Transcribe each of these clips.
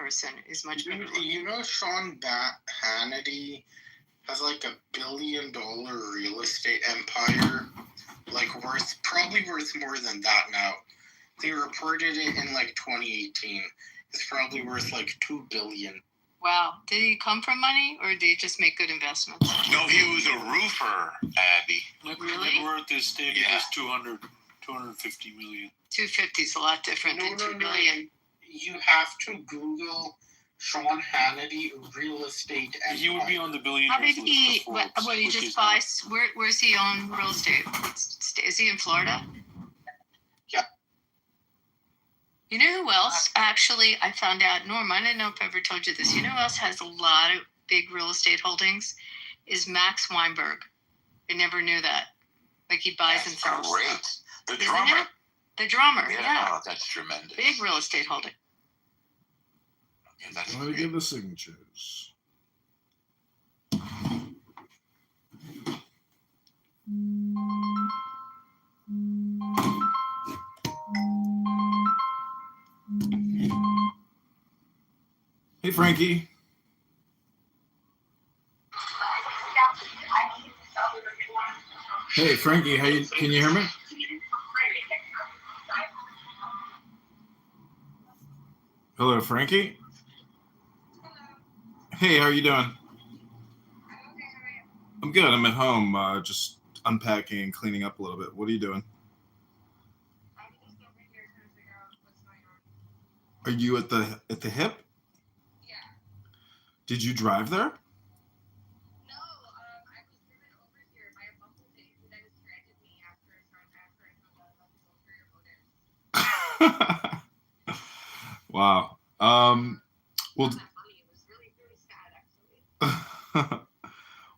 person is much better looking. You know, Sean Hannity has like $1 billion real estate empire, like probably worth more than that now. They reported it in like 2018. It's probably worth like $2 billion. Wow. Did he come from money, or did he just make good investments? No, he was a roofer, Abby. Really? Net worth is stated as 250 million. 250 is a lot different than $2 billion. You have to Google Sean Hannity real estate empire. He would be on the billionaires How did he? list for Forbes, What he just buy? Where's he on real estate? Is he in Florida? Yeah. You know who else? Actually, I found out. Norm, I don't know if I ever told you this. You know who else has a lot of big real estate holdings? Is Max Weinberg. I never knew that. Like he buys and sells. Great. The Isn't drummer. it? The drummer. Yeah. Oh, that's tremendous. Big real estate holding. Okay, that's Let me great. give the signatures. Hey, Frankie. Hey, Frankie, can you hear me? Hello, Frankie. Hey, how are you doing? I'm good. I'm at home, just unpacking and cleaning up a little bit. What are you doing? Are you at the hip? Yeah. Did you drive there? No, I was driven over here by a bumble date who then stranded me after I found out about the ulterior motives. Wow. Well, It was really, really sad, actually.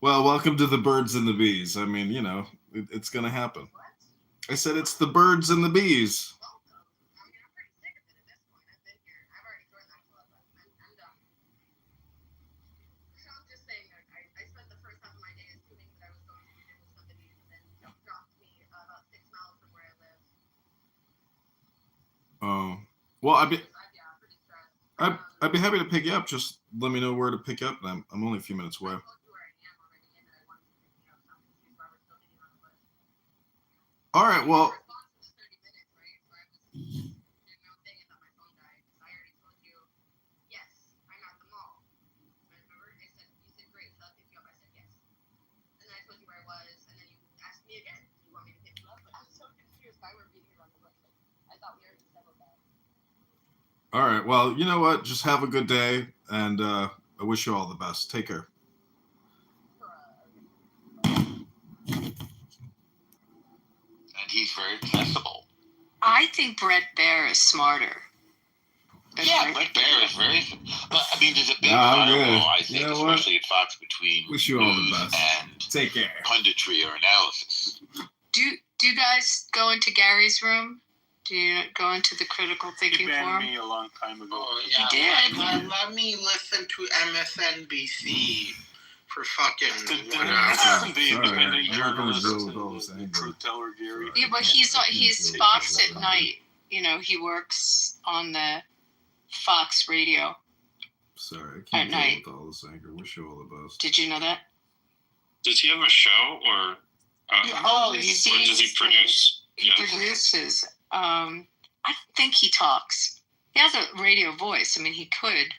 well, welcome to the birds and the bees. I mean, you know, it's going to happen. What? I said it's the birds and the bees. Welcome. I mean, I'm pretty sick of it at this point. I've been here. I've already joined that club. I'm done. So I'm just saying, like, I spent the first half of my day assuming that I was going to be with somebody and then dropped me about 6 miles from where I live. Oh, well, Yeah, pretty stressed. I'd be happy to pick you up. Just let me know where to pick you up. I'm only a few minutes away. I told you where I am already and that I wanted to pick me up. So I'm confused why we're still meeting on the bus. All right. Well, Response to the 30 minutes, right? So I was doing my own thing and then my phone died. So I already told you, yes, I'm at the mall. Remember? You said, great, so I'll pick you up. I said, yes. And then I told you where I was, and then you asked me again, do you want me to pick you up? But I was so confused why we're meeting here on the bus. I thought we already settled that. all right. Well, you know what? Just have a good day, and I wish you all the best. Take care. And he's very accessible. I think Brett Baer is smarter. Yeah, Brett Baer is very. But I mean, there's a big Nah, I'm firewall, good. I think, You know what? especially at Fox, between Wish you all the news best. and Take care. punditry or analysis. Do you guys go into Gary's room? Do you go into the critical He thinking banned forum? me a long time ago. Oh, He yeah. did. Let me listen to MSNBC for fucking The whatever. Sorry, independent I'm not gonna journalist, deal with all this the anger. truth teller, Gary. Yeah, but he's Fox at night. You know, he works on the Fox radio. Sorry, I At can't night. deal with all this anger. Wish you all the best. Did you know that? Does he have a show or He or oversees does he produce? He produces. I don't think he talks. He has a radio voice. I mean, he could,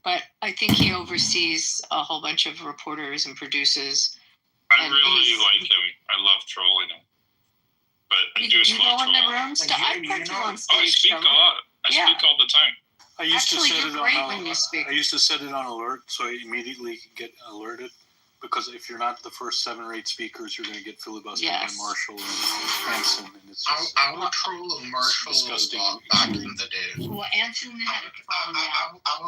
but I think he oversees a whole bunch of reporters and produces. I And really he's- like him. I love trolling him. But I do a You small go in the troll. rooms. And I've you heard you know- on I stage. speak a Trevor. lot. I Yeah. speak all the time. I used Actually, to set you're it great on. when you speak. I used to set it on alert, so I immediately get alerted. Because if you're not the first 7 or 8 speakers, you're going to get filibustered Yes. by Marshall and Hanson, and it's I just would troll a Marshall disgusting. a lot back in the day. Well, Anson had a phone. Yeah. I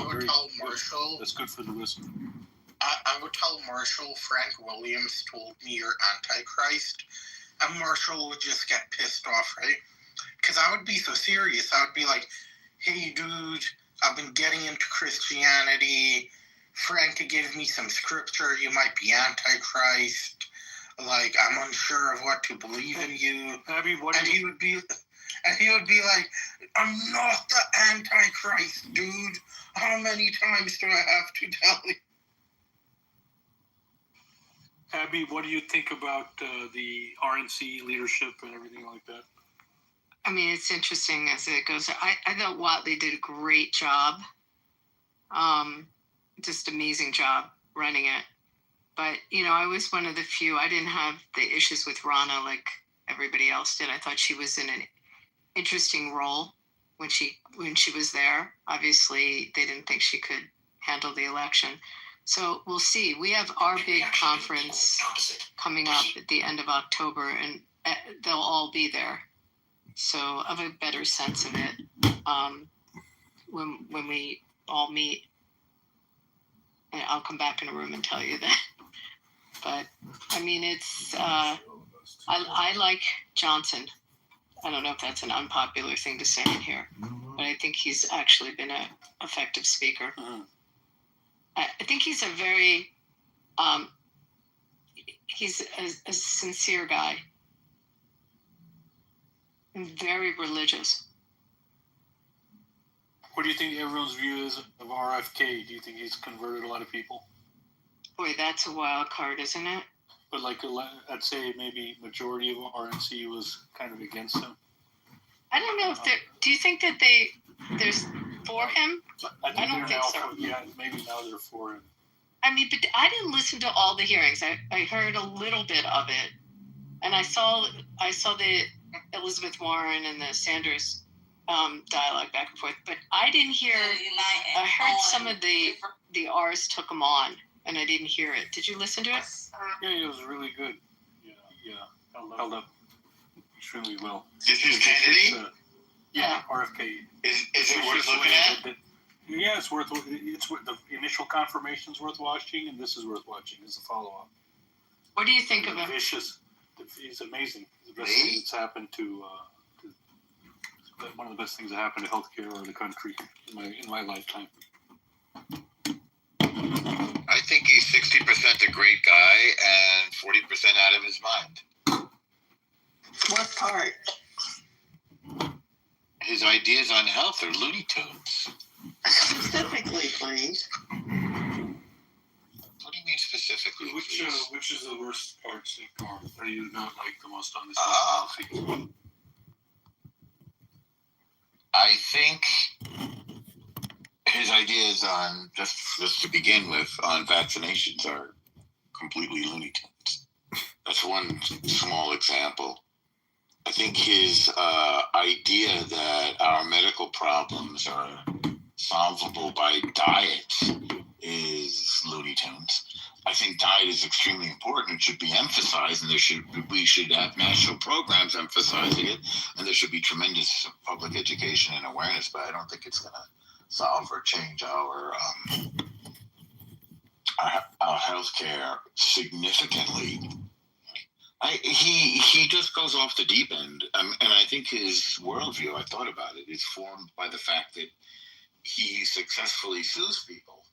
would tell Marshall. that's good for the listener. I would tell Marshall Frank Williams told me you're Antichrist, and Marshall would just get pissed off, right? Because I would be so serious. I would be like, hey, dude, I've been getting into Christianity. Frank gave me some scripture. You might be Antichrist. Like, I'm unsure of what to believe in you. Abby, what And do he you? would be like, I'm not the Antichrist, dude. How many times do I have to tell you? Abby, what do you think about the RNC leadership and everything like that? I mean, it's interesting as it goes. I thought Watley did a great job. Just amazing job running it. But, I was one of the few. I didn't have the issues with Rana like everybody else did. I thought she was in an interesting role when she was there. Obviously, they didn't think she could handle the election. So we'll see. We have our big conference coming up at the end of October, and they'll all be there. So I have a better sense of it when we all meet. And I'll come back in a room and tell you that. But, I mean, it's, I like Johnson. I don't know if that's an unpopular thing to say in here, but I think he's actually been an effective speaker. Mm-hmm. I think he's a very, he's a sincere guy. And very religious. What do you think everyone's view is of RFK? Do you think he's converted a lot of people? Boy, that's a wild card, isn't it? But I'd say maybe majority of RNC was kind of against him. I don't know if do you think that there's for him? I don't they're think now so. Maybe now they're for him. I mean, but I didn't listen to all the hearings. I heard a little bit of it, and I saw the Elizabeth Warren and the Sanders dialogue back and forth. But I didn't hear. I heard some of the R's took them on, and I didn't hear it. Did you listen to it? Yeah, it was really good. Yeah, held up extremely well. This is Kennedy? Yeah. RFK. Is it worth looking at? Yeah, it's worth. The initial confirmation's worth watching, and this is worth watching as a follow-up. What do you think of him? Vicious. He's amazing. He's the best thing that's happened to one of the best things that happened to healthcare or the country in my lifetime. I think he's 60% a great guy and 40% out of his mind. What part? His ideas on health are Looney Tunes. Specifically, please. What do you mean specifically? Which is the worst parts that you not like the most on this? I think his ideas on just to begin with on vaccinations are completely Looney Tunes. That's one small example. I think his idea that our medical problems are solvable by diet is Looney Tunes. I think diet is extremely important. It should be emphasized, and we should have national programs emphasizing it, and there should be tremendous public education and awareness. But I don't think it's going to solve or change our healthcare significantly. He just goes off the deep end, and I think his worldview, I thought about it, is formed by the fact that he successfully sues people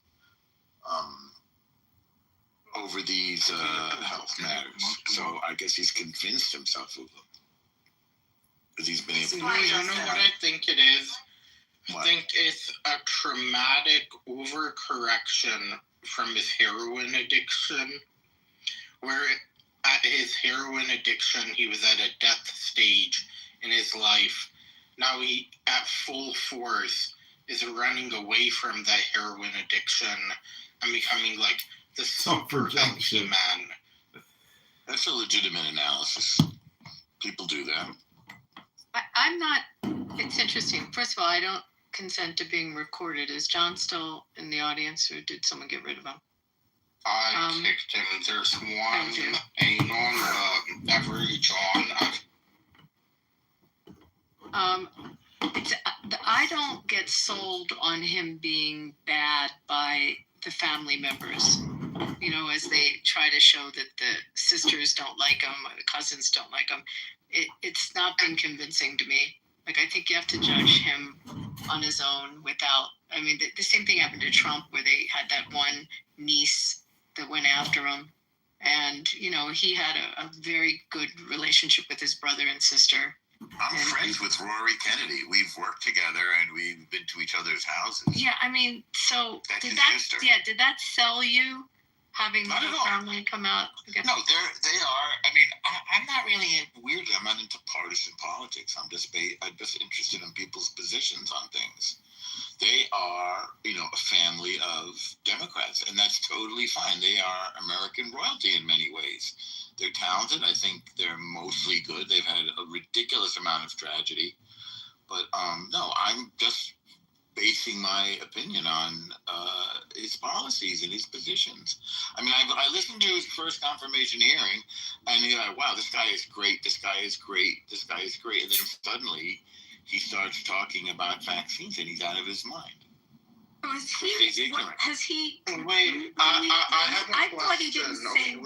over these health matters. So I guess he's convinced himself of them because he's been able to. You know what I think it is? What? I think it's a traumatic overcorrection from his heroin addiction, where at his heroin addiction, he was at a death stage in his life. Now he, at full force, is running away from that heroin addiction and becoming like the super healthy man. That's a legitimate analysis. People do that. I'm not. It's interesting. First of all, I don't consent to being recorded. Is John still in the audience, or did someone get rid of him? I kicked him. There's one anon every John. I don't get sold on him being bad by the family members. As they try to show that the sisters don't like him, or the cousins don't like him. It's not been convincing to me. Like, I think you have to judge him on his own without. I mean, the same thing happened to Trump, where they had that one niece that went after him, and he had a very good relationship with his brother and sister. I'm friends with Rory Kennedy. We've worked together and we've been to each other's houses. Yeah, I mean, So That's did his that? sister. Yeah, did that sell you having Not the at all. family come out? No, they are. I mean, I'm not really weird. I'm not into partisan politics. I'm just interested in people's positions on things. They are, a family of Democrats, and that's totally fine. They are American royalty in many ways. They're talented. I think they're mostly good. They've had a ridiculous amount of tragedy, but no, I'm just basing my opinion on his policies and his positions. I mean, I listened to his first confirmation hearing, and you're like, wow, this guy is great, this guy is great, this guy is great. And then suddenly he starts talking about vaccines, and he's out of his mind. He's ignorant. Has he? Wait, I have a I question. thought he didn't say.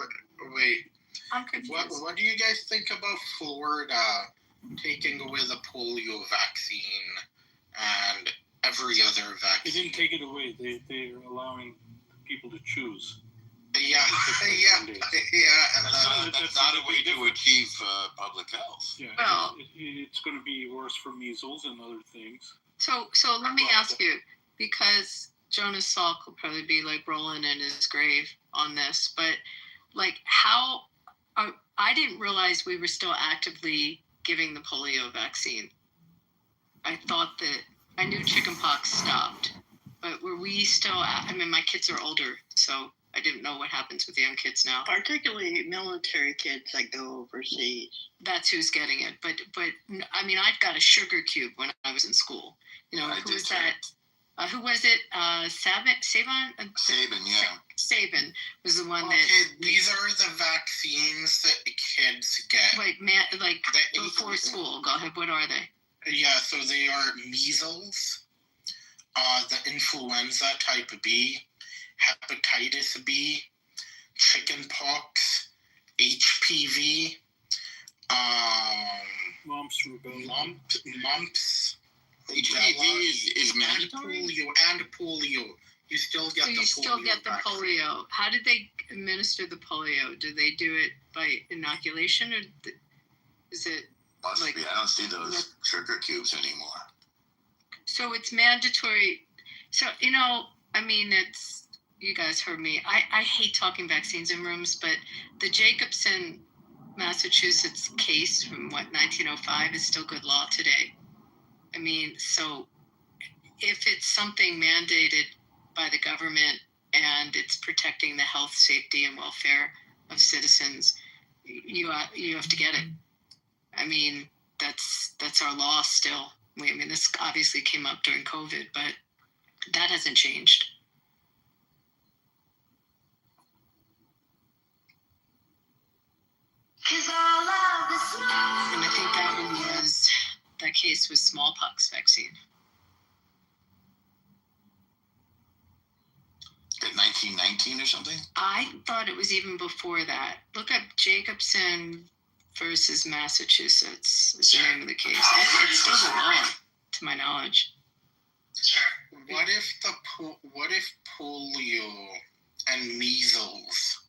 Wait, I'm confused. what do you guys think about Florida taking away the polio vaccine and every other They vaccine? didn't take it away. They're allowing people to choose. Yeah, and That's not a way to achieve public health. Yeah, Well- it's going to be worse for measles and other things. So let me ask you, because Jonas Salk will probably be like rolling in his grave on this, but like how I didn't realize we were still actively giving the polio vaccine. I thought that I knew chickenpox stopped, but were we still? I mean, my kids are older, so I didn't know what happens with young kids now. Particularly military kids that go overseas. That's who's getting it. But I mean, I've got a sugar cube when I was in school. I Who did was too. that? Who was it? Savin? Sabin, yeah. Sabin was the one Okay, that. these are the vaccines that kids get. Like The before school. Go ahead. What are they? Yeah, so they are measles, the influenza type B, hepatitis B, chickenpox, HPV, Mumps, rubella. mumps, HPV is and mandatory. polio. You still get So the you polio. still get the vaccine. polio. How did they administer the polio? Do they do it by inoculation, or is it? Must Like- be. I don't see those sugar cubes anymore. So it's mandatory. So, I mean, it's, you guys heard me. I hate talking vaccines in rooms, but the Jacobson, Massachusetts case from 1905 is still good law today. I mean, so if it's something mandated by the government and it's protecting the health, safety, and welfare of citizens, you have to get it. I mean, that's our law still. I mean, this obviously came up during COVID, but that hasn't changed. And I think that case was smallpox vaccine. In 1919 or something? I thought it was even before that. Look up Jacobson versus Massachusetts is the name of the case. It's still the law, to my knowledge. What if polio and measles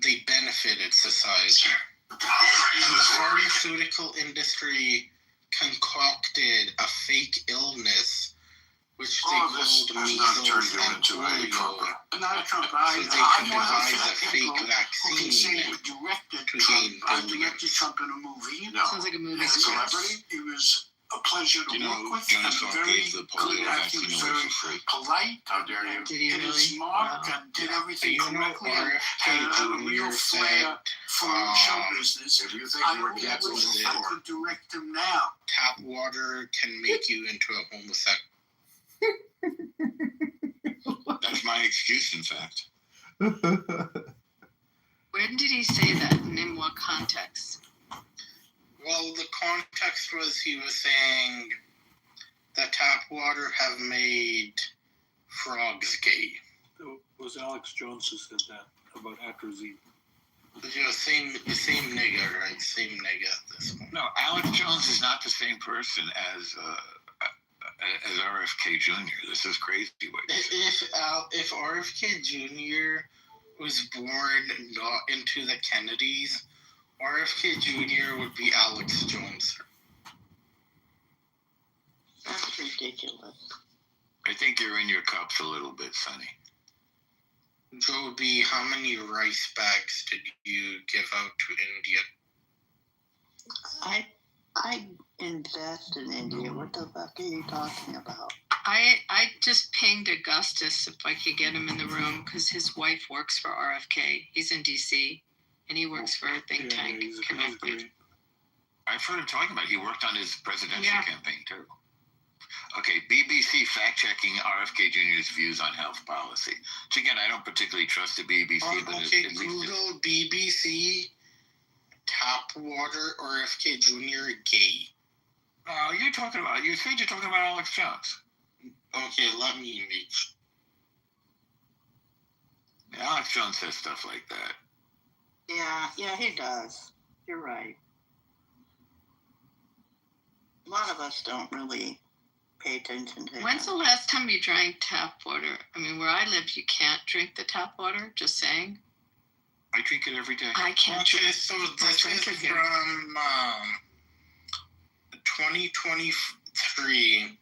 they benefited society? And the pharmaceutical industry concocted a fake illness which they called measles and polio. So they could devise a fake vaccine to gain billions. Trump in a movie. Sounds like a movie. As a celebrity, he was a pleasure to work with. Jonas and Salk very gave the good polio actor. vaccine He was away very for free. polite. How dare you? Did he Hit his really? mark Wow. and did everything You know, correctly and RFK had a real Jr. flair said for show business. if you think I we're wish getting I there, could direct him now. tap water can make you into a homosexual. That's my excuse, in fact. When did he say that and in what context? Well, the context was he was saying that tap water have made frogs gay. It was Alex Jones who said that about atrazine. Same nigga, right? Same nigga at this point. No, Alex Jones is not the same person as RFK Jr. This is crazy. If RFK Jr. was born not into the Kennedys, RFK Jr. would be Alex Jones. That's ridiculous. I think you're in your cups a little bit, Sonny. Joby, how many rice bags did you give out to India? I invest in India. What the fuck are you talking about? I just pinged Augustus if I could get him in the room because his wife works for RFK. He's in DC and he works for a think tank. He's Connected. great. I've heard him talking about it. He worked on his presidential Yeah. campaign too. Okay, BBC fact-checking RFK Jr.'s views on health policy. Which again, I don't particularly trust the BBC, but Okay, at least Google BBC tap water RFK Jr. gay. you're talking about. You said you're talking about Alex Jones. Okay, let me make. Alex Jones says stuff like that. Yeah, he does. You're right. A lot of us don't really pay attention to When's the last time you drank tap water? I mean, where I live, you can't drink the tap water. Just saying. I drink it every day. I can't Okay, drink. so this is from 2023.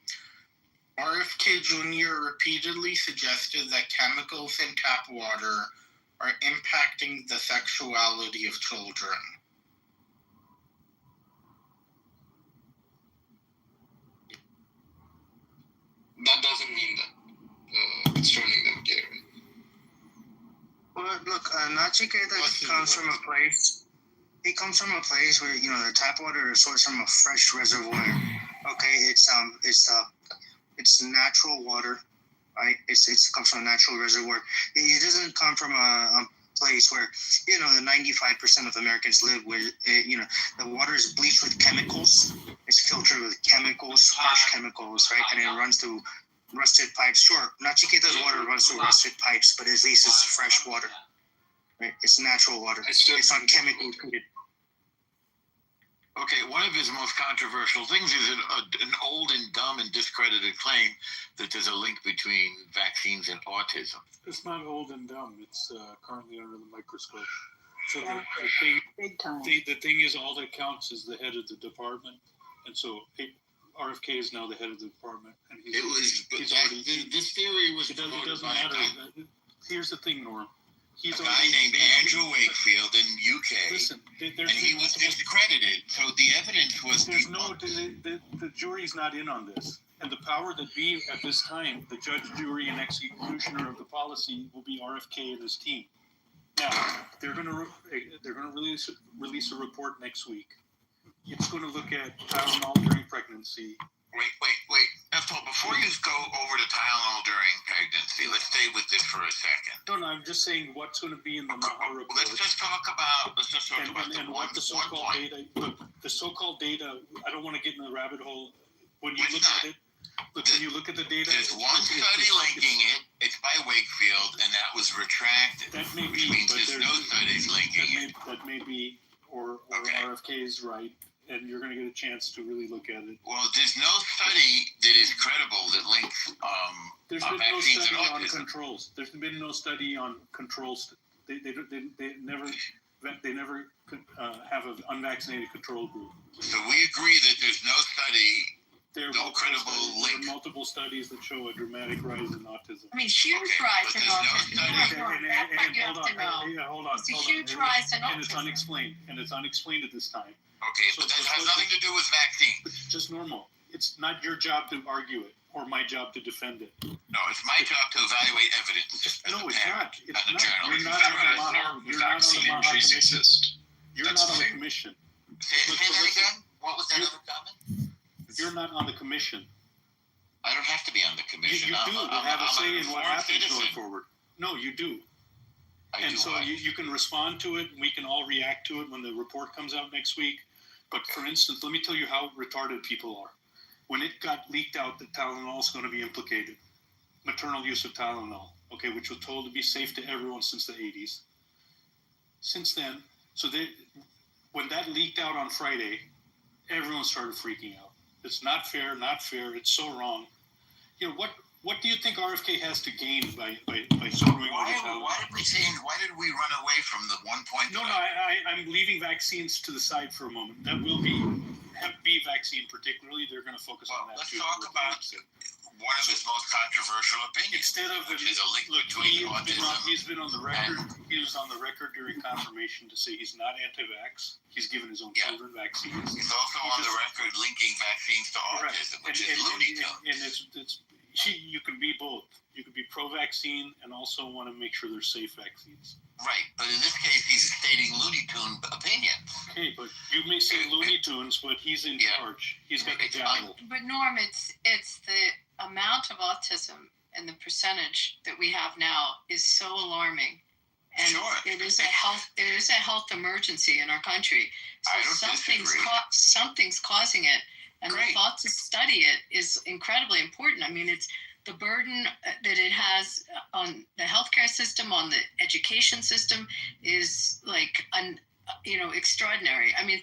RFK Jr. repeatedly suggested that chemicals in tap water are impacting the sexuality of children. That doesn't mean that it's turning them gay, right? Well, look, Nachiketa comes from a place. He comes from a place where the tap water is sourced from a fresh reservoir. Okay, it's natural water, right? It comes from a natural reservoir. It doesn't come from a place where the 95% of Americans live where the water is bleached with chemicals. It's filtered with chemicals, harsh chemicals, right? And it runs through rusted pipes. Sure, Nachiketa's water runs through rusted pipes, but at least it's fresh water, right? It's natural water. It's not chemical treated. Okay, one of his most controversial things is an old and dumb and discredited claim that there's a link between vaccines and autism. It's not old and dumb. It's currently under the microscope. So Yeah. Big time. the thing is, all that counts is the head of the department, and so RFK is now the head of the department, and he's already. This theory was It doesn't promoted by matter. a Here's the thing, Norm. He's guy named Andrew Wakefield in UK, Listen, and he was discredited. So the evidence was. There's the jury's not in on this, and the power that be at this time, the judge, jury, and executioner of the policy will be RFK and his team. Now they're going to release a report next week. It's going to look at Tylenol during pregnancy. Wait. Ethel, before you go over to Tylenol during pregnancy, let's stay with this for a second. No, I'm just saying what's going to be in the report. Let's just talk about and what the so-called data. Look, the so-called data. I don't want to get in the rabbit hole. When you look at it, when you look at the data, there's one study linking it. It's by Wakefield, and that was retracted. That may which be, means but there's no studies linking it. That may be, or Okay. RFK is right, and you're going to get a chance to really look at it. Well, there's no study that is credible that links There's been no vaccines study and on autism. controls. There's been no study on controls. They never have an unvaccinated control group. So we agree that there's no study. There are No credible link. multiple studies that show a dramatic rise in autism. I mean, huge Okay, rise but in there's no autism. study. That's what you have to know. Hold on. It's a huge rise in And it's autism. unexplained at this time. Okay, but that has nothing to do with vaccines. It's just normal. It's not your job to argue it or my job to defend it. No, it's my job to evaluate evidence. as No, a it's parent, not. It's as a not. journalist. You're not on the Maha- Norm, you're not on the vaccine Maha injuries Commission. exist. You're That's not on the the thing. commission. Say that again? What was that other comment? You're not on the commission. I don't have to be on the commission. You do. I'm have a I'm say an in what informed happens citizen. going forward. No, you do. I And do so what? you can respond to it, and we can all react to it when the report comes out next week. But for instance, let me tell you how retarded people are. When it got leaked out that Tylenol is going to be implicated, maternal use of Tylenol, okay, which was told to be safe to everyone since the 80s. Since then, when that leaked out on Friday, everyone started freaking out. It's not fair, it's so wrong. What do you think RFK has to gain by screwing over Tylenol? Why did we run away from the 1 point? No, I'm leaving vaccines to the side for a moment. That will be Hep B vaccine particularly. They're going to focus on that Let's too. talk about one of his most controversial opinions. Instead of which is a link between autism. he's been on the record. He was on the record during confirmation to say he's not anti-vax. He's given his own children vaccines. He's also on the record linking vaccines to autism, which is loony tunes. And you can be both. You can be pro-vaccine and also want to make sure they're safe vaccines. Right, but in this case, he's stating Looney Tune opinions. Okay, but you may say Looney Tunes, but he's in charge. He's got the gavel. But Norm, it's the amount of autism and the percentage that we have now is so alarming. And there is a health emergency in our country. So something's causing it, and the thought to study it is incredibly important. I mean, it's the burden that it has on the healthcare system, on the education system, is like extraordinary. I mean,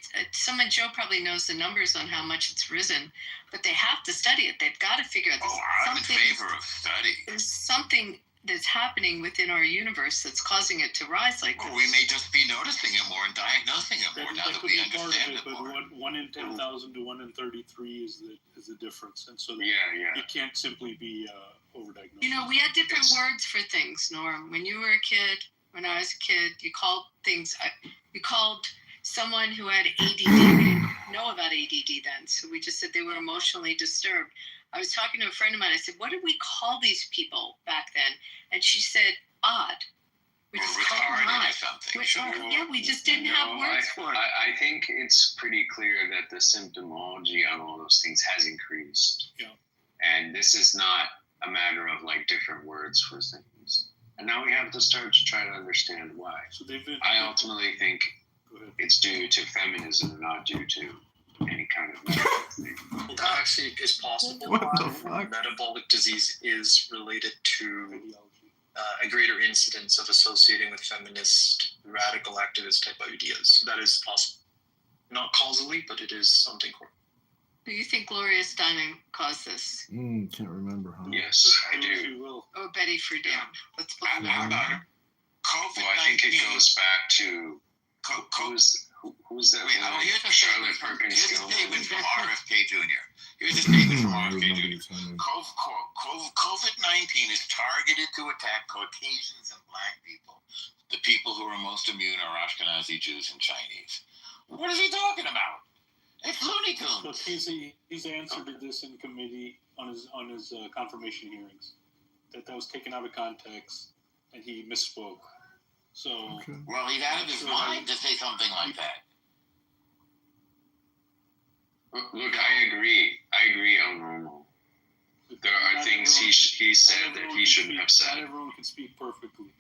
Joe probably knows the numbers on how much it's risen, but they have to study it. They've got to figure out. I'm in favor of study. There's something that's happening within our universe that's causing it to rise like this. We may just be noticing it more and diagnosing it more now that we understand it more. But 1 in 10,000 to 1 in 33 is the difference, and so it can't simply be overdiagnosed. We had different words for things, Norm. When you were a kid, when I was a kid, you called things. You called someone who had ADD. We didn't know about ADD then, so we just said they were emotionally disturbed. I was talking to a friend of mine. I said, "What did we call these people back then?" And she said, "Odd." We just called them odd. Or something. Yeah, we just didn't have words for it. I think it's pretty clear that the symptomology on all those things has increased. Yeah. And this is not a matter of like different words for things. And now we have to start to try to understand why. So I ultimately think it's due to feminism, not due to any kind of medical thing. Well, that actually is possible. What the fuck? Metabolic disease is related to a greater incidence of associating with feminist, radical activist type ideas. That is possible. Not causally, but it is something. Do you think Gloria Steinem caused this? Can't remember, huh? Yes, I do. Or Betty Friedan? Let's put them How about COVID-19? Well, I think it goes back to who's that? Wait, here's a Charlotte Perkins. Here's a statement from RFK Jr. Here's a statement from RFK Jr. COVID-19 is targeted to attack Caucasians and Black people. The people who are most immune are Ashkenazi Jews and Chinese. What is he talking about? It's Looney Tunes. Look, he's answered this in committee on his confirmation hearings. That was taken out of context, and he misspoke. So, well, he's out of his mind to say something like that. Look, I agree on Romo. There are things he said that he shouldn't have said. Not everyone can speak perfectly.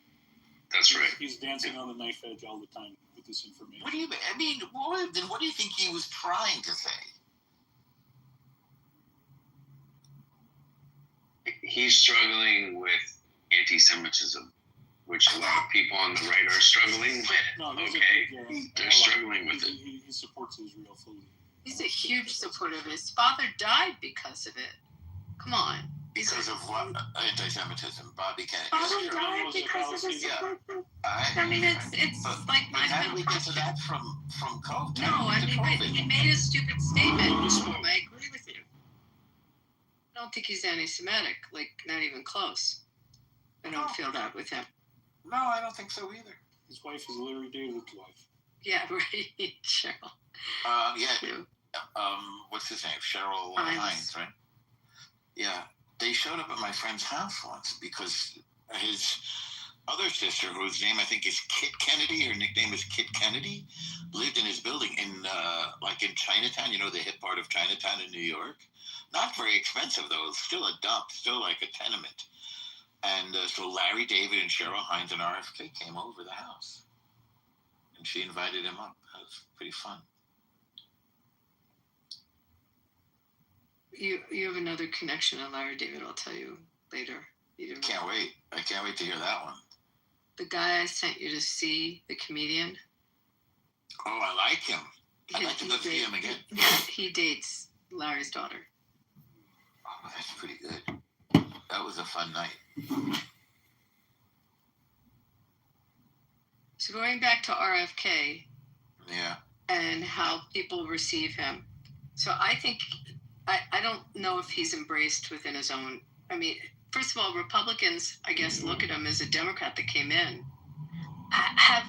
That's right. He's dancing on the knife edge all the time with this information. What do you mean? Then what do you think he was trying to say? He's struggling with anti-Semitism, which a lot of people on the right are struggling with. They're struggling with it. He supports Israel fully. He's a huge supporter of it. His father died because of it. Come on. Because of what? Anti-Semitism. Bobby Kennedy. Father died because of his support. I mean, it's like my how do we get to that from COVID? No, I mean, he made a stupid statement. I agree with you. I don't think he's anti-Semitic. Like, not even close. I don't feel that with him. No, I don't think so either. His wife is Larry David's wife. Yeah, right. Cheryl. What's his name? Cheryl Hines, right? Yeah. They showed up at my friend's house once because his other sister, whose name I think is Kit Kennedy, her nickname is Kit Kennedy, lived in his building in Chinatown, the hip part of Chinatown in New York. Not very expensive, though. Still a dump, still like a tenement. And so Larry David and Cheryl Hines and RFK came over the house. And she invited him up. That was pretty fun. You have another connection on Larry David, I'll tell you later. Can't wait. I can't wait to hear that one. The guy I sent you to see, the comedian. Oh, I like him. I'd like to go see him again. He dates Larry's daughter. Oh, that's pretty good. That was a fun night. So going back to RFK. Yeah. And how people receive him. So I think I don't know if he's embraced within his own. I mean, first of all, Republicans, I guess, look at him as a Democrat that came in. Have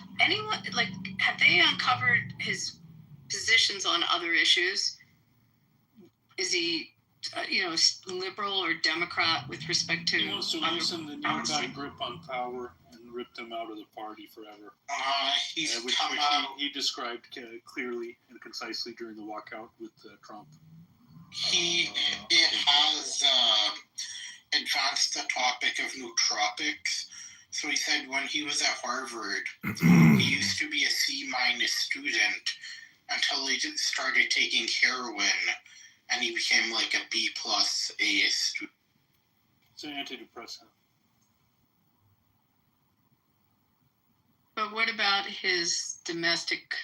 they uncovered his positions on other issues? Is he, liberal or Democrat with respect to? He wants to loosen the neocon grip on power and rip them out of the party forever. Which he described clearly and concisely during the walkout with Trump. It has advanced the topic of nootropics. So he said when he was at Harvard, he used to be a C- student until he just started taking heroin, and he became like a B+ A student. It's an antidepressant. But what about his domestic?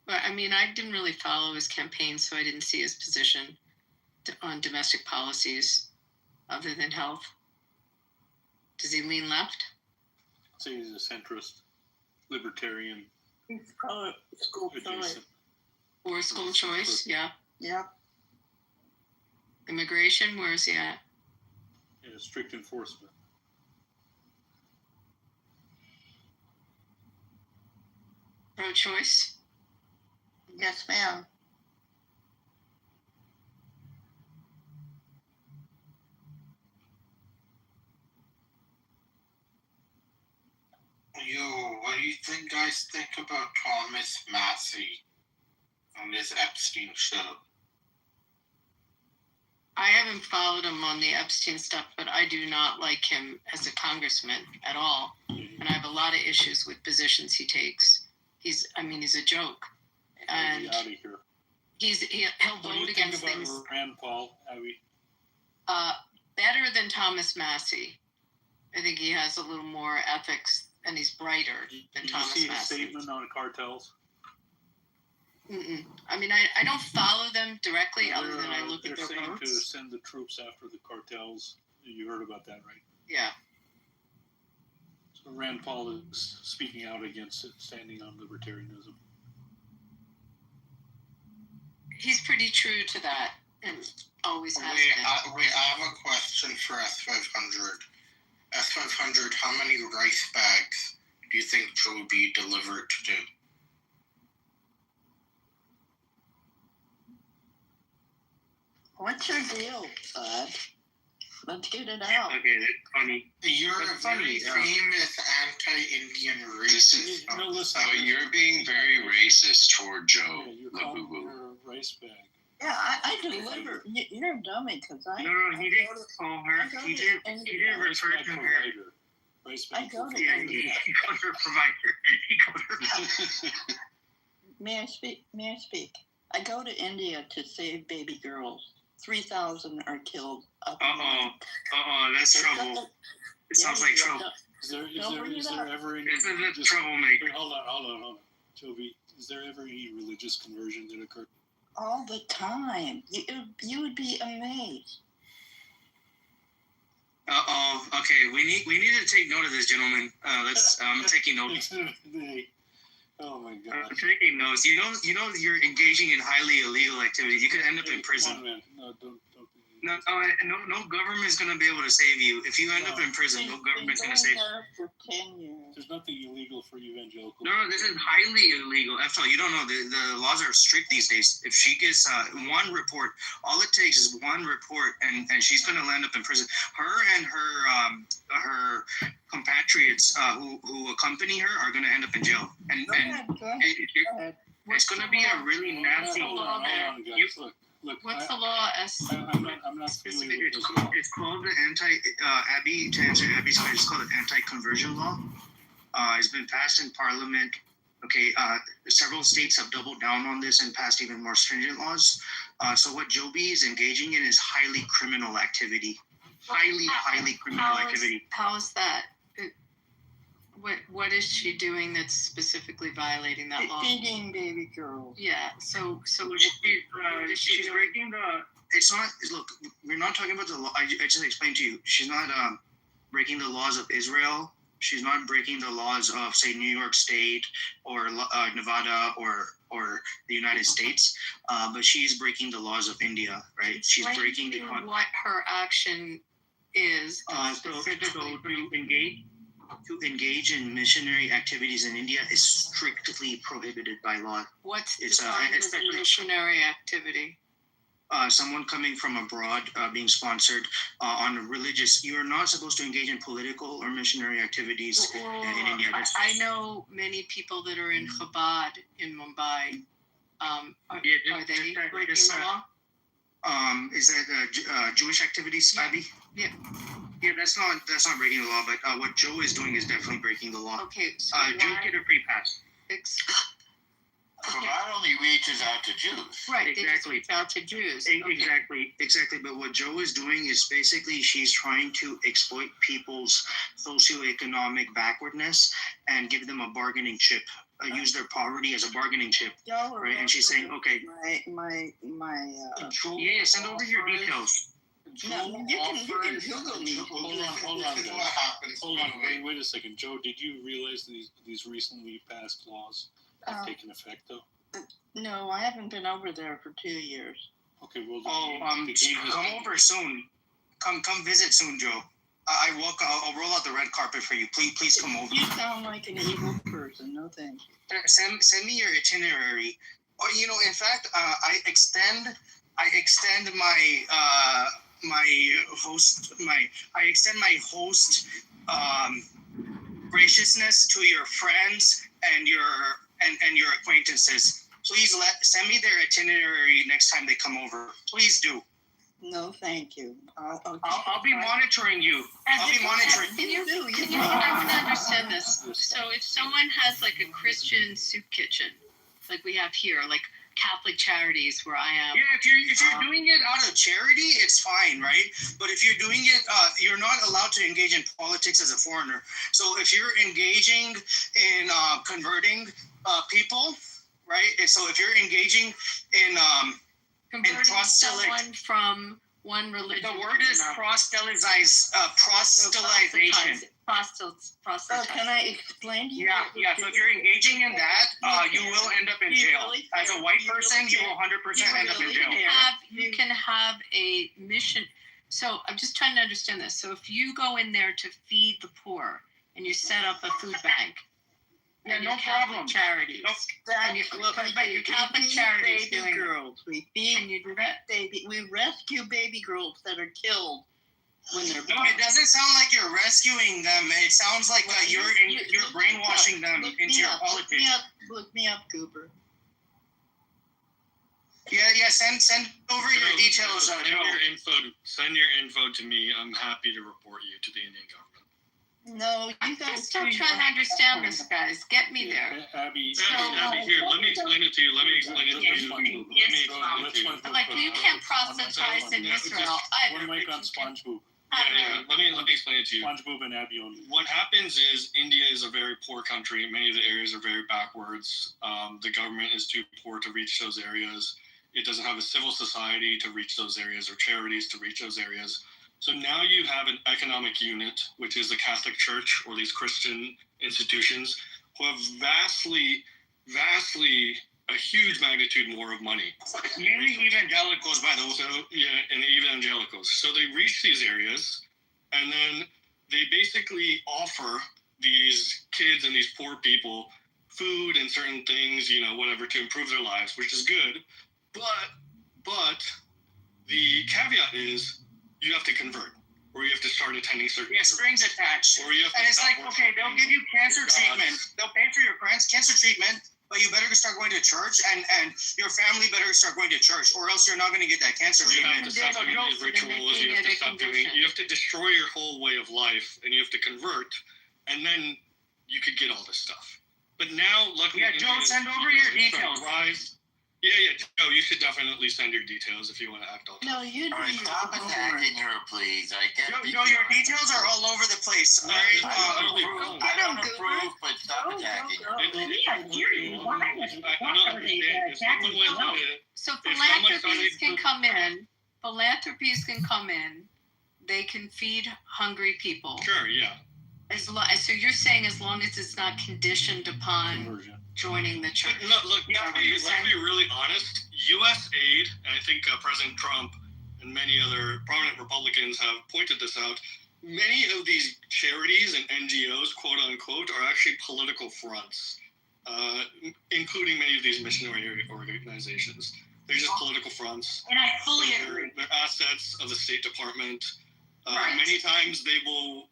I mean, I didn't really follow his campaign, so I didn't see his position on domestic policies other than health. Does he lean left? I'd say he's a centrist, libertarian. He's probably school choice. Or school choice, yeah. Yep. Immigration, where is he at? Yeah, strict enforcement. Pro-choice? Yes, ma'am. What do you guys think about Thomas Massey on this Epstein show? I haven't followed him on the Epstein stuff, but I do not like him as a congressman at all. And I have a lot of issues with positions he takes. He's a joke. And out of here. He'll vote against things. What do you think about Rand Paul, Abby? Better than Thomas Massey. I think he has a little more ethics and he's brighter than Thomas Massey. Did you see his statement on cartels? Mm-mm. I mean, I don't follow them directly other than I look at their They're saying to votes. send the troops after the cartels. You heard about that, right? Yeah. So Rand Paul is speaking out against it, standing on libertarianism. He's pretty true to that and always has been. I have a question for S500. S500, how many rice bags do you think Joe B delivered to? What's your deal, bud? Let's get it out. Okay, that's funny. You're That's a very funny, yeah. famous anti-Indian racist. No, listen. So you're being very racist toward Joe. Yeah, you're La calling Boo Boo. her a rice bag. Yeah, I deliver. You're a dummy because I. No, he didn't call her. I go He to didn't India. Rice refer bag to her. provider. Rice bag I go to Yeah, India. he called her provider. He called her. May I speak? May I speak? I go to India to save baby girls. 3,000 are killed. Up in That's There's trouble. nothing- It sounds Yeah, like yeah, trouble. Is there Don't bring it up. ever any This is a religious- troublemaker. Hold on. Joby, is there ever any religious conversion that occurred? all the time. You would be amazed. Okay, we need to take note of this, gentlemen. I'm taking notes. Oh my I'm god. taking notes. You know, you're engaging in highly illegal activity. You could end up in prison. No, don't. No government's gonna be able to save you. If you end up in prison, no government's gonna save you. For 10 years. There's nothing illegal for evangelicals. No, this is highly illegal. After all, you don't know the laws are strict these days. If she gets one report, all it takes is one report, and she's gonna land up in prison. Her and her compatriots who accompany her are gonna end up in jail. And Go ahead. Go ahead. it's gonna be a really nasty. Hold on, guys. Look. What's the law? I'm not familiar with this law. It's called the Abby, to answer Abby's question, it's called the anti-conversion law. It's been passed in Parliament. Okay, several states have doubled down on this and passed even more stringent laws. So what Joby is engaging in is highly criminal activity. Highly criminal activity. How is that? What is she doing that's specifically violating that law? Feeding baby girls. Yeah. So She's breaking the. It's not. Look, we're not talking about the law. I just explained to you. She's not breaking the laws of Israel She's not breaking the laws of, say, New York State or Nevada or the United States, but she's breaking the laws of India, right? She's Explain breaking to the me what her action is. so to engage in missionary activities in India is strictly prohibited by law. What's It's defined as a especially missionary activity? someone coming from abroad being sponsored on a religious. You're not supposed to engage in political or missionary activities in India. I know many people that are in Chabad in Mumbai. Are they breaking the law? Is that Jewish activities, Abby? Yeah. Yeah, that's not breaking the law. But what Joe is doing is definitely breaking the law. Okay, so Jews get a free pass. Chabad only reaches out to Jews. Right, Exactly. they just reach out to Jews. Exactly. But what Joe is doing is basically she's trying to exploit people's socioeconomic backwardness and give them a bargaining chip. Use their poverty as a bargaining chip, right? And she's saying, okay, yeah, send over your details. No, you can Google me. Hold on, This is guys. what happens. Hold on, wait a second. Joe, did you realize these recently passed laws have taken effect, though? No, I haven't been over there for 2 years. Okay, well, Come over soon. Come visit soon, Joe. I'll roll out the red carpet for you. Please come over. You sound like an evil person. No thanks. Send me your itinerary. Or in fact, I extend my host graciousness to your friends and your acquaintances. Please send me their itinerary next time they come over. Please do. No, thank you. I'll be monitoring you. I'll be monitoring. Can you I want to understand this. So if someone has like a Christian soup kitchen, like we have here, like Catholic Charities where I am. Yeah, if you're doing it out of charity, it's fine, right? But if you're doing it, you're not allowed to engage in politics as a foreigner. So if you're engaging in converting people, right? And so if you're engaging in Converting someone from one religion. the word is proselytization. Oh, can I explain to you? Yeah. So if you're engaging in that, you will end up in jail. As a white person, you will 100% end up in jail. You can have a mission. So I'm just trying to understand this. So if you go in there to feed the poor and you set up a food bank, Yeah, and no your Catholic problem. Charities. And your Catholic Charities baby doing girls. We Can feed you do that? we rescue baby girls that are killed when they're No, it doesn't sound like you're rescuing them. It sounds like you're brainwashing them into your politics. Look me up, Cooper. Yeah. Send over your details. Send your info to me. I'm happy to report you to the Indian government. No, I'm still trying to understand this, guys. Get me there. Abby, Here, let me explain it to you. Like you can't proselytize in Israel either. One mic on SpongeBob. Yeah. Let me explain it to you. SpongeBob and Abby only. What happens is India is a very poor country. Many of the areas are very backwards. The government is too poor to reach those areas. It doesn't have a civil society to reach those areas or charities to reach those areas. So now you have an economic unit, which is the Catholic Church or these Christian institutions, who have vastly, a huge magnitude more of money. Mainly evangelicals, by the way. So and the evangelicals. So they reach these areas, and then they basically offer these kids and these poor people food and certain things, whatever, to improve their lives, which is good. But the caveat is you have to convert, or you have to start attending certain strings attached. Or you have to and it's like, okay, they'll give you cancer treatment. They'll pay for your cancer treatment, but you better start going to church, and your family better start going to church, or else you're not going to get that cancer You treatment. have to stop doing these rituals. You have to stop doing. You have to destroy your whole way of life, and you have to convert, and then you could get all this stuff. But now, luckily, Joe, send over your details. Yeah, Joe, you should definitely send your details if you want to act on. No, you do. All right, stop attacking her, please. I get Joe, your details are all over the place. All right. I don't approve, but stop attacking her. So philanthropies can come in. Philanthropies can come in. They can feed hungry people. Sure, yeah. So you're saying as long as it's not conditioned upon Conversion. joining the church. Look, let's be really honest. U.S. aid, and I think President Trump and many other prominent Republicans have pointed this out. Many of these charities and NGOs, quote unquote, are actually political fronts, including many of these missionary organizations. They're just political fronts. And I fully agree. They're assets of the State Department. Right. Many times they will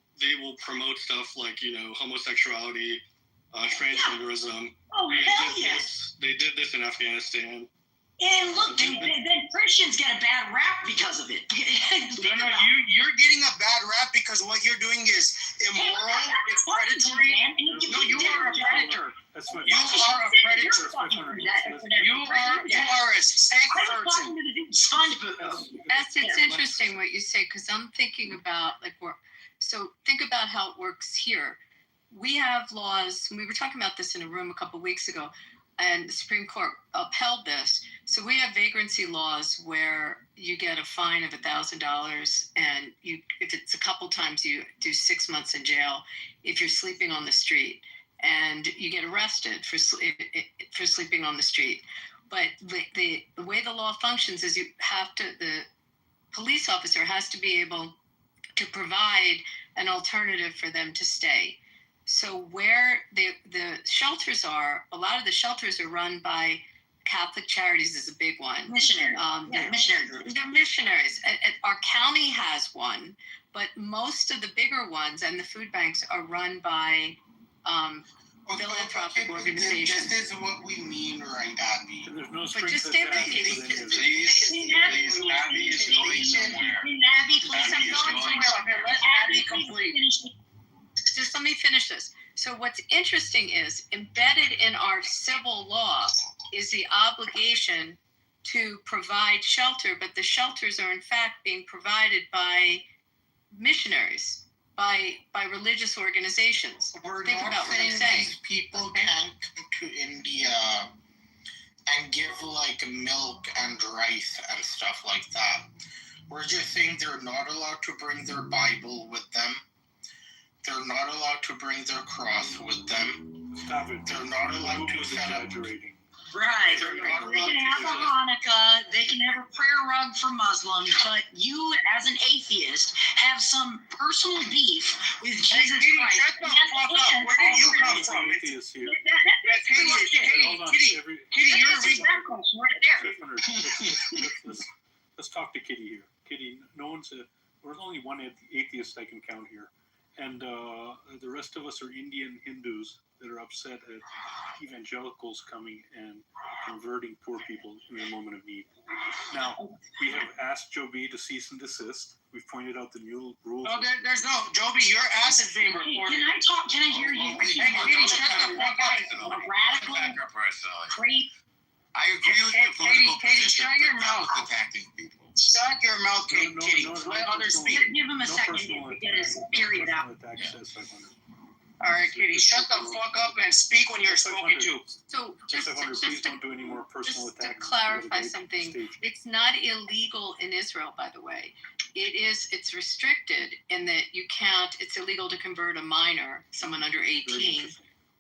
promote stuff like, homosexuality, transgenderism. Oh, hell yeah. They did this in Afghanistan. And look, then Christians get a bad rap because of it. No, you're getting a bad rap because what you're doing is immoral, it's predatory. No, you are a predator. You are a predator. You are a sex person. It's interesting what you say, because I'm thinking about think about how it works here. We have laws, we were talking about this in a room a couple of weeks ago, and the Supreme Court upheld this. So we have vagrancy laws where you get a fine of $1,000, and if it's a couple times, you do 6 months in jail if you're sleeping on the street, and you get arrested for sleeping on the street. But the way the law functions is the police officer has to be able to provide an alternative for them to stay. So where the shelters are, a lot of the shelters are run by Catholic Charities is a big one. Missionary. Missionary groups. They're missionaries. Our county has one, but most of the bigger ones and the food banks are run by philanthropic organizations. This is what we mean, right, Abby? There's no But just stay with me. Please, Abby is going somewhere. Abby, please, I'm going somewhere. Let Abby complete. Just let me finish this. So what's interesting is embedded in our civil law is the obligation to provide shelter, but the shelters are in fact being provided by missionaries, by religious organizations. We're Think not about what I'm saying saying. these people can't come to India and give like milk and rice and stuff like that. We're just saying they're not allowed to bring their Bible with them. They're not allowed to bring their cross with them. Stop it. They're not allowed to set up. Right. They're not They allowed can to have do a that. Hanukkah, they can have a prayer rug for Muslims, but you, as an atheist, have some personal beef with Jesus Kitty, Christ. shut the fuck up. Where did you come from? Atheists here. Kitty, you're a Let's talk to Kitty here. Kitty, there's only one atheist I can count here. And the rest of us are Indian Hindus that are upset at evangelicals coming and converting poor people in their moment of need. Now, we have asked Joe B to cease and desist. We've pointed out the new rules. No, there's no. Joby, your ass is being recorded. Can I talk? Can I hear you? Hey, Kitty, shut the fuck up. A radical, great. I agree with your political Katie, position, shut your but not mouth. with attacking people. Shut your mouth, Kitty. Let others speak. Give him a second to get his period out. All right, Kitty, shut the fuck up and speak when you're spoken to. So just Please don't do any more personal just to attacks. clarify something, it's not illegal in Israel, by the way. It's restricted in that you can't, it's illegal to convert a minor, someone under 18,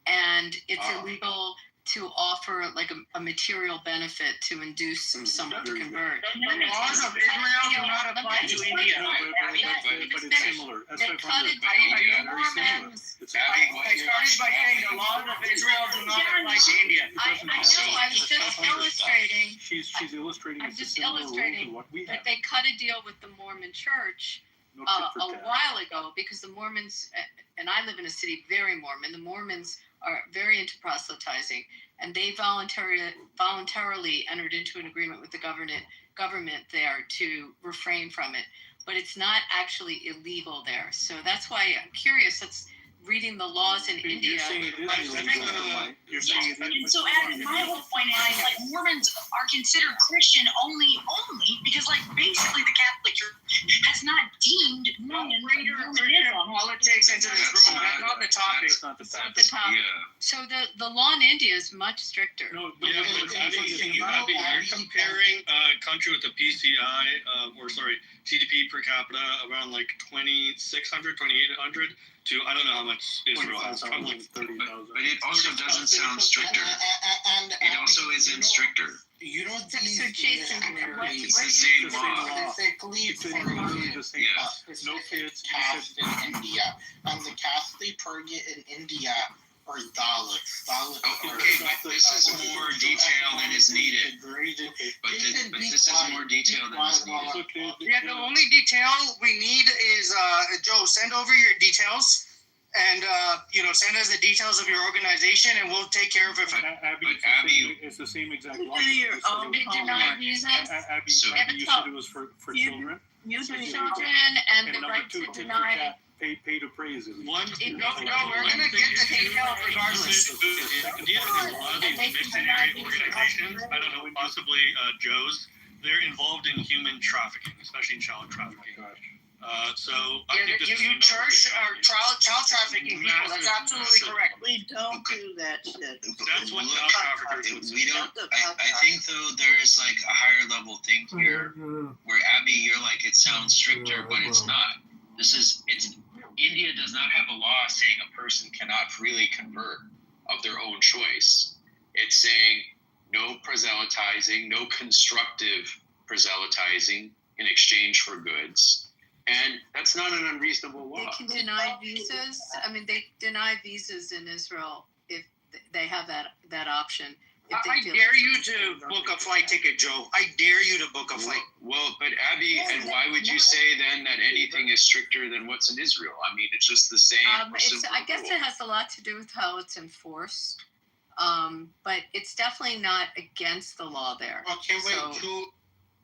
and it's illegal to offer like a material benefit to induce someone to convert. The laws of Israel do not apply to India. But it's similar. They cut it Very down. similar. It's I started by saying the laws of Israel do not apply to India. I know, I was just illustrating. She's illustrating. I'm it's just similar rules to illustrating what we that have. they cut a deal with the Mormon church No tit for a tat. while ago because the Mormons, and I live in a city very Mormon, the Mormons are very into proselytizing, and they voluntarily entered into an agreement with the government there to refrain from it. But it's not actually illegal there. So that's why I'm curious. That's reading the laws in India. You're saying it is illegal, right? You're saying it And is. so, Adam, my whole point is, like, Mormons are considered Christian only because, like, basically the Catholic Church has not deemed Mormon Bring your Christian politics into this room. That's not the topic. That's not the It's not topic. the topic. Yeah. So the law in India is much stricter. No, Yeah, but but Abby, you're comparing a country with a PCI, GDP per capita around like 2,600, 2,800 to I don't know how much Israel has. Probably 30,000. But it also doesn't sound stricter. And It also isn't stricter. You know, So these Jason, what It's do the you same think? law. specifically It's for literally the same. Yeah. No kids. caste in India, and the caste they target in India are Dalits. Oh, okay, but this is more detail than is needed. But this is more detail than is needed. Yeah, the only detail we need is Joe, send over your details, and send us the details of your organization, and we'll take care of it. Abby, it's the same exact logic. They deny visas. Abby, So- you said it was for children. You do children and the number right two, to tit for deny. tat, pay to praise it. One, It- No, we're gonna get the details regardless. India has a lot of these missionary organizations. I don't know, possibly Joe's. They're involved in human trafficking, especially child trafficking. So I think this You is church or child trafficking people. That's absolutely correct. We don't do that shit. That's what Look, child traffickers would say. we don't. I think though there is like a higher level thing here where Abby, you're like it sounds stricter, but it's not. India does not have a law saying a person cannot freely convert of their own choice. It's saying no proselytizing, no constructive proselytizing in exchange for goods. And that's not an unreasonable They law. can deny visas. I mean, they deny visas in Israel if they have that option. If they I feel dare it's- you to book a flight ticket, Joe. I dare you to book a flight. Well, but Abby, and why would you say then that anything is stricter than what's in Israel? I mean, it's just the same. I guess it has a lot to do with how it's enforced. But it's definitely not against the law there. Okay, wait, So-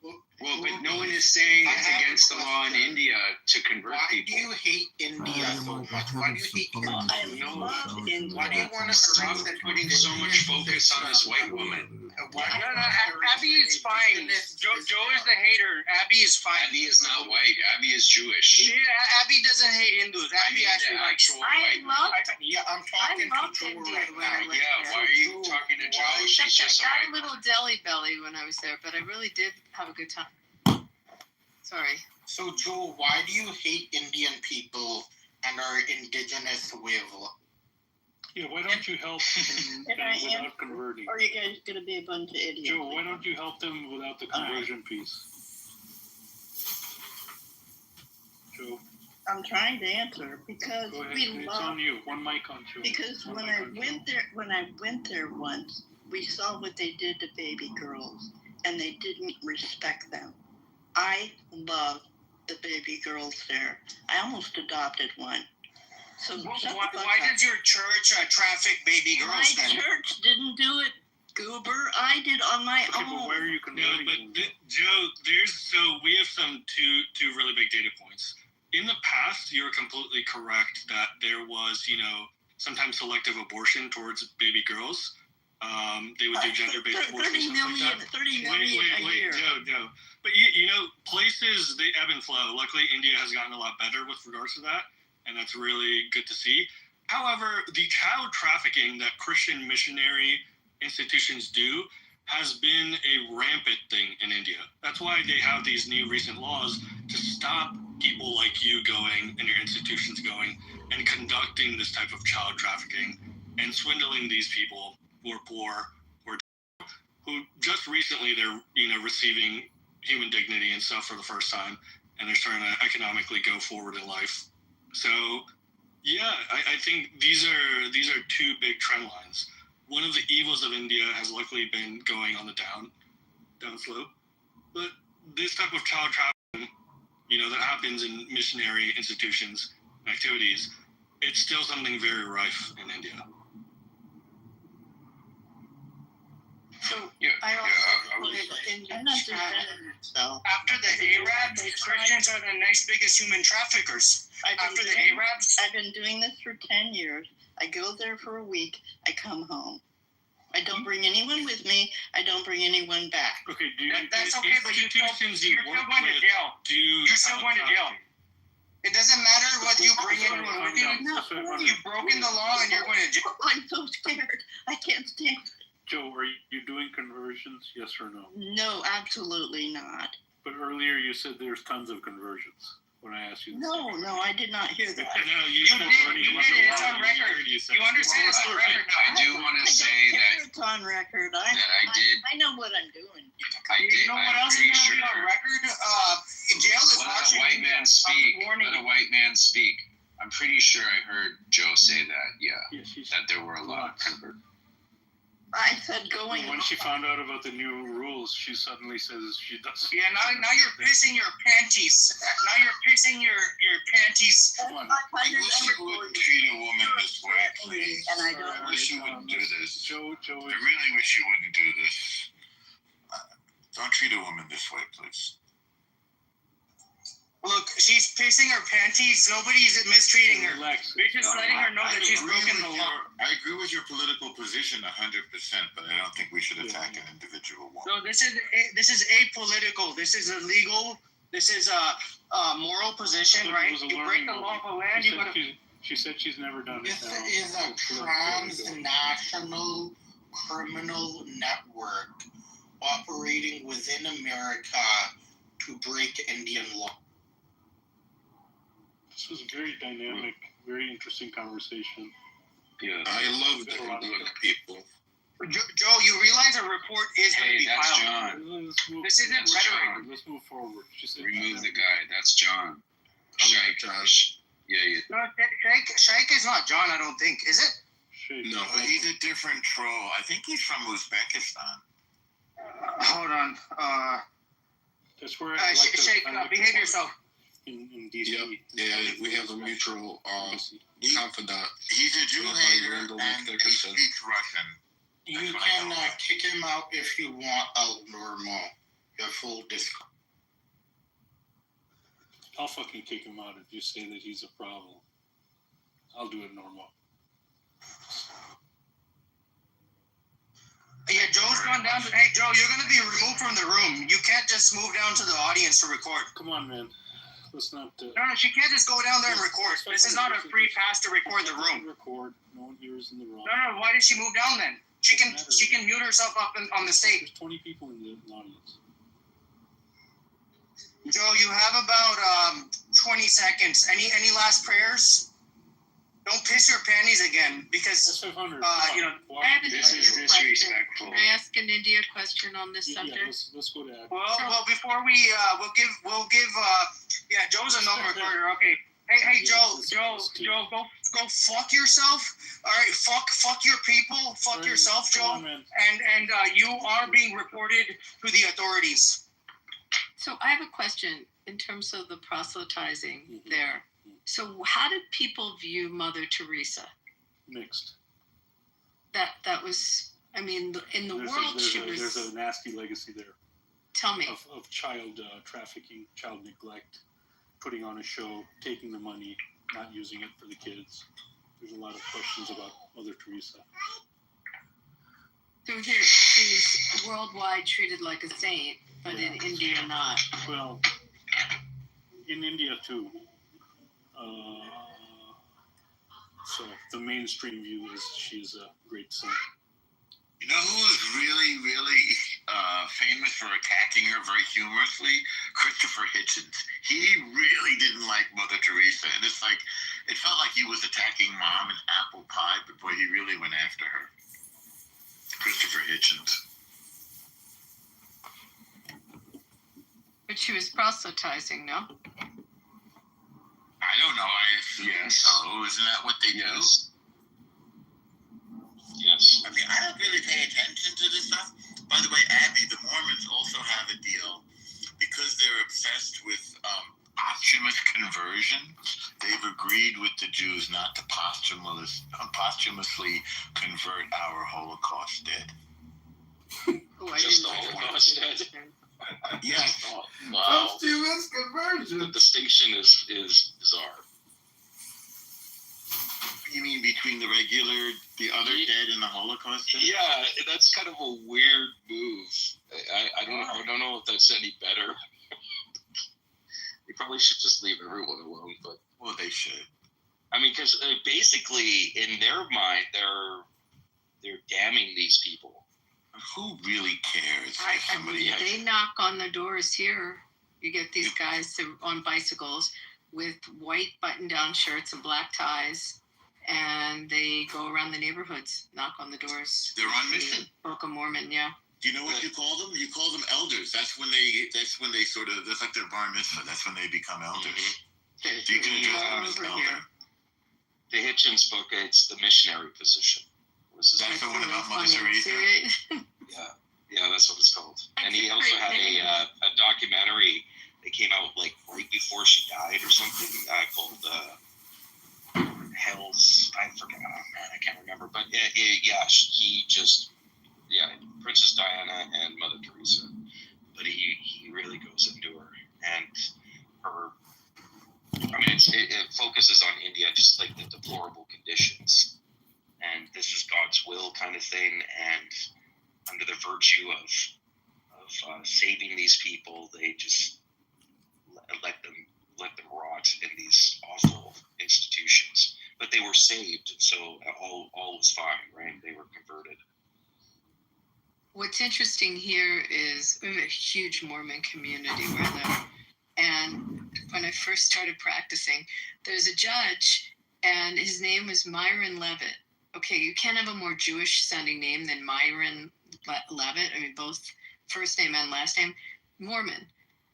Well, but no one is saying it's against the law in India to convert why do people. you hate India so much? Why do you hate I India? love India. Why do you want to Stop putting so much focus on this white woman. Abby is fine. Joe is the hater. Abby is fine. Abby is not white. Abby is Jewish. Abby doesn't hate Hindus. Abby actually the likes. actual I white love Yeah, I'm talking loved to Joe India right when I now. lived Yeah, there. why are you talking to Joe? She's just a I got a white little deli belly when I was there, but I really did have a good time. Sorry. So, Joe, why do you hate Indian people and our indigenous way of life? Yeah, why don't you help them Can I without answer? converting? Or are you guys gonna be a bunch of idiots? Joe, why don't you help them without the conversion piece? Joe, I'm trying to answer because go ahead. we It's love. on you. One mic on Joe. Because One when mic I on Joe. went there once, we saw what they did to baby girls, and they didn't respect them. I love the baby girls there. I almost adopted one. So shut the fuck Why up. does your church traffic baby My girls then? church didn't do it, Goober. I did on my Okay, but own. why are you No, converting but them? Joe, we have some two really big data points. In the past, you're completely correct that there was, sometimes selective abortion towards baby girls. They would do gender-based abortion, 30 stuff like million, that. 30 million a year. Joe. But places they ebb and flow. Luckily, India has gotten a lot better with regards to that, and that's really good to see. However, the child trafficking that Christian missionary institutions do has been a rampant thing in India. That's why they have these new recent laws to stop people like you going and your institutions going and conducting this type of child trafficking and swindling these people who are poor or who just recently they're receiving human dignity and stuff for the first time, and they're trying to economically go forward in life. So yeah, I think these are two big trend lines. One of the evils of India has luckily been going on the down slope, but this type of child trafficking, that happens in missionary institutions and activities, it's still something very rife in India. So Yeah, I yeah, also I was- put in your I'm not chat. defending myself. After the Arabs, Christians are the next biggest human traffickers. After the Arabs, I've been doing this for 10 years. I go there for a week. I come home. I don't bring anyone with me. I don't bring anyone back. Okay, that's okay, but institutions you you're still work going to with jail. do You're still child going to jail. trafficking? It doesn't matter what you bring anyone with you. You've broken the law and you're going to jail. I'm so scared. I can't stand it. Joe, are you doing conversions? Yes or no? No, absolutely not. But earlier you said there's tons of conversions. When I asked you. No, I did not hear that. No, You did. It's on record. You understand it's on record now. I do want to say that It's on record. I did. I know what I'm doing. You know what else is going to be on record? Jail is Let watching. a white man speak. Warning. Let a white man speak. I'm pretty sure I heard Joe say that. Yeah, she that there were a lot of conversions. I said going. When she found out about the new rules, she suddenly says she doesn't. Yeah, now you're pissing your panties. Now you're pissing your panties. I wish you wouldn't treat a woman this way, please. And I don't. I wish you wouldn't do this. Joe, I really wish you wouldn't do this. Don't treat a woman this way, please. Look, she's pissing her panties. Nobody's mistreating her. Relax. You're just letting her know that she's broken the law. I agree with your political position 100%, but I don't think we should attack an individual woman. No, this is apolitical. This is illegal. This is a moral position, right? You break the law of the land, you gotta. She said she's never done it. This is a transnational criminal network operating within America to break Indian law. This was a very dynamic, very interesting conversation. Yeah, I love the people. Joe, you realize a report is going to be that's filed. John. This isn't That's rhetoric. John. Let's move forward. She said, Remove the guy. That's John. Shike. Yeah. No, Shaik is not John, I don't think. Is it? No, but he's a different troll. I think he's from Uzbekistan. Hold on. That's where Shaik, behave yourself. In DC. Yep. Yeah, we have a mutual confidant. He's a Jew hater and he Dickerson. speaks Russian. You can kick him out if you want out normal. Your full discount. I'll fucking kick him out if you say that he's a problem. I'll do it normal. Yeah, Joe's gone down to. Hey, Joe, you're going to be removed from the room. You can't just move down to the audience to record. Come on, man. Let's not. No, she can't just go down there and record. This is not a free pass to record the room. Record. No one here is in the room. No. Why did she move down then? She can mute herself up on the stage. There's 20 people in the audience. Joe, you have about 20 seconds. Any last prayers? Don't piss your panties again, because That's 500. you know. I have a This is question. disrespectful. Can I ask an India question on this Yeah, subject? let's go to Abby. Well, before we we'll give yeah, Joe's a known recorder. Okay. Hey, Joe, go fuck yourself. All right, fuck your people, fuck yourself, Joe. On, man. And you are being reported to the authorities. So I have a question in terms of the proselytizing there. So how did people view Mother Teresa? Mixed. That was, I mean, in the world she was. There's a nasty legacy there. Tell me. Of child trafficking, child neglect, putting on a show, taking the money, not using it for the kids. There's a lot of questions about Mother Teresa. So here, she's worldwide treated like a saint, but in India not. Well, in India too. So the mainstream view is she's a great saint. You know who was really, really famous for attacking her very humorously? Christopher Hitchens. He really didn't like Mother Teresa. And it's like, it felt like he was attacking Mom and apple pie, but boy, he really went after her. Christopher Hitchens. But she was proselytizing, no? I don't know. I assume so. Isn't that what they do? Yes. I mean, I don't really pay attention to this stuff. By the way, Abby, the Mormons also have a deal because they're obsessed with posthumous conversion. They've agreed with the Jews not to posthumously convert our Holocaust dead. Oh, I Just didn't the know Holocaust that. dead? Yes. Oh, wow. Posthumous conversion. The distinction is bizarre. You mean between the other dead and the Holocaust dead? Yeah, that's kind of a weird move. I don't know if that's any better. probably should just leave everyone alone. But well, they should. I mean, because basically, in their mind, they're damning these people. Who really cares? They knock on the doors here. You get these guys on bicycles with white button-down shirts and black ties, and they go around the neighborhoods, knock on the doors. They're on mission. Book of Mormon, yeah. Do you know what you call them? You call them elders. That's when they sort of, that's like their bar mitzvah. That's when they become elders. Mm-hmm. You can address them as an elder. The Hitchens book, it's the missionary position. That's the one about Mother Teresa? Yeah, that's what it's called. And he also had a documentary that came out like right before she died or something called Hell's, I forget, I can't remember. But Princess Diana and Mother Teresa. But he really goes into her. And her, I mean, it focuses on India, just like the deplorable conditions. And this is God's will kind of thing. And under the virtue of saving these people, they just let them rot in these awful institutions. But they were saved, so all was fine, right? They were converted. What's interesting here is we have a huge Mormon community where I live. And when I first started practicing, there's a judge, and his name was Myron Levitt. Okay, you can't have a more Jewish-sounding name than Myron Levitt. I mean, both first name and last name, Mormon.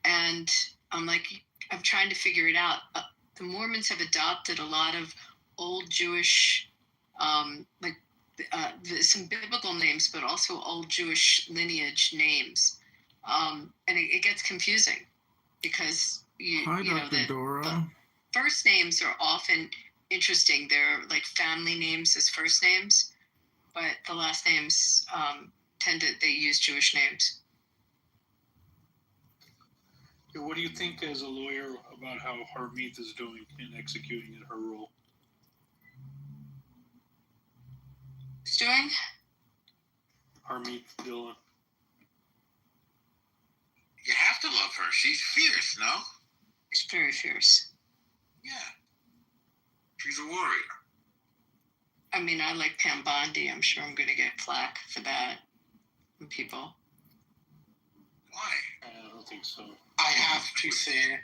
And I'm trying to figure it out. The Mormons have adopted a lot of old Jewish, some biblical names, but also old Jewish lineage names. And it gets confusing because the first names are often interesting. They're like family names as first names, but the last names they use Jewish names. What do you think as a lawyer about how Harmeet is doing in executing in her role? Who's doing? Harmeet Dillon. You have to love her. She's fierce, no? She's very fierce. Yeah. She's a warrior. I mean, I like Pam Bondi. I'm sure I'm going to get flack for that from people. Why? I don't think so. I have to say,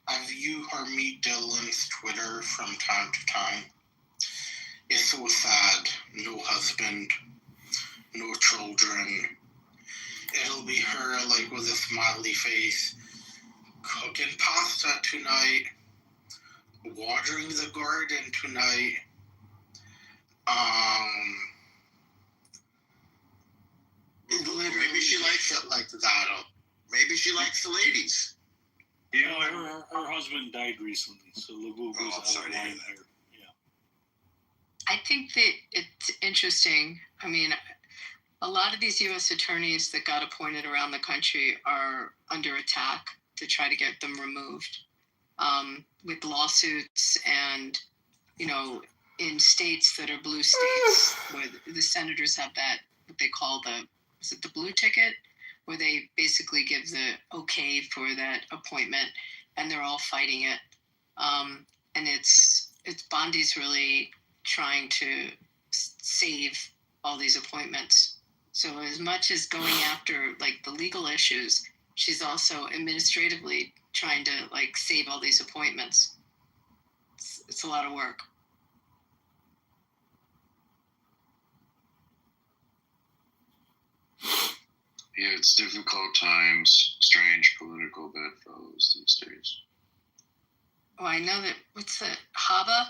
I view Harmeet Dillon's Twitter from time to time. It's so sad. No husband, no children. It'll be her, like, with a smiley face, cooking pasta tonight, watering the garden tonight. Maybe she likes it like that. Maybe she likes the ladies. Yeah, her husband died recently, so Labu was out of line there. Yeah. I think that it's interesting. I mean, a lot of these U.S. attorneys that got appointed around the country are under attack to try to get them removed with lawsuits and, in states that are blue states where the senators have that, what they call is it the blue ticket? Where they basically give the okay for that appointment, and they're all fighting it. And it's Bondi's really trying to save all these appointments. So as much as going after like the legal issues, she's also administratively trying to like save all these appointments. It's a lot of work. Yeah, it's difficult times, strange political bedfellows these days. Oh, I know that, Haba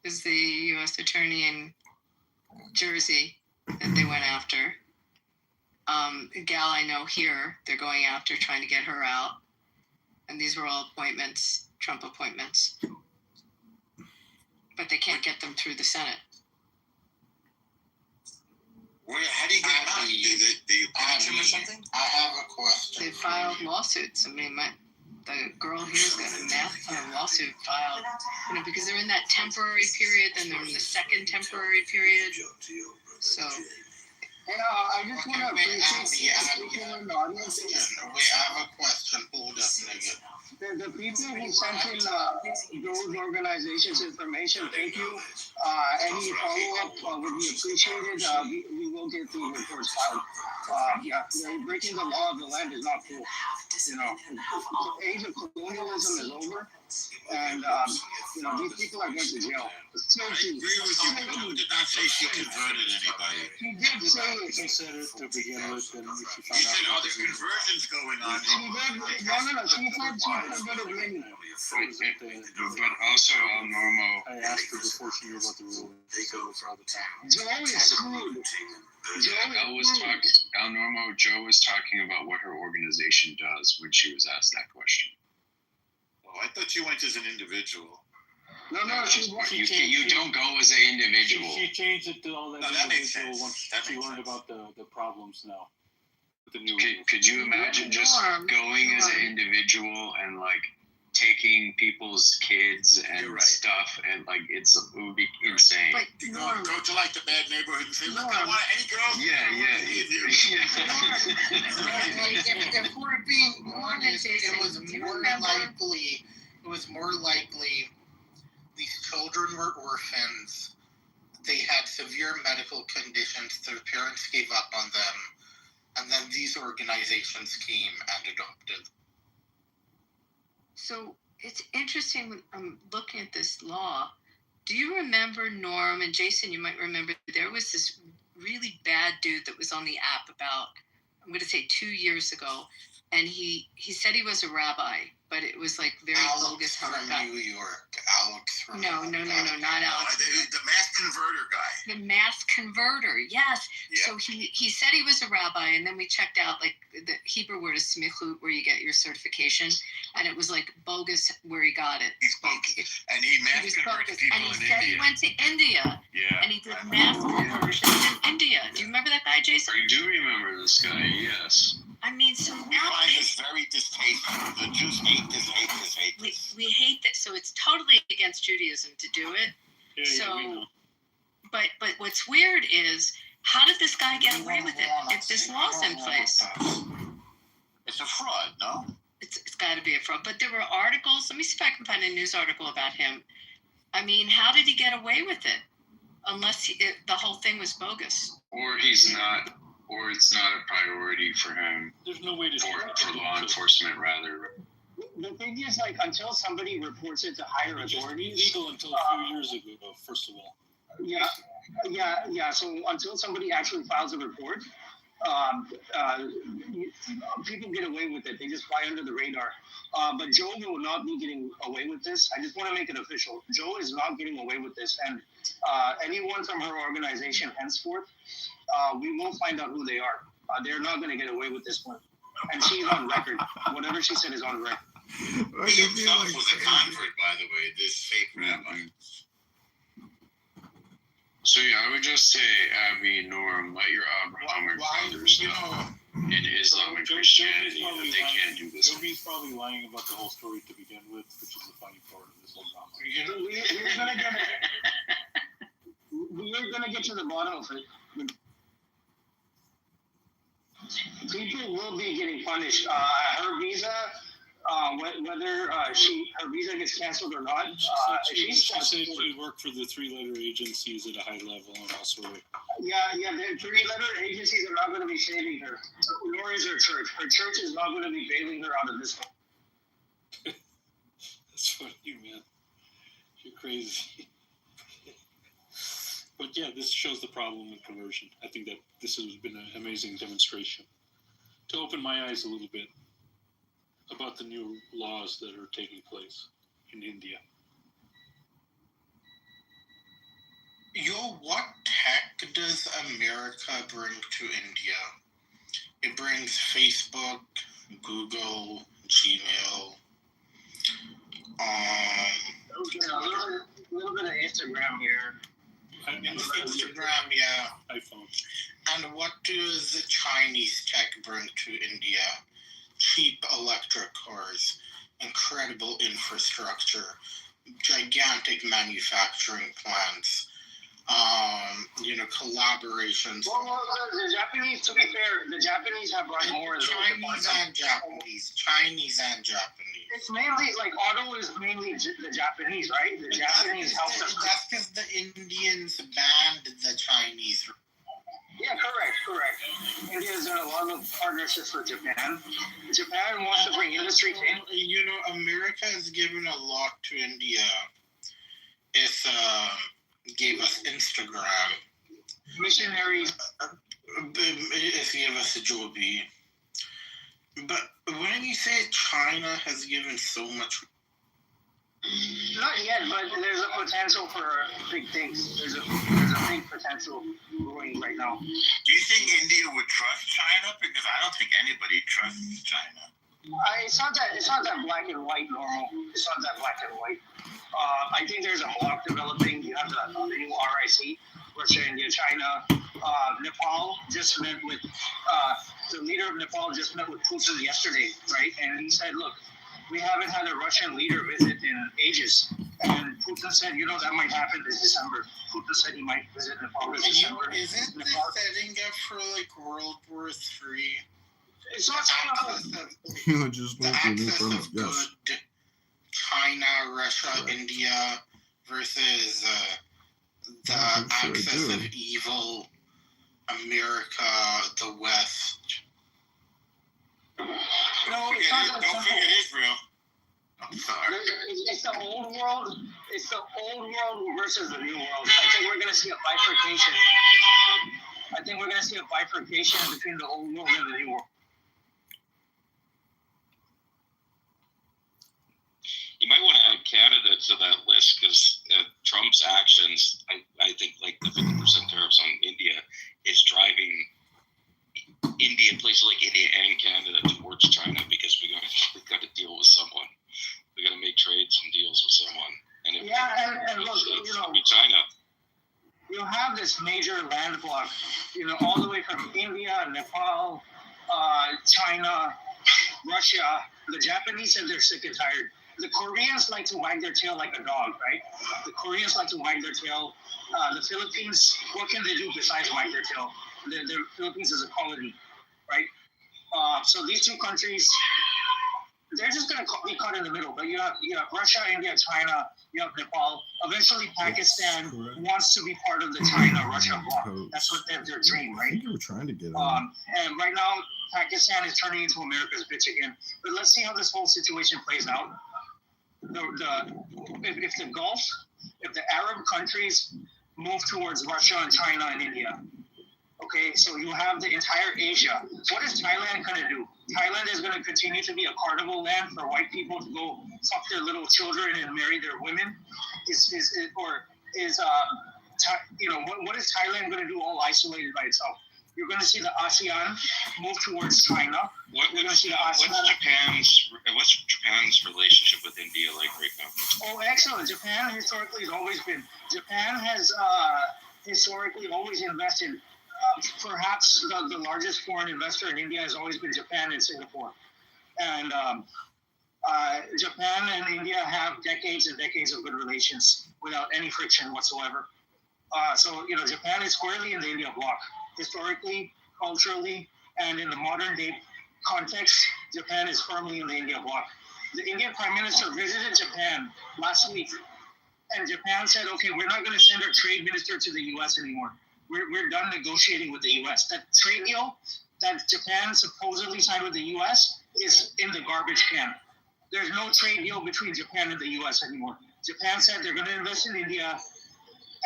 is the U.S. attorney in Jersey that they went after. A gal I know here, they're going after, trying to get her out. And these were all appointments, Trump appointments. But they can't get them through the Senate. How do you get out? Do you catch him or something? I have a question. They filed lawsuits. I mean, the girl here's got a lawsuit filed, because they're in that temporary period, then they're in the second temporary period. So, I just want to appreciate people in the audience. Wait, I have a question. Hold up, nigga. The people who sent in those organizations' information, thank you. Any follow-up would be appreciated. We will get the reports filed. Breaking the law of the land is not cool. The age of colonialism is over, and these people are going to jail. I agree with you. Joe did not say she converted anybody. He did say it. She said it to begin with, and she He found said, out. "Oh, there's conversions going on." She did. No. She said she converted many. But also El Normo. I asked her before she knew about the ruling. All the time. Joe is screwed. El Normo, Joe was talking about what her organization does when she was asked that question. Oh, I thought you went as an individual. No, You don't go as an individual. She changed it to all that. No, that makes individual sense. once That she makes learned sense. about the problems now. With the new Could you imagine just going as an individual and like taking people's kids and You're right. stuff and like it would be insane. But You go to like the bad neighborhood and say, "Look, I want any girls." If we're being honest, it was more likely these children were orphans. They had severe medical conditions. Their parents gave up on them, and then these organizations came and adopted. So it's interesting when I'm looking at this law. Do you remember, Norm and Jason, you might remember, there was this really bad dude that was on the app about, I'm going to say 2 years ago, and he said he was a rabbi, but it was like very bogus how it got. New York. Alex from No, not Alex. The mass converter guy. The mass converter, yes. Yeah. So he said he was a rabbi, and then we checked out, like, the Hebrew word is smichut, where you get your certification, and it was like bogus where he got it. He's bogus, and he mass was converted bogus, people and he in said India. he went to India, Yeah. and he did mass conversions in India. Do you remember that guy, Jason? I do remember this guy, yes. I mean, so We now find this very distasteful. The Jews hate this. we hate that. So it's totally against Judaism to do it. Yeah, So, we know. but what's weird is, how did this guy get away with it if this law's in place? It's a fraud, no? It's got to be a fraud. But there were articles. Let me see if I can find a news article about him. I mean, how did he get away with it? Unless the whole thing was bogus. Or he's not, or it's not a priority for him. There's no way to for law enforcement, rather. The thing is, like, until somebody reports it to higher It's just authorities. illegal until a few years ago, first of all. Yeah. So until somebody actually files a report, people get away with it. They just fly under the radar. But Joe will not be getting away with this. I just want to make it official. Joe is not getting away with this. And anyone from her organization henceforth, we will find out who they are. They're not going to get away with this one. And she's on record. Whatever she said is on record. He himself was a convert, by the way, this fake rabbi. So yeah, I would just say, Abby, Norm, let your Abrahamic brothers know in Islam and Christianity that they can't do this. Joey's probably lying about the whole story to begin with, which is the funny part of this whole drama. We're gonna get to the bottom of it. People will be getting punished. Her visa, whether her visa gets canceled or not. She said she worked for the 3-letter agencies at a high level and also. Yeah, the 3-letter agencies are not going to be saving her, nor is her church. Her church is not going to be bailing her out of this one. That's funny, man. You're crazy. But yeah, this shows the problem with conversion. I think that this has been an amazing demonstration to open my eyes a little bit about the new laws that are taking place in India. What tech does America bring to India? It brings Facebook, Google, Gmail, a little bit of Instagram here. Instagram, yeah. iPhone. And what does the Chinese tech bring to India? Cheap electric cars, incredible infrastructure, gigantic manufacturing plants, collaborations. Well, the Japanese, to be fair, the Japanese have brought more. Chinese and Japanese. It's mainly like auto is mainly the Japanese, right? The Japanese help them. That's because the Indians banned the Chinese. Yeah, correct. India's done a lot of partnerships with Japan. Japan wants to bring industry in. You know, America has given a lot to India. It gave us Instagram. Missionaries. It gave us a Joby. But when you say China has given so much... Not yet, but there's a potential for big things. There's a big potential growing right now. Do you think India would trust China? Because I don't think anybody trusts China. It's not that black and white normal. It's not that black and white. I think there's a block developing. You have the new RIC, Russia, India, China. Nepal just met with the leader of Nepal just met with Putin yesterday, right? And he said, look, we haven't had a Russian leader visit in ages. And Putin said, you know, that might happen this December. Putin said he might visit Nepal this December. Isn't this setting up for like World War III? It's not You just went through this access of yes. good China, Russia, India versus the access of evil America, the West. No, it's not that Don't forget Israel. I'm sorry. It's the old world. It's the old world versus the new world. I think we're going to see a bifurcation. Between the old world and the new world. You might want to add Canada to that list because Trump's actions, I think, like the 50% tariffs on India, is driving India, places like India and Canada, towards China because we got to deal with someone. We got to make trades and deals with someone. And And look, you know, China. You have this major land block, you know, all the way from India, Nepal, China, Russia. The Japanese said they're sick and tired. The Koreans like to wag their tail like a dog, right? The Koreans like to wag their tail. The Philippines, what can they do besides wag their tail? The Philippines is a colony, right? So these two countries, they're just going to be caught in the middle. But you have Russia, India, China, you have Nepal. Eventually, Pakistan wants to be part of the China-Russia bloc. That's what their dream, right? I think you were trying to get it. And right now, Pakistan is turning into America's bitch again. But let's see how this whole situation plays out. If the Gulf, if the Arab countries move towards Russia and China and India, okay, so you have the entire Asia. What is Thailand going to do? Thailand is going to continue to be a carnival land for white people to go fuck their little children and marry their women? What is Thailand going to do all isolated by itself? You're going to see the ASEAN move towards China. What's Japan's relationship with India like right now? Oh, excellent. Japan has historically always invested. Perhaps the largest foreign investor in India has always been Japan and Singapore. And Japan and India have decades and decades of good relations without any friction whatsoever. So Japan is squarely in the India bloc. Historically, culturally, and in the modern day context, Japan is firmly in the India bloc. The Indian Prime Minister visited Japan last week, and Japan said, okay, we're not going to send our trade minister to the U.S. anymore. We're done negotiating with the U.S. That trade deal that Japan supposedly signed with the U.S. is in the garbage can. There's no trade deal between Japan and the U.S. anymore. Japan said they're going to invest in India,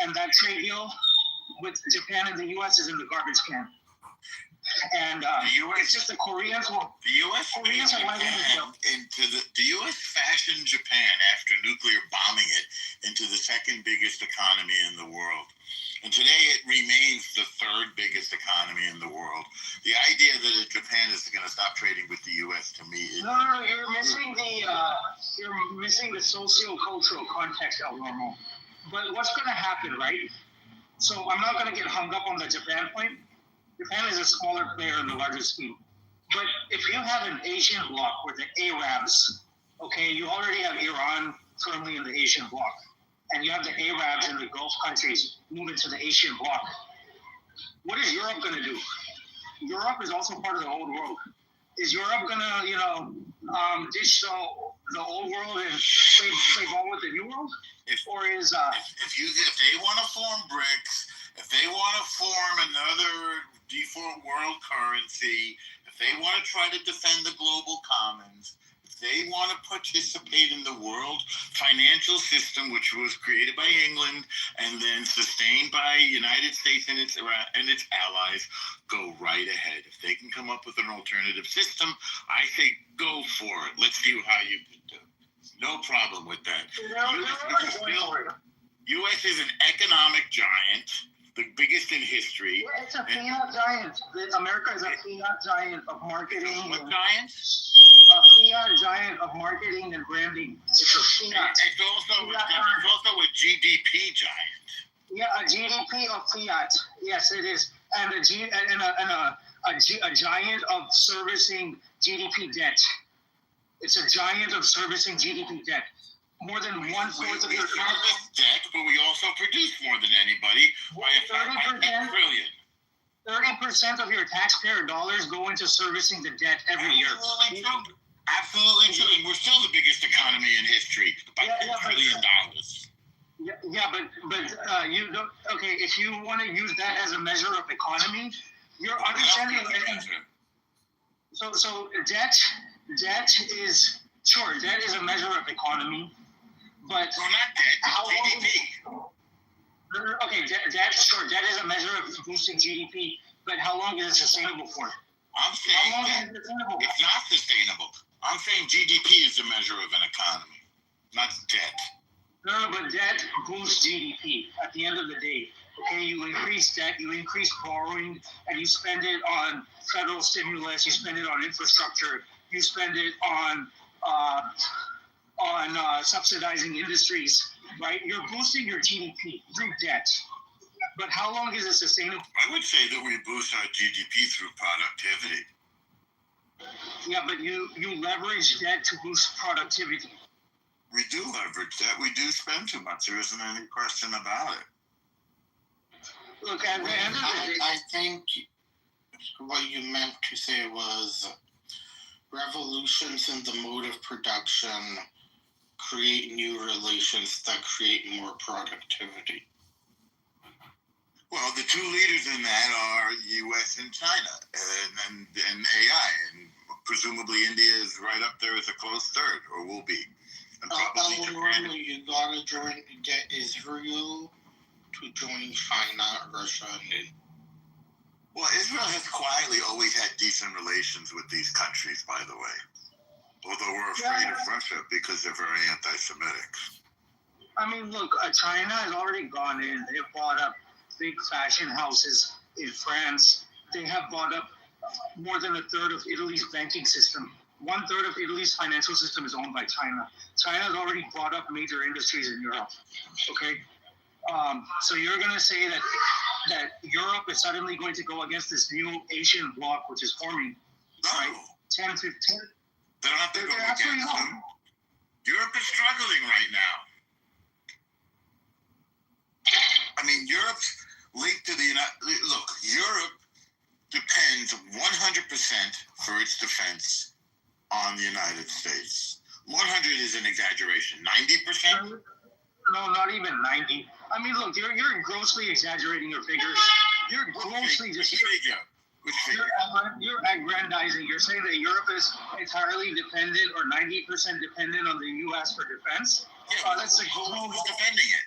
and that trade deal with Japan and the U.S. is in the garbage can. And it's just the Koreans will. The U.S. Koreans are lighting the U.S. fashioned Japan after nuclear bombing it into the second biggest economy in the world. And today it remains the third biggest economy in the world. The idea that Japan is going to stop trading with the U.S. to me is... No, you're missing the socio-cultural context, El Normo. But what's going to happen, right? So I'm not going to get hung up on the Japan point. Japan is a smaller player in the larger scheme. But if you have an Asian bloc with the Arabs, okay, you already have Iran firmly in the Asian bloc. And you have the Arabs in the Gulf countries moving to the Asian bloc. What is Europe going to do? Europe is also part of the old world. Is Europe going to, dish the old world and play ball with the new world? If If they want to form BRICS, if they want to form another default world currency, if they want to try to defend the global commons, if they want to participate in the world financial system, which was created by England and then sustained by United States and its allies, go right ahead. If they can come up with an alternative system, I say go for it. Let's see how you can do. No problem with that. U.S. is an economic giant, the biggest in history. It's a fiat giant. America is a fiat giant of marketing. What giant? A fiat giant of marketing and branding. It's a fiat. It's also a GDP giant. Yeah, a GDP of fiat. Yes, it is, and a giant of servicing GDP debt. It's a giant of servicing GDP debt. More than 1/4 of your service debt, but we also produce more than anybody by a 30%. 30% of your taxpayer dollars go into servicing the debt every year. Absolutely true. And we're still the biggest economy in history by $2 trillion. But you don't. Okay, if you want to use that as a measure of economy, you're understanding. So debt is sure. Debt is a measure of economy, but not debt. GDP. Okay, debt sure. Debt is a measure of boosting GDP, but how long is it sustainable for? I'm saying it's not sustainable. I'm saying GDP is a measure of an economy, not debt. No, but debt boosts GDP at the end of the day. Okay, you increase debt, you increase borrowing, and you spend it on federal stimulus, you spend it on infrastructure, you spend it on subsidizing industries, right? You're boosting your GDP through debt. But how long is it sustainable? I would say that we boost our GDP through productivity. Yeah, but you leverage debt to boost productivity. We do leverage debt. We do spend too much. There isn't any question about it. Look, at the end of the day, I think what you meant to say was revolutions in the mode of production create new relations that create more productivity. Well, the two leaders in that are U.S. and China, and AI, and presumably India is right up there as a close third, or will be. And probably Japan. You gotta get Israel to join China, Russia, and well, Israel has quietly always had decent relations with these countries, by the way. Although we're afraid of Russia because they're very anti-Semitic. I mean, look, China has already gone in. They've bought up big fashion houses in France. They have bought up more than a third of Italy's banking system. 1/3 of Italy's financial system is owned by China. China has already bought up major industries in Europe. Okay, so you're going to say that Europe is suddenly going to go against this new Asian bloc which is forming, right? 10, 15. They don't have to go against them. Europe is struggling right now. I mean, Europe's linked to the United. Look, Europe depends 100% for its defense on the United States. 100 is an exaggeration. 90%? No, not even 90. I mean, look, you're grossly exaggerating your figures. You're grossly just. You're aggrandizing. You're saying that Europe is entirely dependent or 90% dependent on the U.S. for defense. Yeah, that's who's defending it.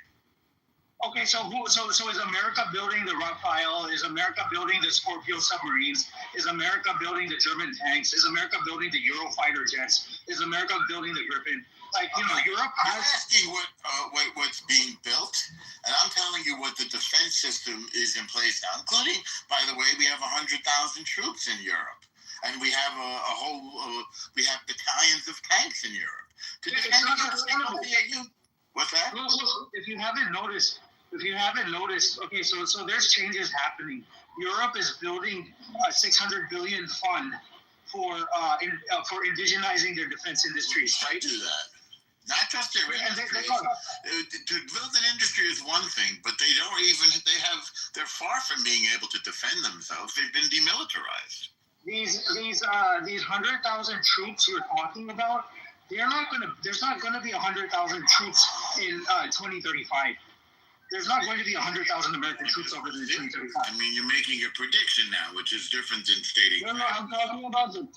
Okay, so is America building the Rafale? Is America building the Scorpio submarines? Is America building the German tanks? Is America building the Eurofighter jets? Is America building the Gripen? Like, Europe has... I'm asking what's being built, and I'm telling you what the defense system is in place now, including, by the way, we have 100,000 troops in Europe, and we have we have battalions of tanks in Europe. What's that? If you haven't noticed, okay, so there's changes happening. Europe is building a 600 billion fund for indigenizing their defense industries, right? Do that. Not just their industry. To build an industry is one thing, but they're far from being able to defend themselves. They've been demilitarized. These 100,000 troops you're talking about, There's not gonna be 100,000 troops in 2035. There's not going to be 100,000 American troops over there in 2035. I mean, you're making a prediction now, which is different than stating. No, I'm talking about the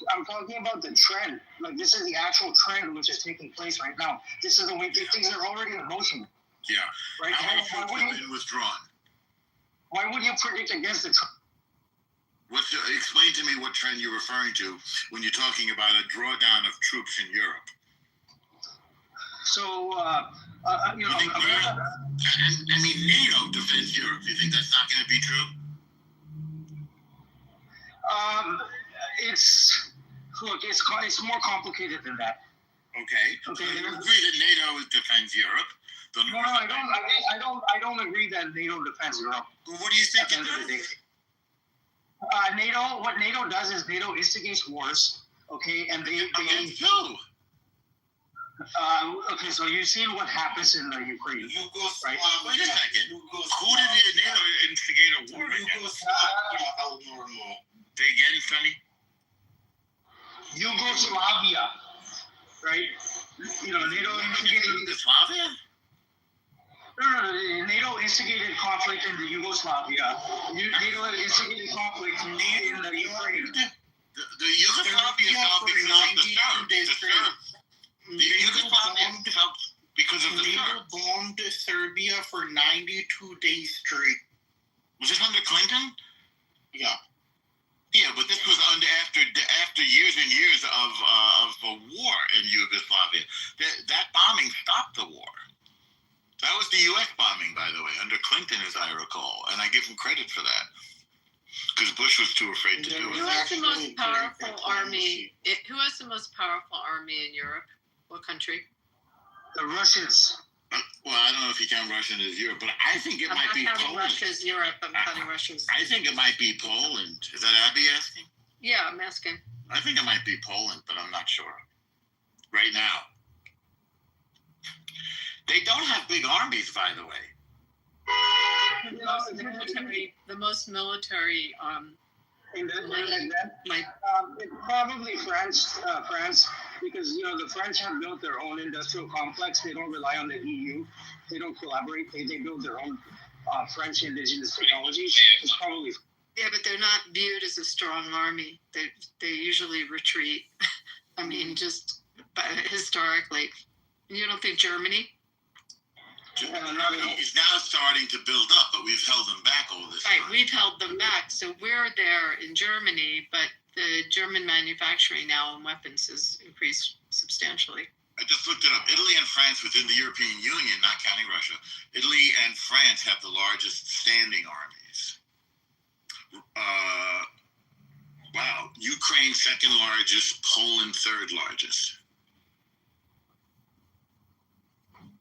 trend. Like, this is the actual trend which is taking place right now. This is the way these things are already in motion. Yeah. Right. How many troops have been withdrawn? Why would you predict against the trend? Explain to me what trend you're referring to when you're talking about a drawdown of troops in Europe. So, I mean, NATO defends Europe. You think that's not going to be true? It's more complicated than that. Okay. So you agree that NATO defends Europe? No, I don't agree that NATO defends Europe. Well, what do you think it does? What NATO does is NATO instigates wars. Okay, and they against who? Okay, so you've seen what happens in Ukraine, right? Wait a second. Who did NATO instigate a war against? Say again, Sonny? Yugoslavia, right? NATO instigated Yugoslavia? No, NATO instigated conflict in the Yugoslavia. NATO instigated conflict in the Ukraine. The Yugoslavia fell because of the Serbs. The Yugoslavia fell because of the Serbs. NATO bombed Serbia for 92 days straight. Was this under Clinton? Yeah. Yeah, but this was after years and years of a war in Yugoslavia. That bombing stopped the war. That was the U.S. bombing, by the way, under Clinton, as I recall, and I give him credit for that because Bush was too afraid to do it. Who has the most powerful army? Who has the most powerful army in Europe? What country? The Russians. Well, I don't know if you count Russia as Europe, but I think it might be Poland. I'm not counting Russia as Europe. I'm counting Russia's. I think it might be Poland. Is that Abby asking? Yeah, I'm asking. I think it might be Poland, but I'm not sure. Right now. They don't have big armies, by the way. The most military. Probably France, because the French have built their own industrial complex. They don't rely on the EU. They don't collaborate. They build their own French indigenous technologies. It's probably. Yeah, but they're not viewed as a strong army. They usually retreat. I mean, just historically. You don't think Germany? Germany is now starting to build up, but we've held them back all this time. Right, we've held them back. So we're there in Germany, but the German manufacturing now in weapons has increased substantially. I just looked it up. Italy and France within the European Union, not counting Russia, Italy and France have the largest standing armies. Wow. Ukraine second largest, Poland third largest.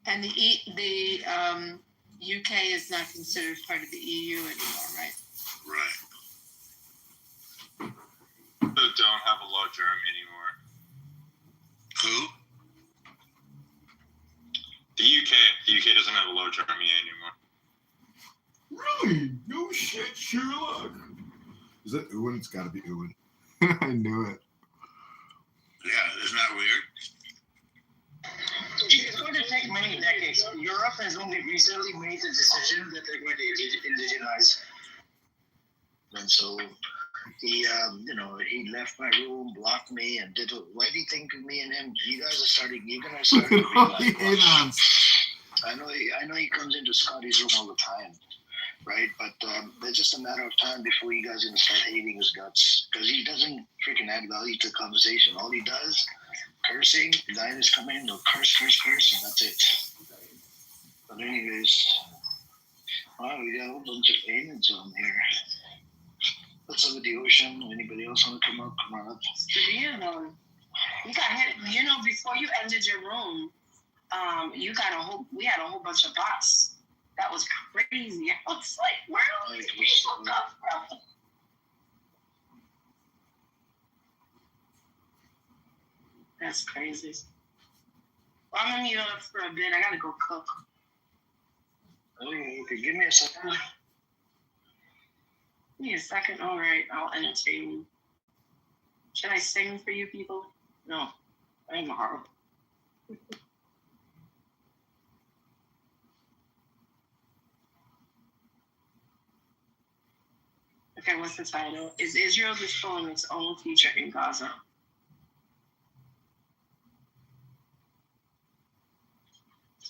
And the UK is not considered part of the EU anymore, right? Right. Don't have a large army anymore. Who? The UK doesn't have a large army anymore. Really? No shit, Sherlock. Is that Ewan? It's got to be Ewan. I knew it. Yeah, isn't that weird? It's going to take many decades. Europe has only recently made the decision that they're going to indigenize. And so he left my room, blocked me, and did. Why do you think me and him? You guys are starting. You're gonna start. I know he comes into Scotty's room all the time, right? But it's just a matter of time before you guys are gonna start hating his guts because he doesn't freaking add value to the conversation. All he does. Cursing, the guy that's coming in, they'll curse, and that's it. But anyways, wow, we got a whole bunch of aliens on here. Let's look at the ocean. Anybody else want to come up? Come on up. You got hit. Before you ended your room, we had a whole bunch of bots. That was crazy. I was like, where do these people come from? That's crazy. Well, I'm gonna mute up for a bit. I gotta go cook. Okay, give me a second. Give me a second. All right, I'll entertain you. Should I sing for you people? No, I'm horrible. Okay, what's the title? Is Israel destroying its own future in Gaza?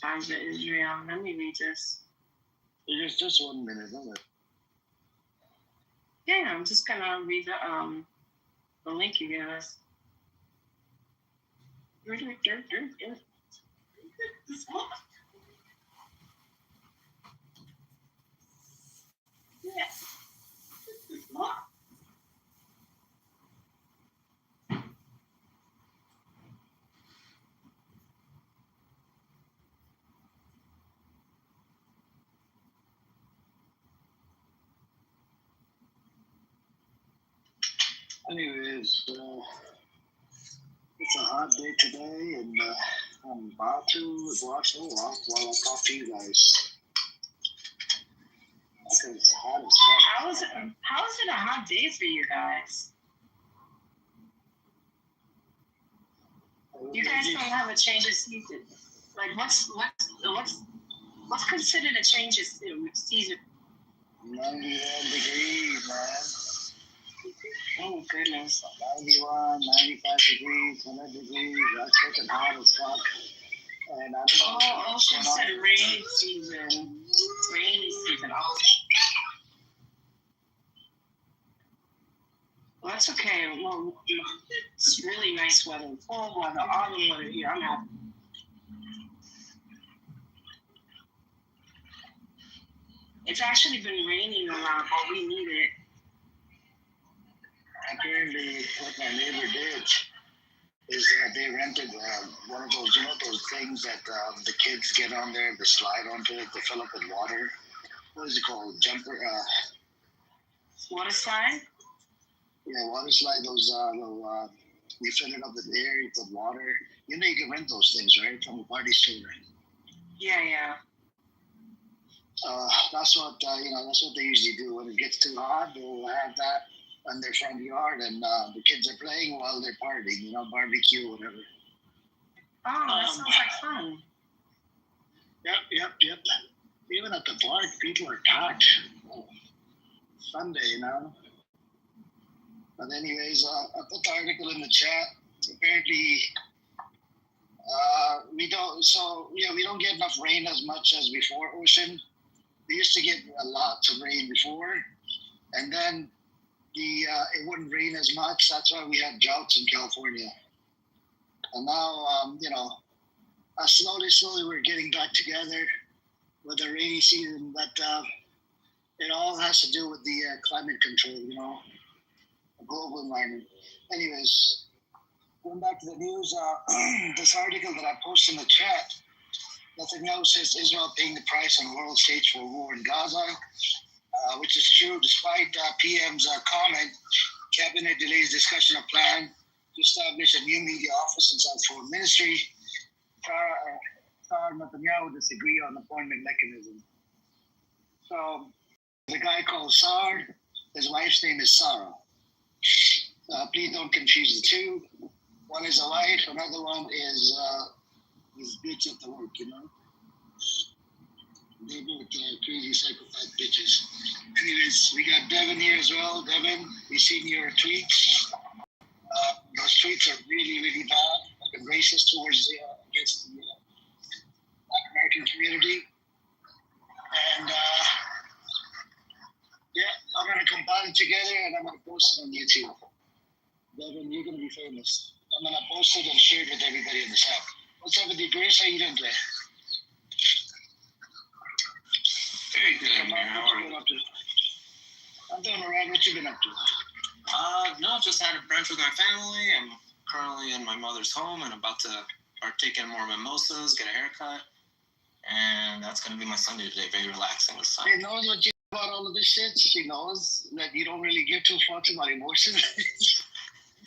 Times of Israel. Let me read this. Just 1 minute. Yeah, I'm just gonna read the link you gave us. Anyways, it's a hot day today, and I'm about to watch a walk while I talk to you guys. Because it's hot as fuck. How is it a hot day for you guys? You guys don't have a change of season. Like what's considered a change of season? 91 degrees, man. Oh goodness. 91, 95 degrees, 100 degrees. That's freaking hot as fuck. And I don't know. Oh, she said rainy season. Rainy season. Oh. Well, that's okay. Well, it's really nice weather. Fall weather, autumn weather here. I'm happy. It's actually been raining a lot, but we need it. Apparently, what my neighbor did is that they rented one of those, those things that the kids get on there, the slide onto it, to fill up with water. What is it called? Jumper? Water slide? Yeah, water slide. Those, you fill it up with air, you put water. You can rent those things, right? From a party store. Yeah. That's what, that's what they usually do. When it gets too hot, they'll have that on their front yard, and the kids are playing while they're partying, barbecue, whatever. Oh, that sounds like fun. Yep. Even at the park, people are packed. Sunday, But anyways, I put the article in the chat. Apparently, we don't get enough rain as much as before, Ocean. We used to get lots of rain before, and then it wouldn't rain as much. That's why we had droughts in California. And now, slowly we're getting back together with the rainy season. But it all has to do with the climate control, the global environment. Anyways, going back to the news, this article that I posted in the chat, nothing else says Israel paying the price on world stage for war in Gaza, which is true. Despite PM's comment, cabinet delays discussion of plan to establish a new media office in South Foreign Ministry. Sar Netanyahu disagree on appointment mechanism. So the guy called Sar, his wife's name is Sarah. Please don't confuse the two. One is a wife, another one is his bitch at the work, They both crazy psychopath bitches. Anyways, we got Devin here as well. Devin, we seen your tweets. Those tweets are really, really bad, like racist towards against the Black American community. And I'm gonna compile it together and I'm gonna post it on YouTube. Devin, you're gonna be famous. I'm gonna post it and share it with everybody in this app. What's up with you, Grace? How you doing today? Very good. How are you? I'm doing alright. What you been up to? No, just had a brunch with my family. I'm currently in my mother's home and about to partake in more mimosas, get a haircut, and that's gonna be my Sunday today. Very relaxing with sun. She knows what you about all of this shit. She knows that you don't really give two fucks about emotions.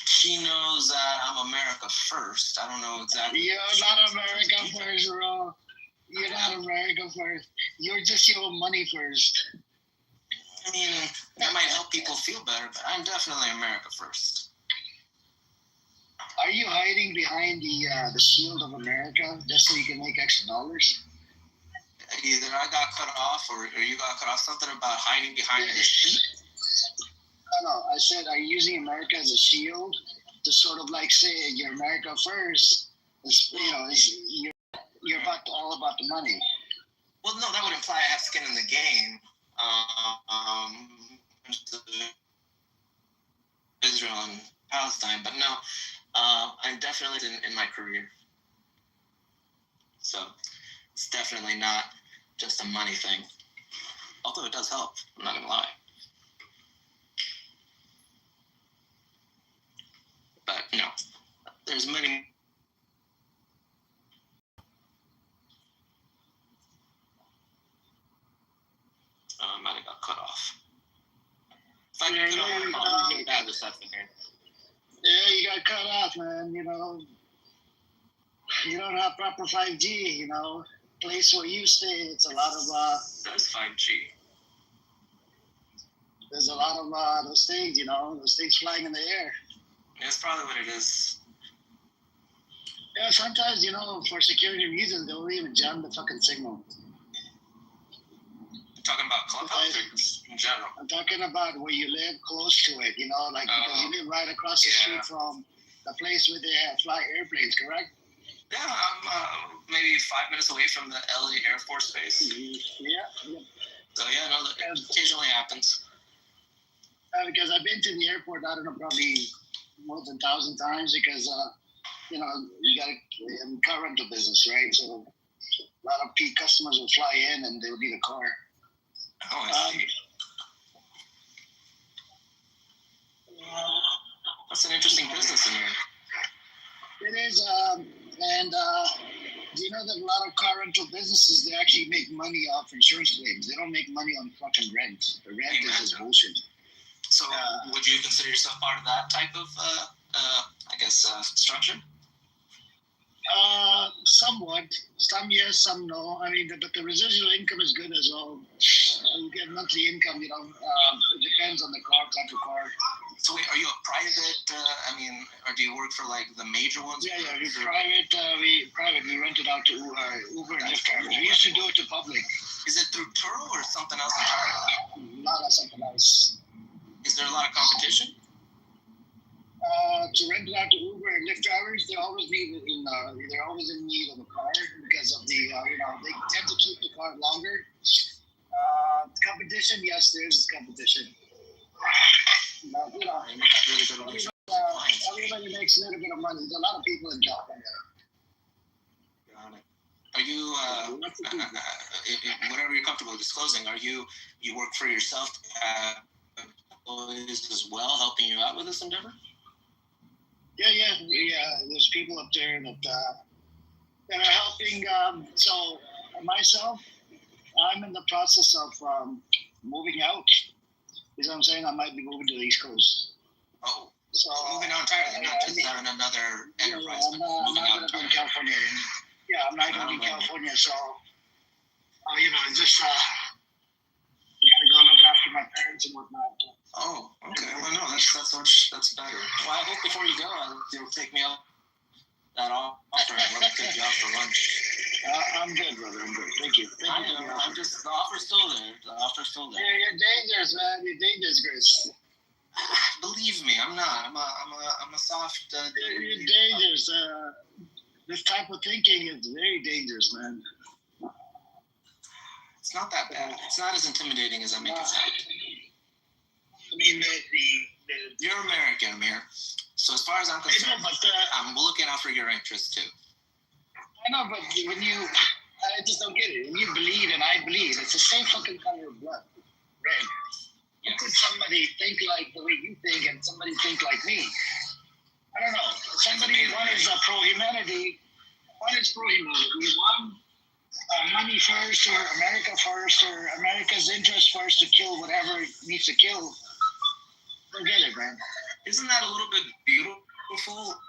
She knows that I'm America first. I don't know exactly. You're not America first, bro. You're not America first. You're just your own money first. I mean, that might help people feel better, but I'm definitely America first. are you hiding behind the shield of America just so you can make extra dollars? Either I got cut off or you got cut off. Something about hiding behind the sheet. No, I said, are you using America as a shield to sort of like say you're America first? You're all about the money. Well, no, that would imply I have skin in the game. Israel and Palestine, but no, I'm definitely in my career. So it's definitely not just a money thing. Although it does help, I'm not gonna lie. But no, there's many. I might have got cut off. If I get cut off, I'll bad reception here. Yeah, you got cut off, man. You know, you don't have proper 5G. You know, place where you stay, it's a lot of. That's 5G. There's a lot of those things. You know, those things flying in the air. That's probably what it is. Yeah, sometimes, you know, for security reasons, they'll even jam the fucking signal. You're talking about Clubhouse in general? I'm talking about where you live close to it, you know, like because you live right across the street from the place where they fly airplanes, correct? Yeah, I'm maybe 5 minutes away from the LA Air Force Base. Yeah. So, yeah, no, it occasionally happens. Because I've been to the airport, I don't know, probably more than 1,000 times because, you know, you got car rental business, right? So a lot of peak customers will fly in and they'll need a car. Oh, I see. That's an interesting business in here. It is, and do you know that a lot of car rental businesses, they actually make money off insurance claims. They don't make money on fucking rent. The rent is just bullshit. So would you consider yourself part of that type of, structure? Somewhat. Some yes, some no. I mean, but the residual income is good as well. You get monthly income, you know. It depends on the car, type of car. So wait, are you a private, or do you work for like the major ones? Yeah, we're private. We rent it out to Uber and Lyft drivers. We used to do it to public. Is it through Turo or something else entirely? No, that's something else. Is there a lot of competition? To rent it out to Uber and Lyft drivers, they're always in need of a car because of the you know, they tend to keep the car longer. Competition, yes, there's competition. But, you know, everybody makes a little bit of money. There's a lot of people in California. Got it. Are you whatever you're comfortable disclosing? You work for yourself? Employees as well, helping you out with this endeavor? Yeah. There's people up there that are helping. So myself, I'm in the process of moving out. You know what I'm saying? I might be moving to the East Coast. Oh, so moving out entirely, not just having another enterprise, I'm not going to be in California. Yeah, I'm not going to be in California. So, you know, just gotta go look after my parents and whatnot. Oh, okay. Well, no, that's better. Well, I hope before you go, you'll take me up that offer and we'll take you out for lunch. I'm good, brother. I'm good. Thank you. I know. I'm just the offer's still there. Yeah, you're dangerous, man. You're dangerous, Chris. Believe me, I'm not. I'm a soft. You're dangerous. This type of thinking is very dangerous, man. It's not that bad. It's not as intimidating as I make it sound. I mean, you're American, Amir. So as far as I'm concerned, I'm looking out for your interests too. I know, but when I just don't get it. When you bleed and I bleed, it's the same fucking color of blood, red. How could somebody think like the way you think and somebody think like me? I don't know. One is pro-humanity, one is pro-humanity. One, money first, or America first, or America's interest first to kill whatever it needs to kill. Don't get it, man. Isn't that a little bit beautiful?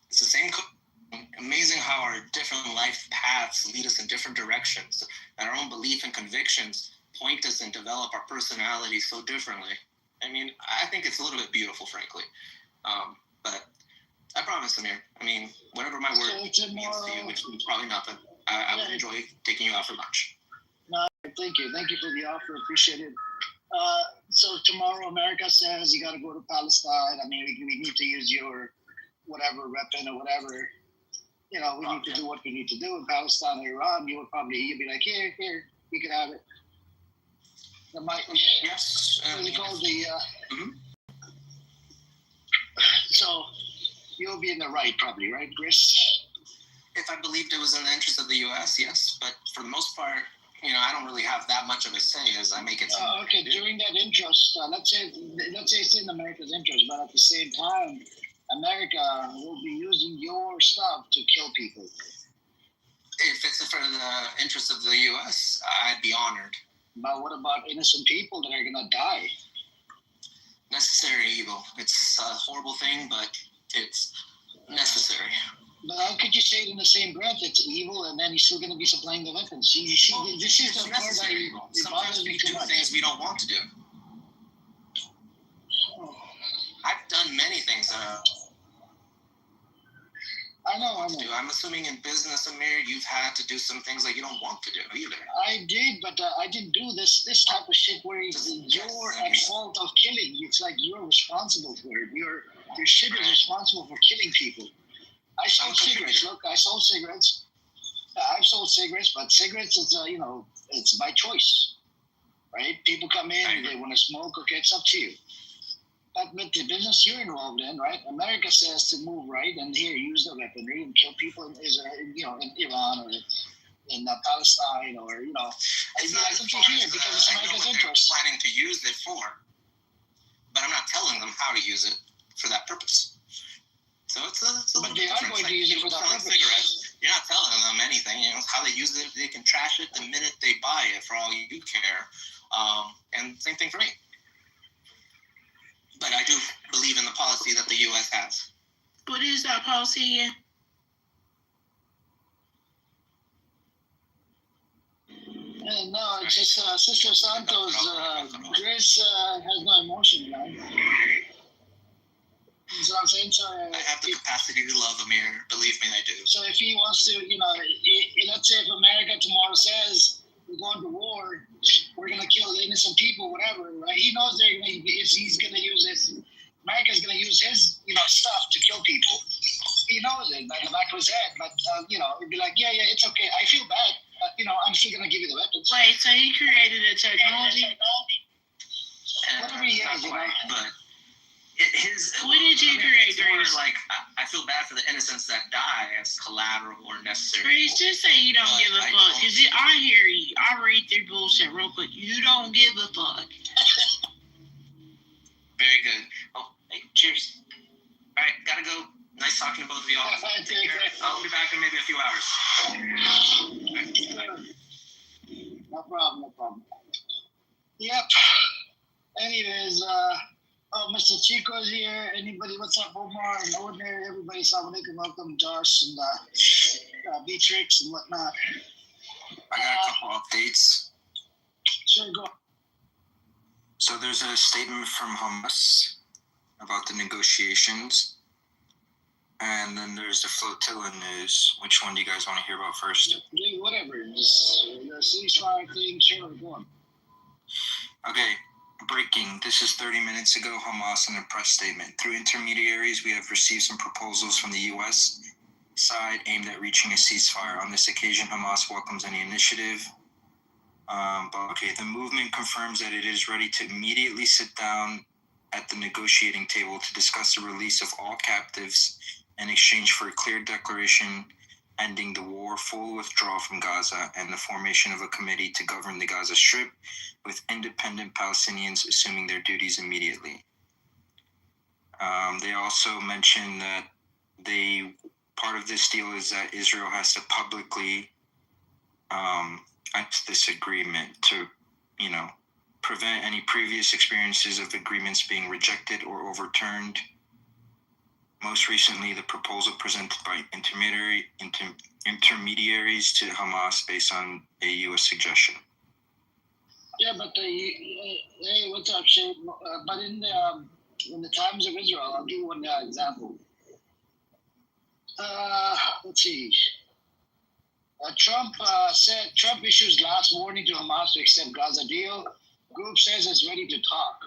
It's the same. Amazing how our different life paths lead us in different directions, and our own belief and convictions point us and develop our personality so differently. I mean, I think it's a little bit beautiful, frankly. But I promise, Amir. I mean, whatever my word means to you, which means probably nothing, I would enjoy taking you out for lunch. No, thank you. Thank you for the offer. Appreciate it. So tomorrow, America says you got to go to Palestine. I mean, we need to use your whatever weapon or whatever. You know, we need to do what we need to do in Palestine or Iran. You'd be like, here, you can have it. Yes. What do you call the? Mhm. So you'll be in the right, probably, right, Chris? If I believed it was in the interest of the U.S., yes. But for the most part, I don't really have that much of a say as I make it seem. Okay, during that interest, let's say it's in America's interest, but at the same time, America will be using your stuff to kill people. If it's for the interest of the U.S., I'd be honored. But what about innocent people that are gonna die? Necessary evil. It's a horrible thing, but it's necessary. But how could you say it in the same breath? It's evil, and then you're still going to be supplying the weapons. This is the part that evil. Sometimes we do things we don't want to do. I've done many things I know. I'm assuming in business, Amir, you've had to do some things that you don't want to do either. I did, but I didn't do this type of shit where you're at fault of killing. It's like you're responsible for it. Your shit is responsible for killing people. I sold cigarettes. Look, I sold cigarettes. I've sold cigarettes, but cigarettes is it's by choice, right? People come in, they want to smoke. Okay, it's up to you. But with the business you're involved in, right? America says to move right, and here use the weaponry and kill people in Israel, in Iran or in Palestine, or It's not as far as because it's America's interest. Planning to use it for, but I'm not telling them how to use it for that purpose. So it's a but they are going to use it for that purpose. Cigarettes, you're not telling them anything. How they use it. They can trash it the minute they buy it, for all you care. And same thing for me. But I do believe in the policy that the U.S. has. What is that policy again? No, it's just Sister Santos. Chris has no emotion, man. You know what I'm saying? So, I have the capacity to love Amir. Believe me, I do. So if he wants to, let's say if America tomorrow says we're going to war, we're going to kill innocent people, whatever, right? He knows he's going to use this. America's going to use his, stuff to kill people. He knows it, like the back of his head. But, it'd be like, yeah, it's okay. I feel bad, but, I'm still going to give you the weapons. Wait, so he created a technology? Whatever he is, But what did you create, Grace? Like, I feel bad for the innocents that die as collateral or necessary. Grace, just say you don't give a fuck, because I hear you. I read through bullshit real quick. You don't give a fuck. Very good. Oh, hey, cheers. All right, gotta go. Nice talking to both of y'all. Take care. I'll be back in maybe a few hours. No problem. Yep. Anyways, Mr. Chico's here. Anybody, what's up, Omar and Ordinary? Everybody, assalamu alaikum. Welcome, Josh and Beatrix and whatnot. I got a couple updates. Sure, go. So there's a statement from Hamas about the negotiations. And then there's the flotilla news. Which one do you guys want to hear about first? Whatever. Just the ceasefire thing, sure, go on. Okay. Breaking. This is 30 minutes ago. Hamas in a press statement. Through intermediaries, we have received some proposals from the U.S. side aimed at reaching a ceasefire. On this occasion, Hamas welcomes any initiative. The movement confirms that it is ready to immediately sit down at the negotiating table to discuss the release of all captives in exchange for a clear declaration ending the war, full withdrawal from Gaza, and the formation of a committee to govern the Gaza Strip, with independent Palestinians assuming their duties immediately. They also mentioned that part of this deal is that Israel has to publicly act this agreement to, prevent any previous experiences of agreements being rejected or overturned. Most recently, the proposal presented by intermediaries to Hamas based on a U.S. suggestion. Yeah, but hey, what's up, Shane? But in the in the times of Israel, I'll give you one example. Let's see. Trump issues last warning to Hamas to accept Gaza deal. Group says it's ready to talk.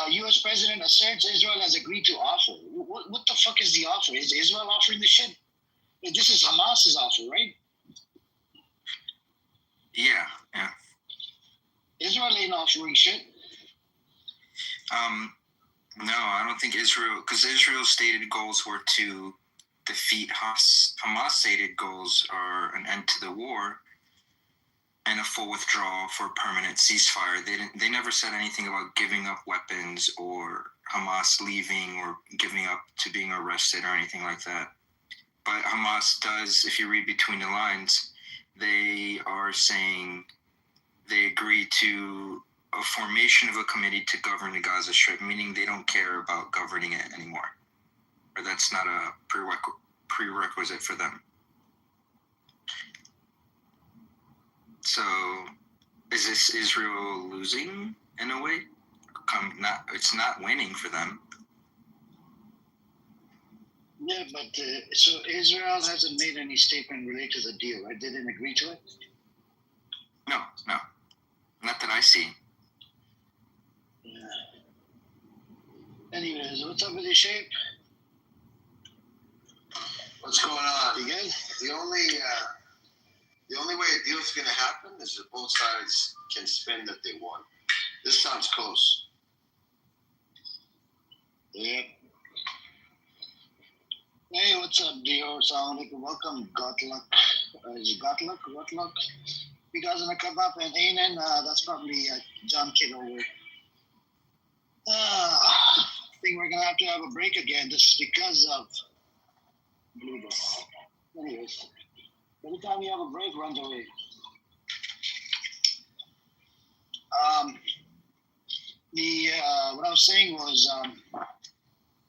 U.S. President asserts Israel has agreed to offer. What the fuck is the offer? Is Israel offering the shit? This is Hamas's offer, right? Yeah. Israel ain't offering shit. No, I don't think Israel, because Israel's stated goals were to defeat Hamas. Hamas stated goals are an end to the war and a full withdrawal for a permanent ceasefire. They never said anything about giving up weapons or Hamas leaving or giving up to being arrested or anything like that. But Hamas does, if you read between the lines, they are saying they agree to a formation of a committee to govern the Gaza Strip, meaning they don't care about governing it anymore. Or that's not a prerequisite for them. So, is this Israel losing in a way? It's not winning for them. Yeah, but so Israel hasn't made any statement related to the deal, right? They didn't agree to it? No, not that I see. Yeah. Anyways, what's up with your shape? What's going on? You good? The only way a deal's going to happen is if both sides can spin that they won. This sounds close. Yep. Hey, what's up, Dior? Assalamualaikum. Welcome, Gotluck. Is it Gotluck? Gotluck? You guys want to come up and Ainen? That's probably John Kitover. I think we're going to have a break again just because of Bluebus. Anyways, every time you have a break, runs away. What I was saying was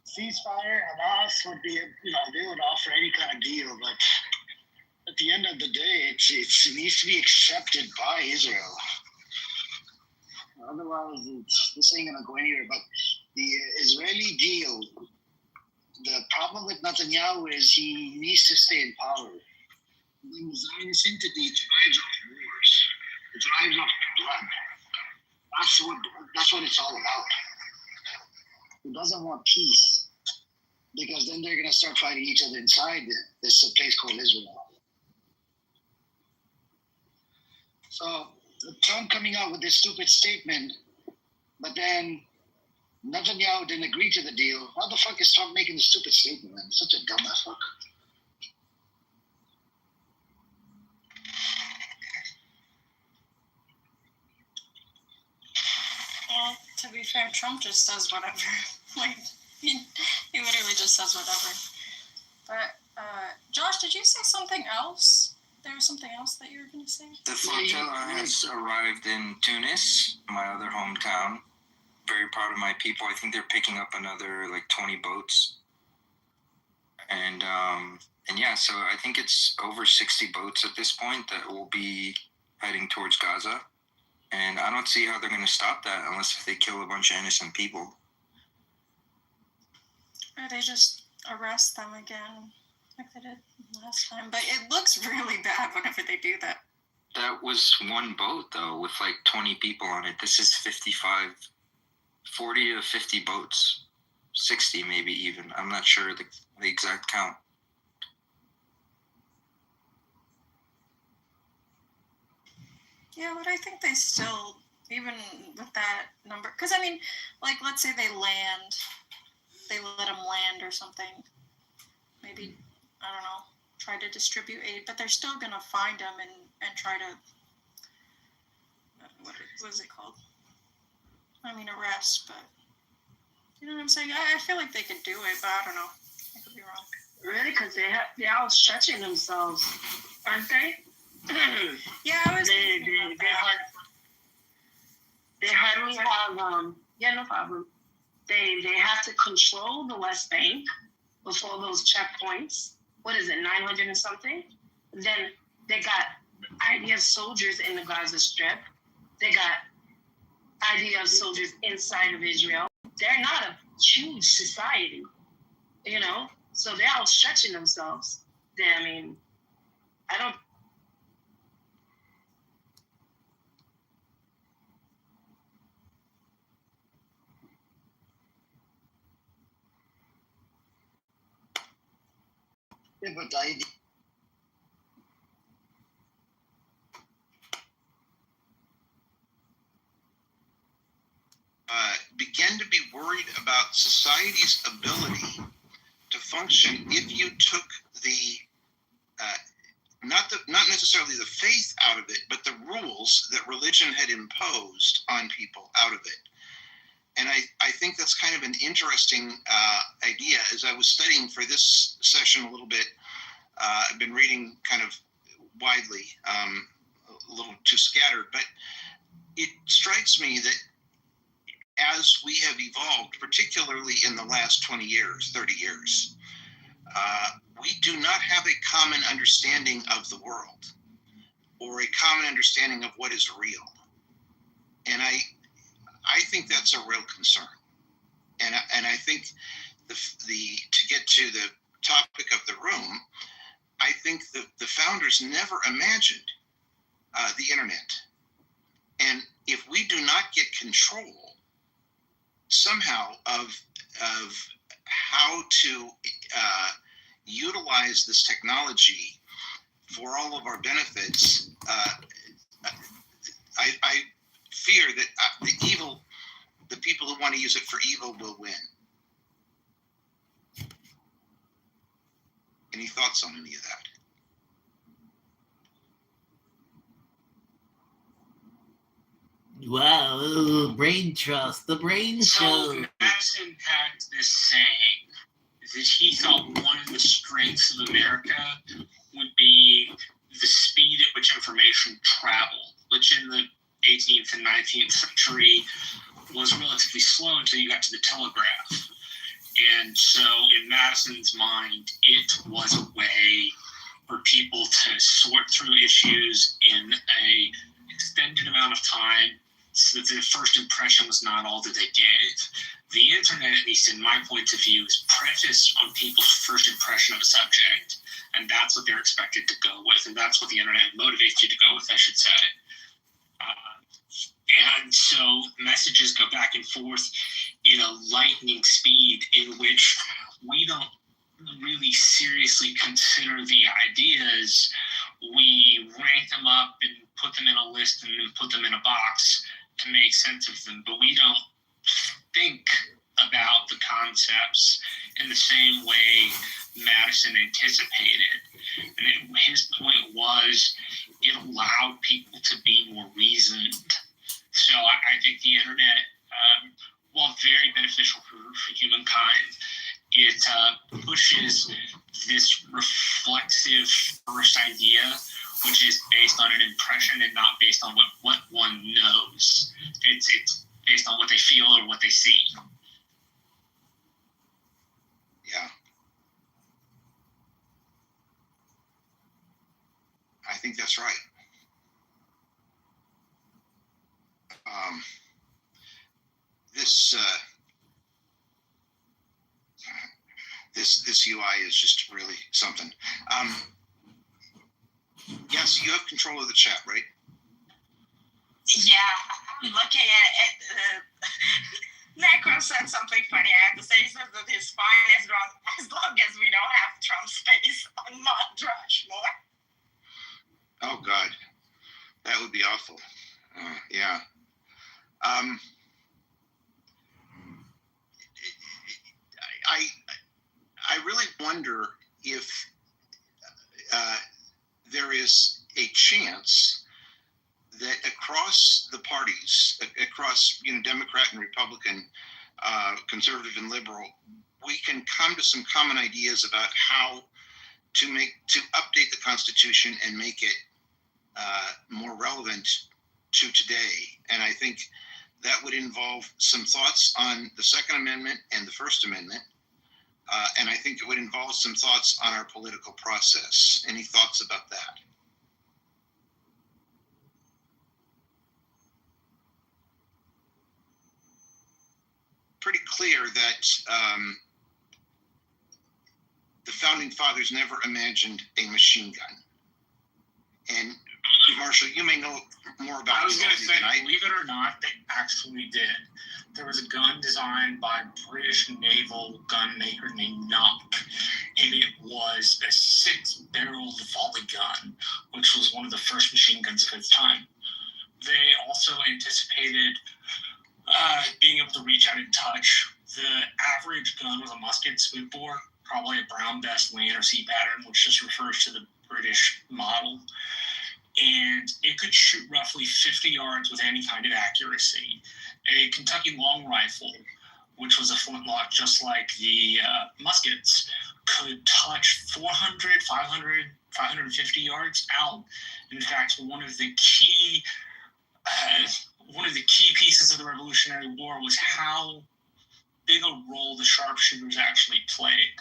ceasefire and us would be, they would offer any kind of deal, but at the end of the day, it needs to be accepted by Israel. Otherwise, this ain't gonna go anywhere. But the Israeli deal, the problem with Netanyahu is he needs to stay in power. The Zionist entity thrives off wars. It thrives off blood. That's what it's all about. He doesn't want peace because then they're gonna start fighting each other inside this place called Israel. So Trump coming out with this stupid statement, but then Netanyahu didn't agree to the deal. How the fuck is Trump making the stupid statement, man? Such a dumbass fuck. Well, to be fair, Trump just says whatever. Like, he literally just says whatever. But, Josh, did you say something else? There was something else that you were going to say? The flotilla has arrived in Tunis, my other hometown. Very proud of my people. I think they're picking up another 20 boats. And yeah, so I think it's over 60 boats at this point that will be heading towards Gaza. And I don't see how they're going to stop that unless they kill a bunch of innocent people. Or they just arrest them again, like they did last time. But it looks really bad whenever they do that. That was one boat, though, with 20 people on it. This is 40 to 50 boats. 60 maybe even. I'm not sure the exact count. Yeah, but I think they still, even with that number, because I mean, let's say they let them land or something. Maybe, I don't know, try to distribute aid, but they're still going to find them and try to, what is it called? I mean, arrest, but, you know what I'm saying? I feel like they could do it, but I don't know. I could be wrong. Really? Because they're all stretching themselves, aren't they? Yeah, I was. They hardly have. Yeah, no problem. They have to control the West Bank before those checkpoints. What is it, 900 and something? Then they got IDF soldiers in the Gaza Strip. They got IDF soldiers inside of Israel. they're not a huge society, you know? So they're all stretching themselves. I mean, I don't. Yeah, but I begin to be worried about society's ability to function if you took the not necessarily the faith out of it, but the rules that religion had imposed on people out of it. And I think that's kind of an interesting idea. As I was studying for this session a little bit, I've been reading kind of widely, a little too scattered, but it strikes me that as we have evolved, particularly in the last 20 years, 30 years, we do not have a common understanding of the world or a common understanding of what is real. And I think that's a real concern. And I think the to get to the topic of the room, I think the founders never imagined the internet. And if we do not get control somehow of how to utilize this technology for all of our benefits, I fear that the people who want to use it for evil will win. Any thoughts on any of that? Wow, brain trust, the brain show. So Madison had this saying that he thought one of the strengths of America would be the speed at which information traveled, which in the 18th and 19th century was relatively slow until you got to the telegraph. And so in Madison's mind, it was a way for people to sort through issues in a extended amount of time so that the first impression was not all that they gave. The internet, at least in my point of view, is prefaced on people's first impression of a subject. And that's what they're expected to go with. And that's what the internet motivates you to go with, I should say. And so messages go back and forth in a lightning speed in which we don't really seriously consider the ideas. We rank them up and put them in a list and then put them in a box to make sense of them, but we don't think about the concepts in the same way Madison anticipated. And his point was it allowed people to be more reasoned. So I think the internet, while very beneficial for humankind, it pushes this reflexive first idea, which is based on an impression and not based on what one knows. It's based on what they feel or what they see. Yeah. I think that's right. This UI is just really something. Yes, you have control of the chat, right? Yeah, I'm looking at it. Necro said something funny. I have to say, he says that he's fine as long as we don't have Trump's face on Mount Rushmore. Oh God, that would be awful. Yeah. I really wonder if there is a chance that across the parties, across Democrat and Republican, conservative and liberal, we can come to some common ideas about how to update the Constitution and make it more relevant to today. And I think that would involve some thoughts on the Second Amendment and the First Amendment. And I think it would involve some thoughts on our political process. Any thoughts about that? pretty clear that the founding fathers never imagined a machine gun. And Marshall, you may know more about. I was going to say, than I. believe it or not, they actually did. There was a gun designed by a British naval gun maker named Knock, and it was a 6-barreled volley gun, which was one of the first machine guns of its time. They also anticipated being able to reach out and touch. The average gun was a musket smoothbore, probably a brown bess land or sea pattern, which just refers to the British model. And it could shoot roughly 50 yards with any kind of accuracy. A Kentucky long rifle, which was a flintlock just like the muskets, could touch 400, 500, 550 yards out. In fact, one of the key pieces of the Revolutionary War was how big a role the sharpshooters actually played.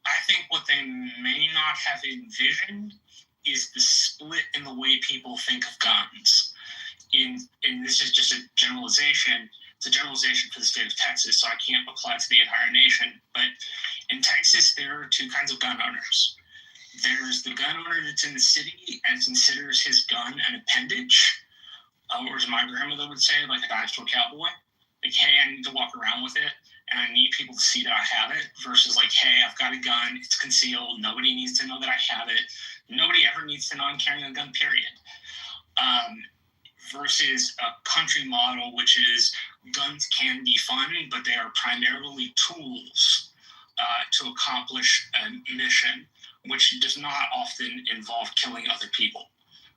I think what they may not have envisioned is the split in the way people think of guns. And this is just a generalization. It's a generalization for the state of Texas, so I can't apply it to the entire nation. But in Texas, there are two kinds of gun owners. There's the gun owner that's in the city and considers his gun an appendage, or as my grandmother would say, like a dinosaur cowboy. Like, hey, I need to walk around with it, and I need people to see that I have it, versus like, hey, I've got a gun, it's concealed, nobody needs to know that I have it. Nobody ever needs to know I'm carrying a gun, period. Versus a country model, which is guns can be fun, but they are primarily tools to accomplish a mission, which does not often involve killing other people.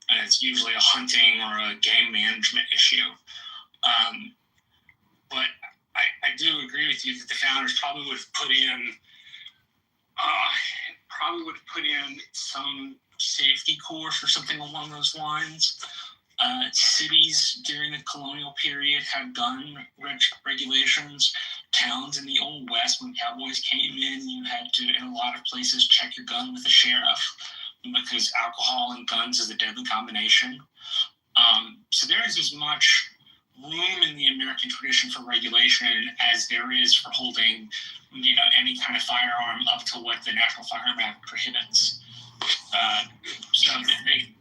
And it's usually a hunting or a game management issue. But I do agree with you that the founders probably would have put in some safety course or something along those lines. Cities during the colonial period had gun regulations. Towns in the Old West, when cowboys came in, you had to, in a lot of places, check your gun with the sheriff because alcohol and guns is a deadly combination. So there is as much room in the American tradition for regulation as there is for holding, any kind of firearm up to what the National Firearm Act prohibits. So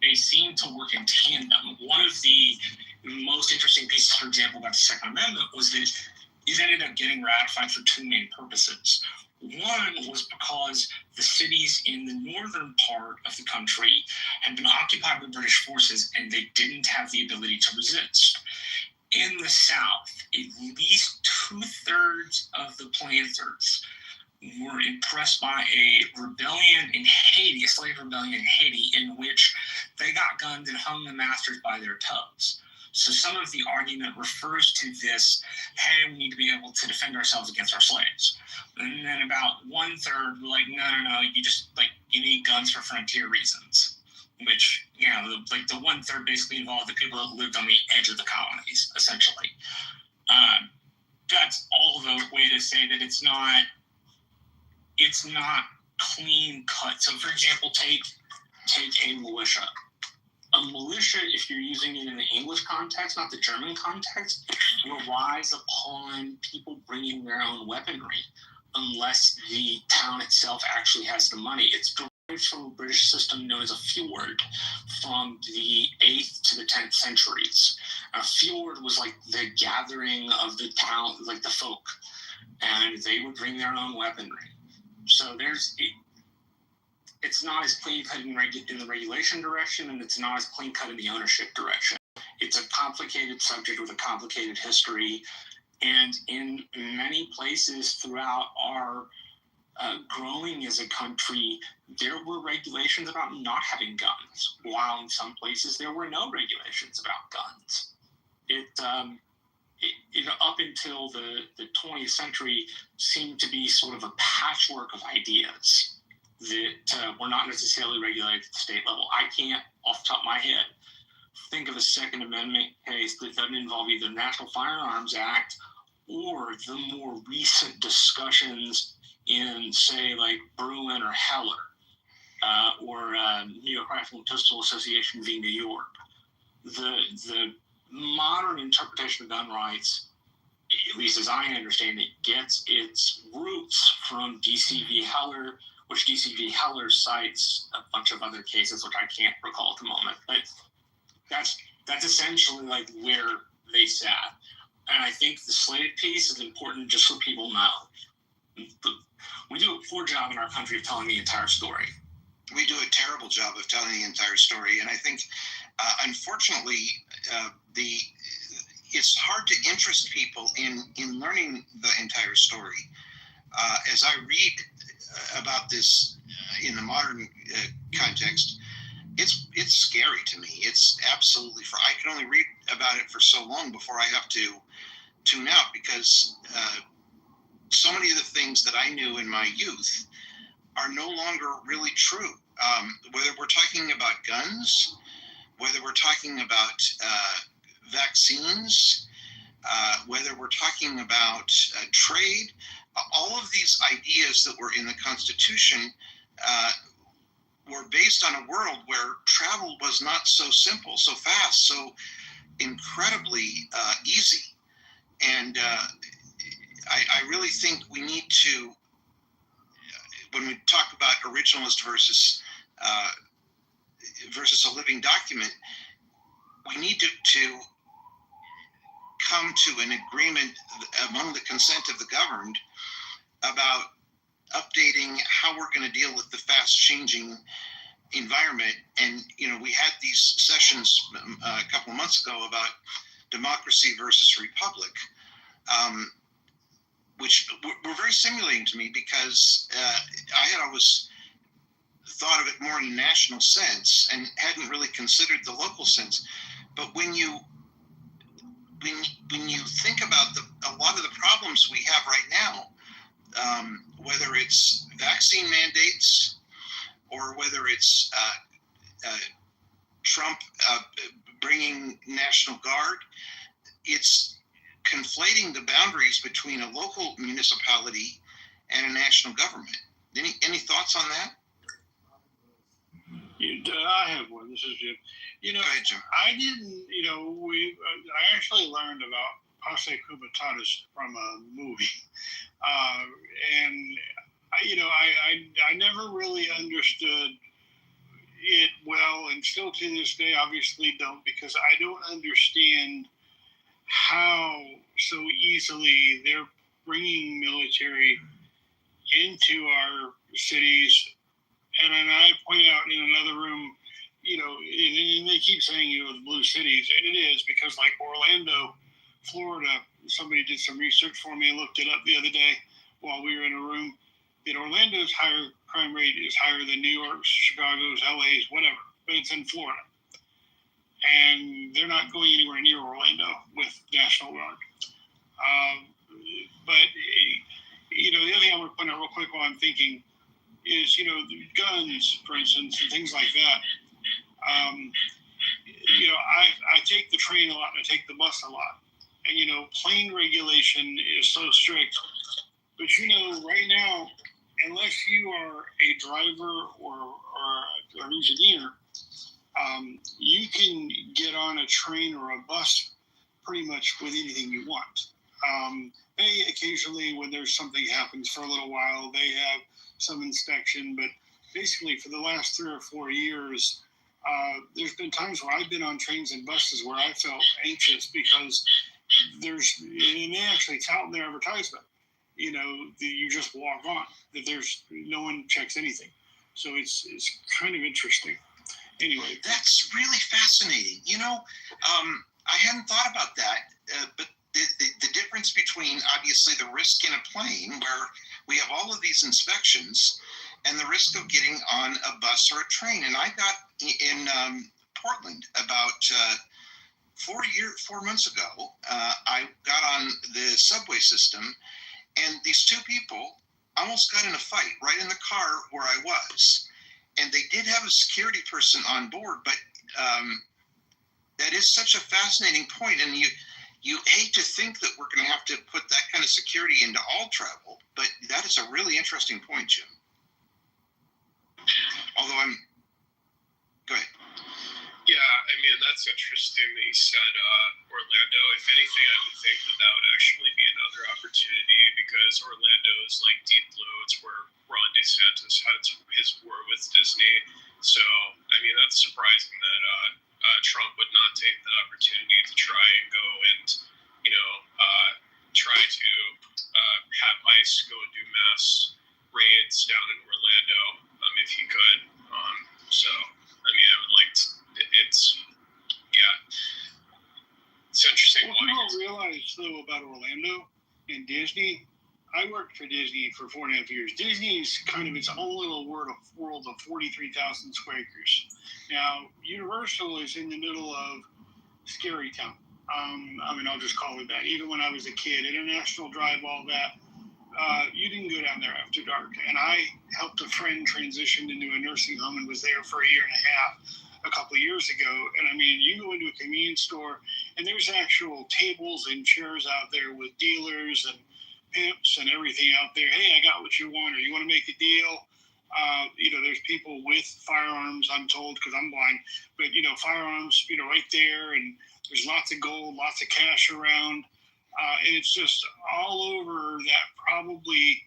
they seem to work in tandem. One of the most interesting pieces, for example, about the Second Amendment was that it ended up getting ratified for two main purposes. One was because the cities in the northern part of the country had been occupied by British forces and they didn't have the ability to resist. In the South, at least 2/3 of the planters were impressed by a rebellion in Haiti, a slave rebellion in Haiti, in which they got guns and hung the masters by their toes. So some of the argument refers to this, hey, we need to be able to defend ourselves against our slaves. And then about 1/3 were like, no, you need guns for frontier reasons. Which, the 1/3 basically involved the people that lived on the edge of the colonies, essentially. That's all the way to say that it's not clean cut. So, for example, take a militia. A militia, if you're using it in the English context, not the German context, relies upon people bringing their own weaponry, unless the town itself actually has the money. It's derived from a British system known as a fjord from the 8th to the 10th centuries. A fjord was like the gathering of the town, like the folk, and they would bring their own weaponry. So it's not as clean cut in the regulation direction, and it's not as clean cut in the ownership direction. It's a complicated subject with a complicated history, and in many places throughout our growing as a country, there were regulations about not having guns, while in some places there were no regulations about guns. It up until the 20th century seemed to be sort of a patchwork of ideas that were not necessarily regulated at the state level. I can't, off the top of my head, think of a Second Amendment case that doesn't involve either the National Firearms Act or the more recent discussions in, say, like Bruin or Heller, or New York Rifle and Pistol Association v. New York. The modern interpretation of gun rights at least as I understand it, gets its roots from DCV Heller, which DCV Heller cites a bunch of other cases, which I can't recall at the moment. But that's essentially like where they sat. And I think the slate piece is important just so people know. We do a poor job in our country of telling the entire story. We do a terrible job of telling the entire story, and I think, unfortunately, it's hard to interest people in learning the entire story. As I read about this in the modern context, it's scary to me. It's absolutely I can only read about it for so long before I have to tune out, because so many of the things that I knew in my youth are no longer really true. Whether we're talking about guns, whether we're talking about vaccines, whether we're talking about trade, all of these ideas that were in the Constitution were based on a world where travel was not so simple, so fast, so incredibly easy. And I really think we need to, when we talk about originalist versus a living document, we need to come to an agreement among the consent of the governed about updating how we're going to deal with the fast changing environment. And, we had these sessions a couple of months ago about democracy versus republic, which were very stimulating to me, because I had always thought of it more in a national sense and hadn't really considered the local sense. But when you think about a lot of the problems we have right now, whether it's vaccine mandates or whether it's Trump bringing National Guard, it's conflating the boundaries between a local municipality and a national government. Any thoughts on that? I have one. This is Jim. Go ahead, Jim. I didn't, I actually learned about Posse Comitatus from a movie. And, I never really understood it well, and still to this day, obviously don't, because I don't understand how so easily they're bringing military into our cities. And then I point out in another room, and they keep saying, the blue cities, and it is, because like Orlando, Florida, somebody did some research for me and looked it up the other day while we were in a room, that Orlando's higher crime rate is higher than New York's, Chicago's, LA's, whatever, but it's in Florida. And they're not going anywhere near Orlando with National Guard. But, the other thing I want to point out real quick while I'm thinking is, guns, for instance, and things like that. I take the train a lot and I take the bus a lot. And, plane regulation is so strict. But, right now, unless you are a driver or an engineer, you can get on a train or a bus pretty much with anything you want. They occasionally, when there's something happens for a little while, they have some inspection, but basically for the last 3 or 4 years, there's been times where I've been on trains and buses where I felt anxious because and they actually tout in their advertisement, you just walk on, that there's no one checks anything. So it's kind of interesting. Anyway, that's really fascinating. I hadn't thought about that, but the difference between obviously the risk in a plane where we have all of these inspections and the risk of getting on a bus or a train. And I got in Portland about 4 months ago. I got on the subway system, and these two people almost got in a fight right in the car where I was. And they did have a security person on board, but that is such a fascinating point. And you hate to think that we're going to have to put that kind of security into all travel, but that is a really interesting point, Jim. Although go ahead. Yeah, I mean, that's interesting that you said Orlando. If anything, I would think that would actually be another opportunity because Orlando is like deep blue. It's where Ron DeSantis had his war with Disney. So, I mean, that's surprising that Trump would not take that opportunity to try and go and, try to have ICE go and do mass raids down in Orlando if he could. So, I mean, I would like to, it's interesting. What people don't realize, though, about Orlando and Disney, I worked for Disney for 4.5 years. Disney is kind of its own little world of 43,000 square acres. Now, Universal is in the middle of Scary Town. I'll just call it that. Even when I was a kid, International Drive, all that, you didn't go down there after dark. And I helped a friend transition into a nursing home and was there for a year and a half a couple of years ago. And I mean, you go into a convenience store and there's actual tables and chairs out there with dealers and pimps and everything out there. Hey, I got what you want, or you want to make a deal. There's people with firearms, I'm told, because I'm blind, but, firearms, right there. And there's lots of gold, lots of cash around. And it's just all over that probably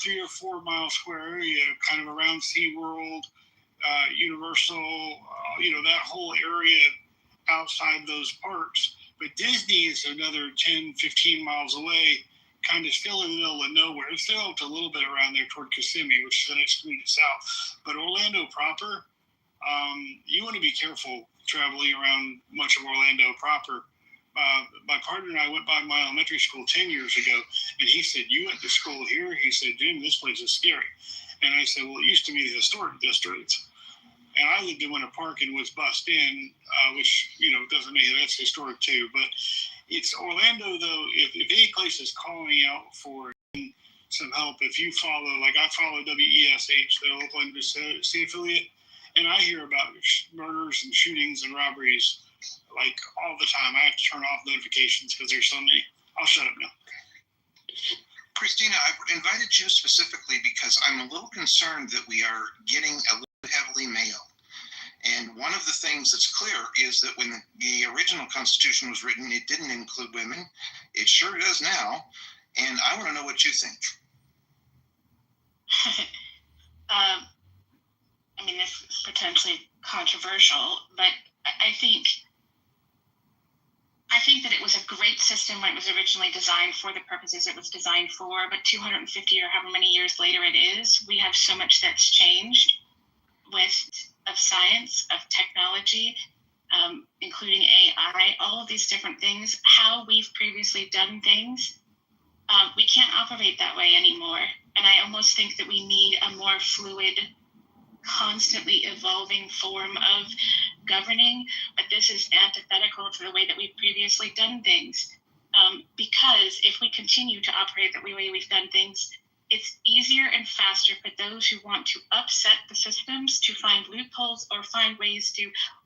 3 or 4 mile square area, kind of around SeaWorld, Universal, that whole area outside those parks. But Disney is another 10, 15 miles away, kind of still in the middle of nowhere. It's still up to a little bit around there toward Kissimmee, which is the next community south. But Orlando proper, you want to be careful traveling around much of Orlando proper. My partner and I went by my elementary school 10 years ago, and he said, "You went to school here?" He said, "Jim, this place is scary." And I said, "Well, it used to be the historic district." And I lived in Winter Park and was bussed in, which, doesn't mean that's historic too. But it's Orlando, though, if any place is calling out for some help, if you follow, like I follow WESH, the Oakland City affiliate, and I hear about murders and shootings and robberies like all the time. I have to turn off notifications because there's so many. I'll shut up now. Christina, I've invited you specifically because I'm a little concerned that we are getting a little heavily male. And one of the things that's clear is that when the original Constitution was written, it didn't include women. It sure does now. And I want to know what you think. This is potentially controversial, but I think that it was a great system when it was originally designed for the purposes it was designed for, but 250 or however many years later it is, we have so much that's changed of science, of technology, including AI, all of these different things, how we've previously done things. We can't operate that way anymore. And I almost think that we need a more fluid, constantly evolving form of governing, but this is antithetical to the way that we've previously done things. Because if we continue to operate the way we've done things, it's easier and faster for those who want to upset the systems to find loopholes or find ways to,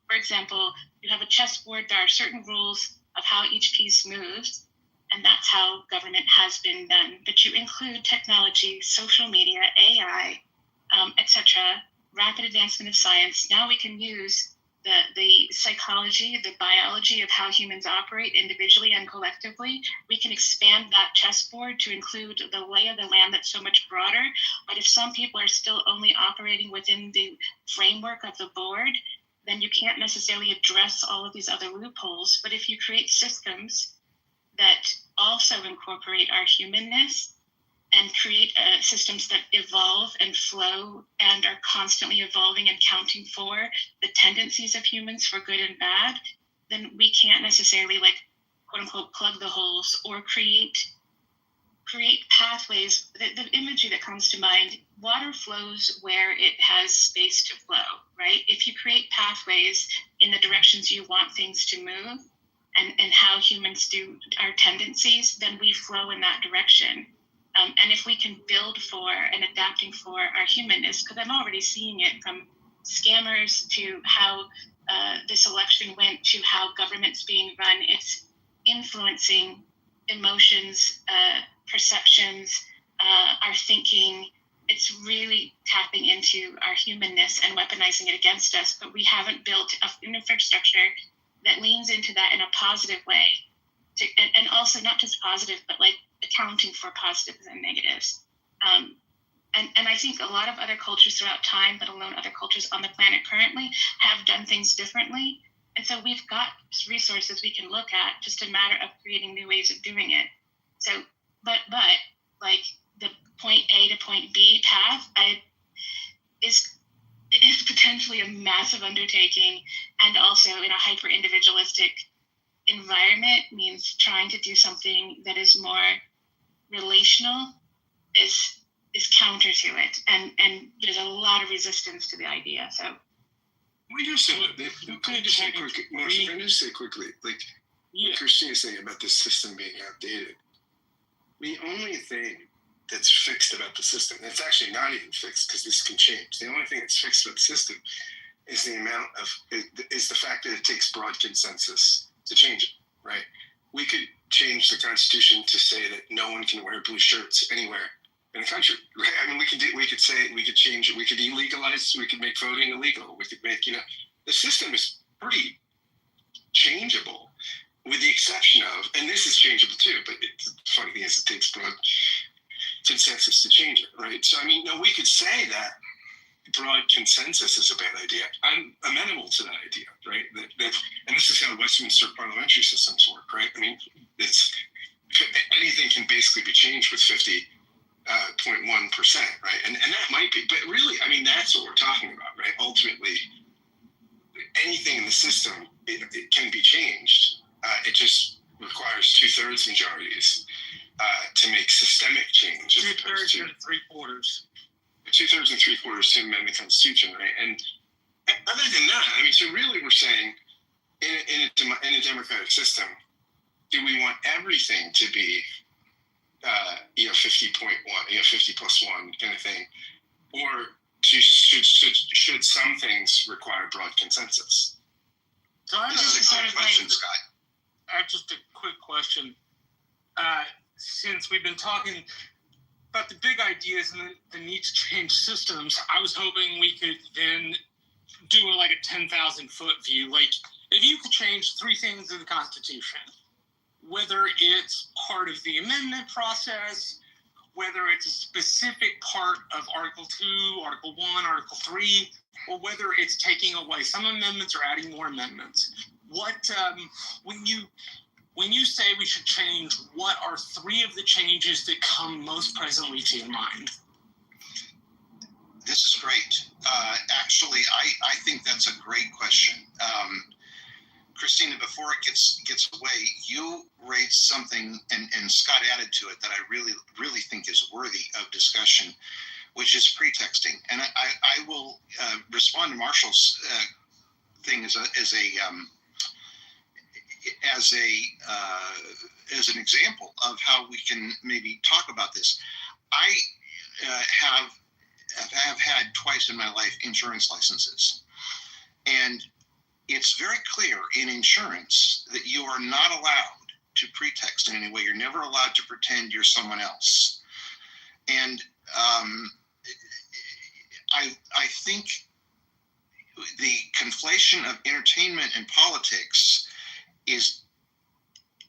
for example, you have a chessboard, there are certain rules of how each piece moves, and that's how government has been done. But you include technology, social media, AI, etc., rapid advancement of science. Now we can use the psychology, the biology of how humans operate individually and collectively. We can expand that chessboard to include the lay of the land that's so much broader. But if some people are still only operating within the framework of the board, then you can't necessarily address all of these other loopholes. But if you create systems that also incorporate our humanness and create systems that evolve and flow and are constantly evolving and counting for the tendencies of humans for good and bad, then we can't necessarily, like, quote unquote, plug the holes or create pathways. The imagery that comes to mind, water flows where it has space to flow, right? If you create pathways in the directions you want things to move and how humans do our tendencies, then we flow in that direction. And if we can build for and adapting for our humanness, because I'm already seeing it from scammers to how this election went to how government's being run, it's influencing emotions, perceptions, our thinking. It's really tapping into our humanness and weaponizing it against us, but we haven't built an infrastructure that leans into that in a positive way, and also not just positive, but like accounting for positives and negatives. And I think a lot of other cultures throughout time, let alone other cultures on the planet currently, have done things differently. And so we've got resources we can look at, just a matter of creating new ways of doing it. So, but like the point A to point B path is potentially a massive undertaking, and also in a hyper individualistic environment means trying to do something that is more relational is counter to it, and there's a lot of resistance to the idea. So we just say can I just say quickly, like what Christine is saying about the system being outdated. The only thing that's fixed about the system, and it's actually not even fixed because this can change. The only thing that's fixed about the system is the fact that it takes broad consensus to change it, right? We could change the Constitution to say that no one can wear blue shirts anywhere in the country. Right? I mean, we could change it. We could illegalize. We could make voting illegal. We could make, the system is pretty changeable, with the exception of, and this is changeable too, but the funny thing is it takes broad consensus to change it, right? So, I mean, no, we could say that broad consensus is a bad idea. I'm amenable to that idea, right? And this is how Westminster parliamentary systems work, right? I mean, anything can basically be changed with 50.1%, right? And that might be, but really, I mean, that's what we're talking about, right? Ultimately, anything in the system, it can be changed. It just requires 2/3 majorities to make systemic change. 2/3 and 3/4. 2/3 and 3/4 to amend the Constitution, right? And other than that, I mean, so really we're saying in a democratic system, do we want everything to be 50.1, 50 plus 1 kind of thing, or should some things require broad consensus? So I have a question, Scott. I have just a quick question. Since we've been talking about the big ideas and the need to change systems, I was hoping we could then do a 10,000-foot view. Like, if you could change 3 things in the Constitution, whether it's part of the amendment process, whether it's a specific part of Article 2, Article 1, Article 3, or whether it's taking away some amendments or adding more amendments, when you say we should change, what are 3 of the changes that come most presently to your mind? This is great. Actually, I think that's a great question. Christina, before it gets away, you raised something, and Scott added to it, that I really, really think is worthy of discussion, which is pretexting. And I will respond to Marshall's thing as an example of how we can maybe talk about this. I have had twice in my life insurance licenses, and it's very clear in insurance that you are not allowed to pretext in any way. You're never allowed to pretend you're someone else. And I think the conflation of entertainment and politics is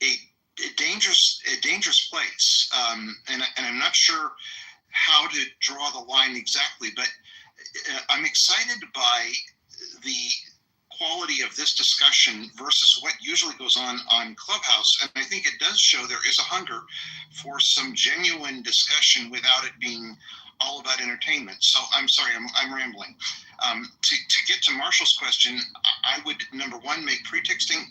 a dangerous place. And I'm not sure how to draw the line exactly, but I'm excited by the quality of this discussion versus what usually goes on Clubhouse. And I think it does show there is a hunger for some genuine discussion without it being all about entertainment. So I'm sorry, I'm rambling. To get to Marshall's question, I would, number one, make pretexting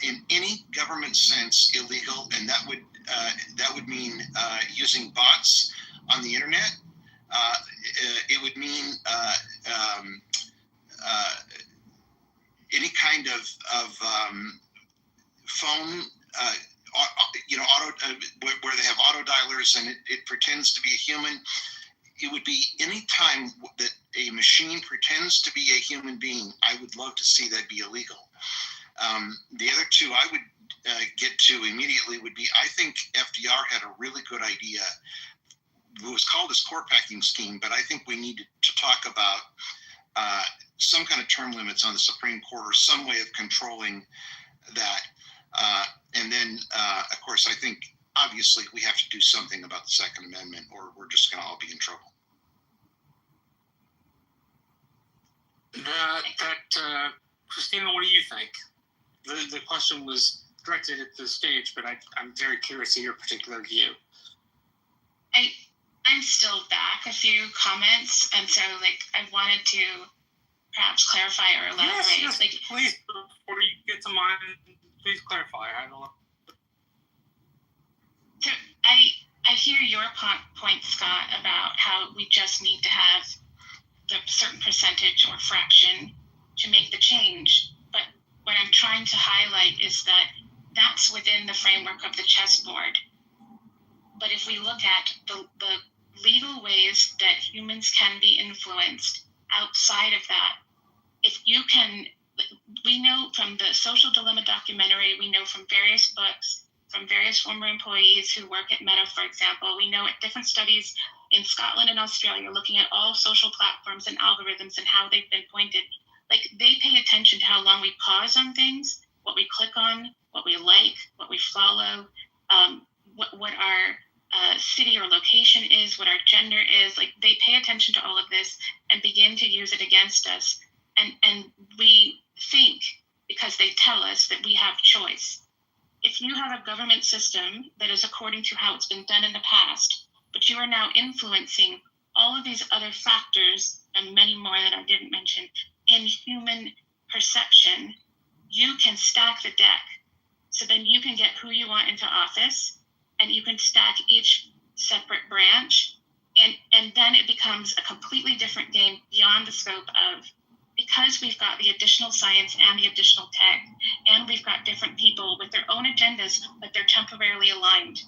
in any government sense illegal, and that would mean using bots on the internet. It would mean any kind of phone, auto, where they have auto dialers and it pretends to be a human. It would be any time that a machine pretends to be a human being. I would love to see that be illegal. The other 2 I would get to immediately would be, I think FDR had a really good idea. It was called his court packing scheme, but I think we need to talk about some kind of term limits on the Supreme Court or some way of controlling that. And then, of course, I think obviously we have to do something about the Second Amendment, or we're just going to all be in trouble. Christina, what do you think? The question was directed at the stage, but I'm very curious of your particular view. I'm still back a few comments, and so I wanted to perhaps clarify or elaborate. Yes, please, before you get to mine, please clarify. So I hear your point, Scott, about how we just need to have the certain percentage or fraction to make the change. But what I'm trying to highlight is that that's within the framework of the chessboard. But if we look at the legal ways that humans can be influenced outside of that, we know from the Social Dilemma documentary, we know from various books, from various former employees who work at Meta, for example, we know at different studies in Scotland and Australia, looking at all social platforms and algorithms and how they've been pointed, they pay attention to how long we pause on things, what we click on, what we like, what we follow, what our city or location is, what our gender is. They pay attention to all of this and begin to use it against us. And we think, because they tell us, that we have choice. If you have a government system that is according to how it's been done in the past, but you are now influencing all of these other factors and many more that I didn't mention in human perception, you can stack the deck. So then you can get who you want into office, and you can stack each separate branch, and then it becomes a completely different game beyond the scope of, because we've got the additional science and the additional tech, and we've got different people with their own agendas, but they're temporarily aligned.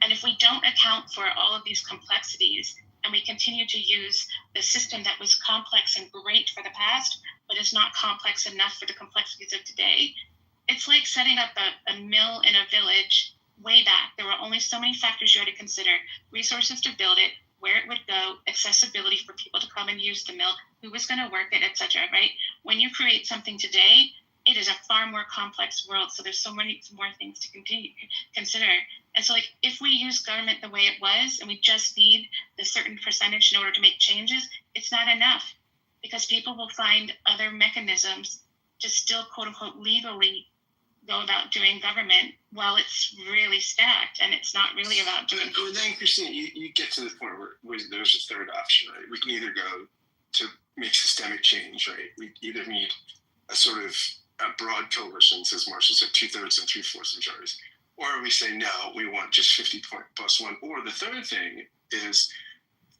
And if we don't account for all of these complexities, and we continue to use the system that was complex and great for the past, but is not complex enough for the complexities of today, it's like setting up a mill in a village way back. There were only so many factors you had to consider: resources to build it, where it would go, accessibility for people to come and use the mill, who was going to work it, etc. Right? When you create something today, it is a far more complex world. So there's so many more things to consider. And so, if we use government the way it was, and we just need the certain percentage in order to make changes, it's not enough, because people will find other mechanisms to still, quote unquote, legally go about doing government while it's really stacked and it's not really about doing. Then, Christine, you get to the point where there's a third option, right? We can either go to make systemic change, right? We either need a sort of a broad coalition, as Marshall said, 2/3 and 3/4 majorities, or we say no, we want just 50+1. Or the third thing is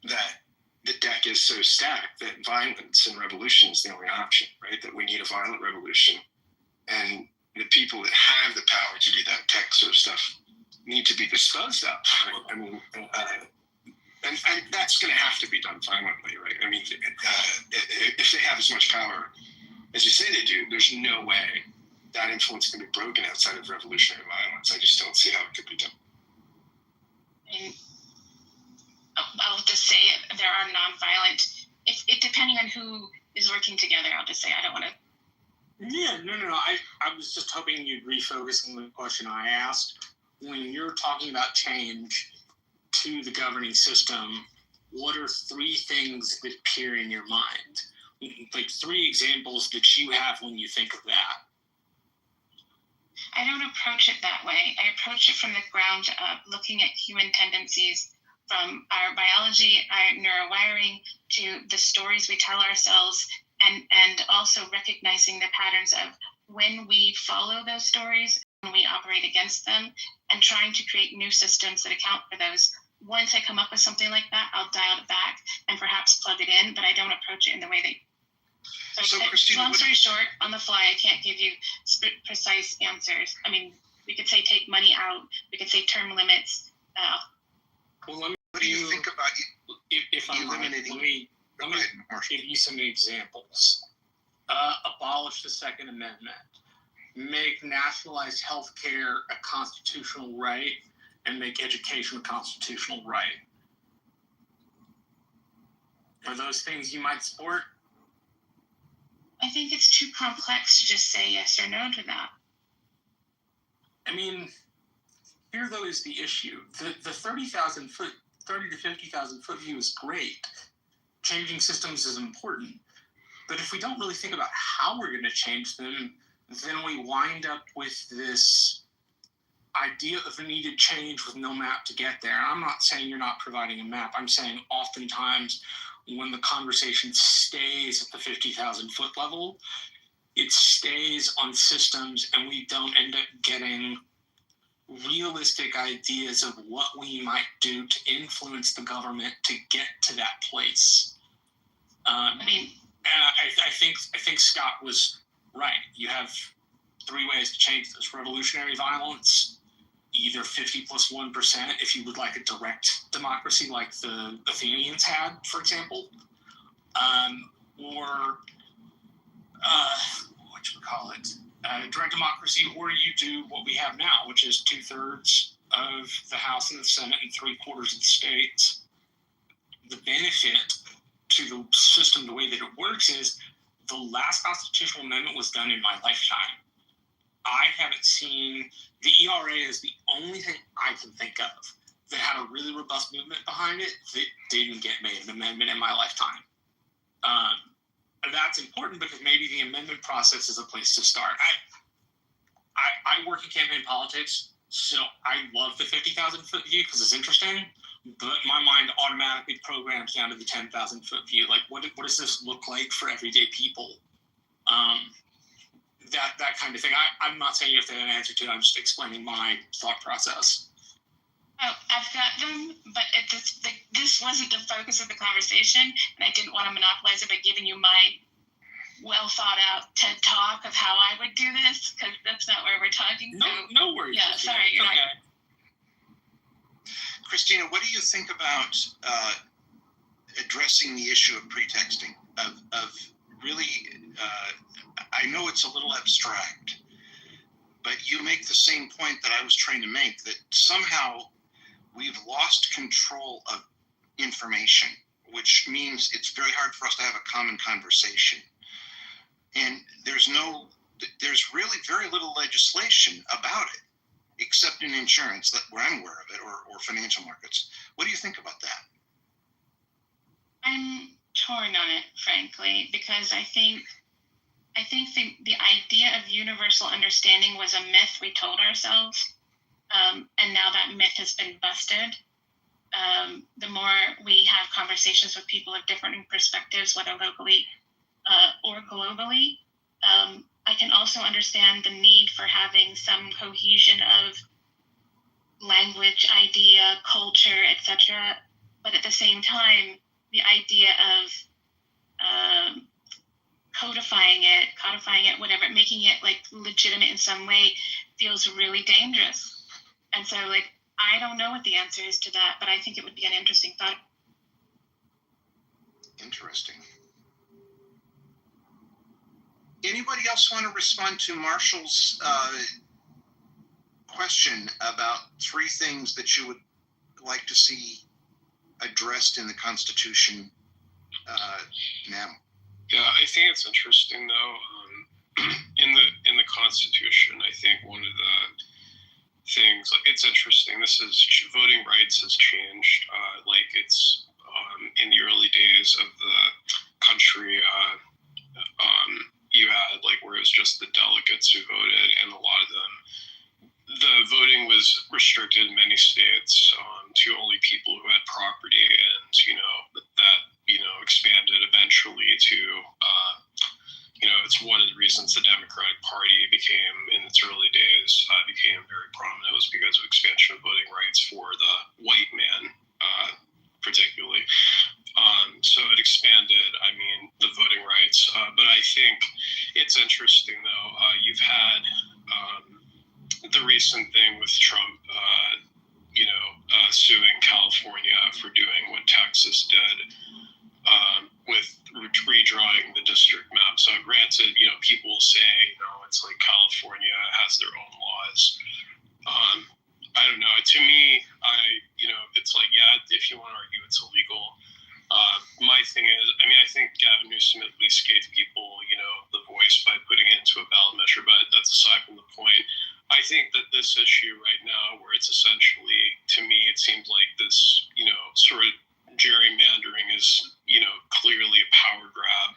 that the deck is so stacked that violence and revolution is the only option, right? That we need a violent revolution, and the people that have the power to do that tech sort of stuff need to be disposed of. Right? I mean, and that's going to have to be done violently, right? I mean, if they have as much power as you say they do, there's no way that influence can be broken outside of revolutionary violence. I just don't see how it could be done. And I'll just say there are nonviolent. It depending on who is working together. I'll just say I don't want to. Yeah, no. I was just hoping you'd refocus on the question I asked. When you're talking about change to the governing system, what are 3 things that appear in your mind? 3 examples that you have when you think of that. I don't approach it that way. I approach it from the ground up, looking at human tendencies, from our biology, our neurowiring, to the stories we tell ourselves, and also recognizing the patterns of when we follow those stories, when we operate against them, and trying to create new systems that account for those. Once I come up with something like that, I'll dial it back and perhaps plug it in, but I don't approach it in the way that. So Christina, long story short, on the fly, I can't give you precise answers. I mean, we could say take money out. We could say term limits. Well, let me. What do you think about if I'm eliminating? Let me give you some examples. Abolish the Second Amendment. Make nationalized health care a constitutional right, and make education a constitutional right. Are those things you might support? I think it's too complex to just say yes or no to that. I mean, here though is the issue. The 30 to 50,000 foot view is great. Changing systems is important. But if we don't really think about how we're going to change them, then we wind up with this idea of a needed change with no map to get there. And I'm not saying you're not providing a map. I'm saying oftentimes when the conversation stays at the 50,000 foot level, it stays on systems and we don't end up getting realistic ideas of what we might do to influence the government to get to that place. I think Scott was right. You have three ways to change this: revolutionary violence, either 50 plus 1% if you would like a direct democracy like the Athenians had, for example, or direct democracy, or you do what we have now, which is 2/3 of the House and the Senate and 3/4 of the states. The benefit to the system, the way that it works, is the last constitutional amendment was done in my lifetime. I haven't seen, the ERA is the only thing I can think of that had a really robust movement behind it that didn't get made an amendment in my lifetime. And that's important because maybe the amendment process is a place to start. I work in campaign politics, so I love the 50,000 foot view because it's interesting, but my mind automatically programs down to the 10,000 foot view. Like, what does this look like for everyday people? That kind of thing. I'm not saying you have to have an answer to it. I'm just explaining my thought process. Oh, I've got them, but this wasn't the focus of the conversation, and I didn't want to monopolize it by giving you my well thought out TED talk of how I would do this, because that's not where we're talking. No worries. Yeah, sorry. You're okay. not. Christina, what do you think about addressing the issue of pretexting? Of really, I know it's a little abstract, but you make the same point that I was trying to make, that somehow we've lost control of information, which means it's very hard for us to have a common conversation. And there's really very little legislation about it, except in insurance, where I'm aware of it, or financial markets. What do you think about that? I'm torn on it, frankly, because I think the idea of universal understanding was a myth we told ourselves, and now that myth has been busted. The more we have conversations with people of different perspectives, whether locally or globally, I can also understand the need for having some cohesion of language, idea, culture, etc. But at the same time, the idea of codifying it, whatever, making it like legitimate in some way feels really dangerous. And so, like, I don't know what the answer is to that, but I think it would be an interesting thought. Interesting. Anybody else want to respond to Marshall's question about three things that you would like to see addressed in the Constitution now? Yeah, I think it's interesting though. In the Constitution, I think one of the things, like, it's interesting. This is voting rights has changed. Like, it's in the early days of the country, you had, like, where it was just the delegates who voted, and a lot of them, the voting was restricted in many states to only people who had property, and that expanded eventually to it's one of the reasons the Democratic Party became, in its early days, became very prominent, was because of expansion of voting rights for the white man, particularly. So it expanded, the voting rights. But I think it's interesting, though. You've had the recent thing with Trump, suing California for doing what Texas did with redrawing the district map. So granted, people will say, it's like California has their own laws. I don't know. To me, it's like, yeah, if you want to argue it's illegal. My thing is, I think Gavin Newsom at least gave people, the choice by putting it into a ballot measure, but that's aside from the point. I think that this issue right now, where it's essentially, to me, it seems like this, sort of gerrymandering is, clearly a power grab.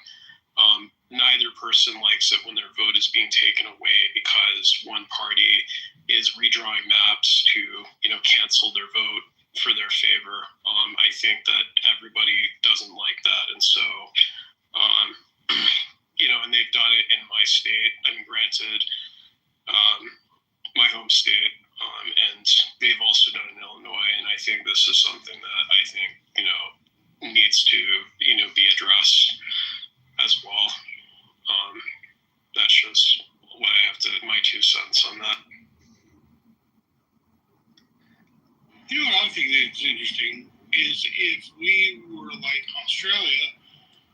Neither person likes it when their vote is being taken away because one party is redrawing maps to, cancel their vote for their favor. I think that everybody doesn't like that. And so, and they've done it in my state. I mean, granted, my home state, and they've also done it in Illinois. And I think this is something that I think, needs to, be addressed as well. That's just what I have to, my 2 cents on that. What I think that's interesting is if we were like Australia,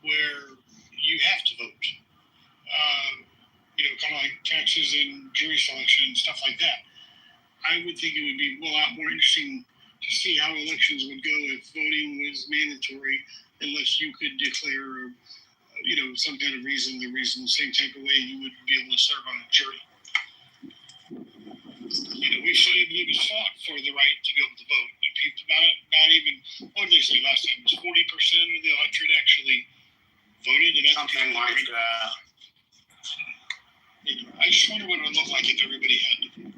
where you have to vote, kind of like taxes and jury selection and stuff like that. I would think it would be a lot more interesting to see how elections would go if voting was mandatory, unless you could declare, some kind of reason, same type of way you would be able to serve on a jury. We fought for the right to be able to vote. And people, not even, what did they say last time? It was 40% of the electorate actually voted, and that's something like that. I just wonder what it would look like if everybody had to vote.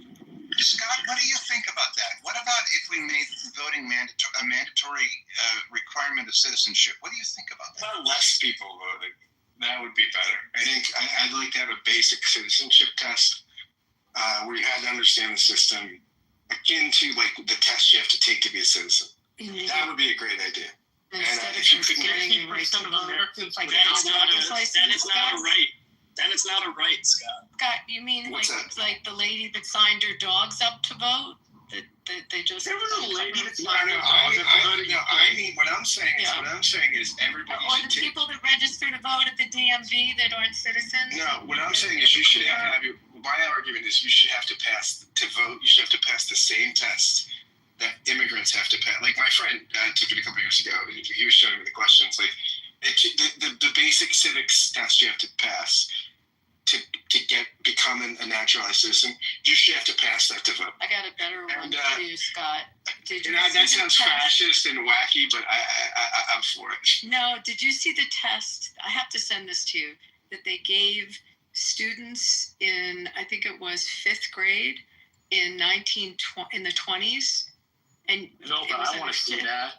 Scott, what do you think about that? What about if we made voting a mandatory requirement of citizenship? What do you think about that? Less people voting. That would be better. I think I'd like to have a basic citizenship test where you had to understand the system, akin to like the test you have to take to be a citizen. Mm-hmm. That would be a great idea. Instead of just getting 50% of Americans, then it's not a right. Then it's not a right, Scott. Scott, you mean like the lady that signed her dogs up to vote? That they just there was a lady that signed her dogs up to vote. I mean, what I'm saying is everybody or the people that register to vote at the DMV that aren't citizens. No, what I'm saying is you should have your. My argument is you should have to pass to vote. You should have to pass the same test that immigrants have to pass. Like my friend took it a couple years ago. He was showing me the questions. Like the basic civics test you have to pass to become a naturalized citizen. You should have to pass that to vote. I got a better one for you, Scott. That sounds fascist and wacky, but I'm for it. No, did you see the test? I have to send this to you. That they gave students in, I think it was 5th grade in the 20s, and no, but I want to see that.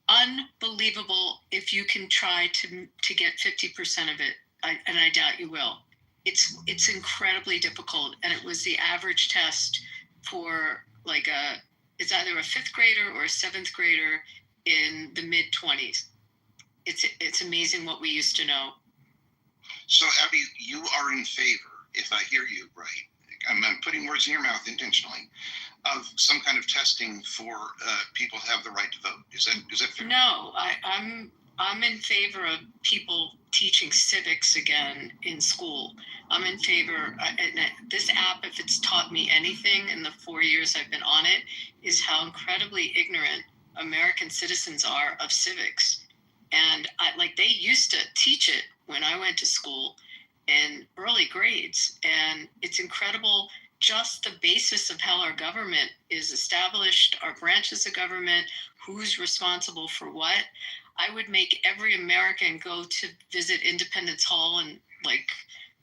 Unbelievable! If you can try to get 50% of it, and I doubt you will. It's incredibly difficult, and it was the average test for it's either a 5th grader or a 7th grader in the mid 20s. It's amazing what we used to know. So, Abby, you are in favor, if I hear you right, I'm putting words in your mouth intentionally, of some kind of testing for people to have the right to vote. Is that fair? No, I'm in favor of people teaching civics again in school. I'm in favor, and this app, if it's taught me anything in the 4 years I've been on it, is how incredibly ignorant American citizens are of civics. And they used to teach it when I went to school in early grades. And it's incredible just the basis of how our government is established, our branches of government, who's responsible for what. I would make every American go to visit Independence Hall and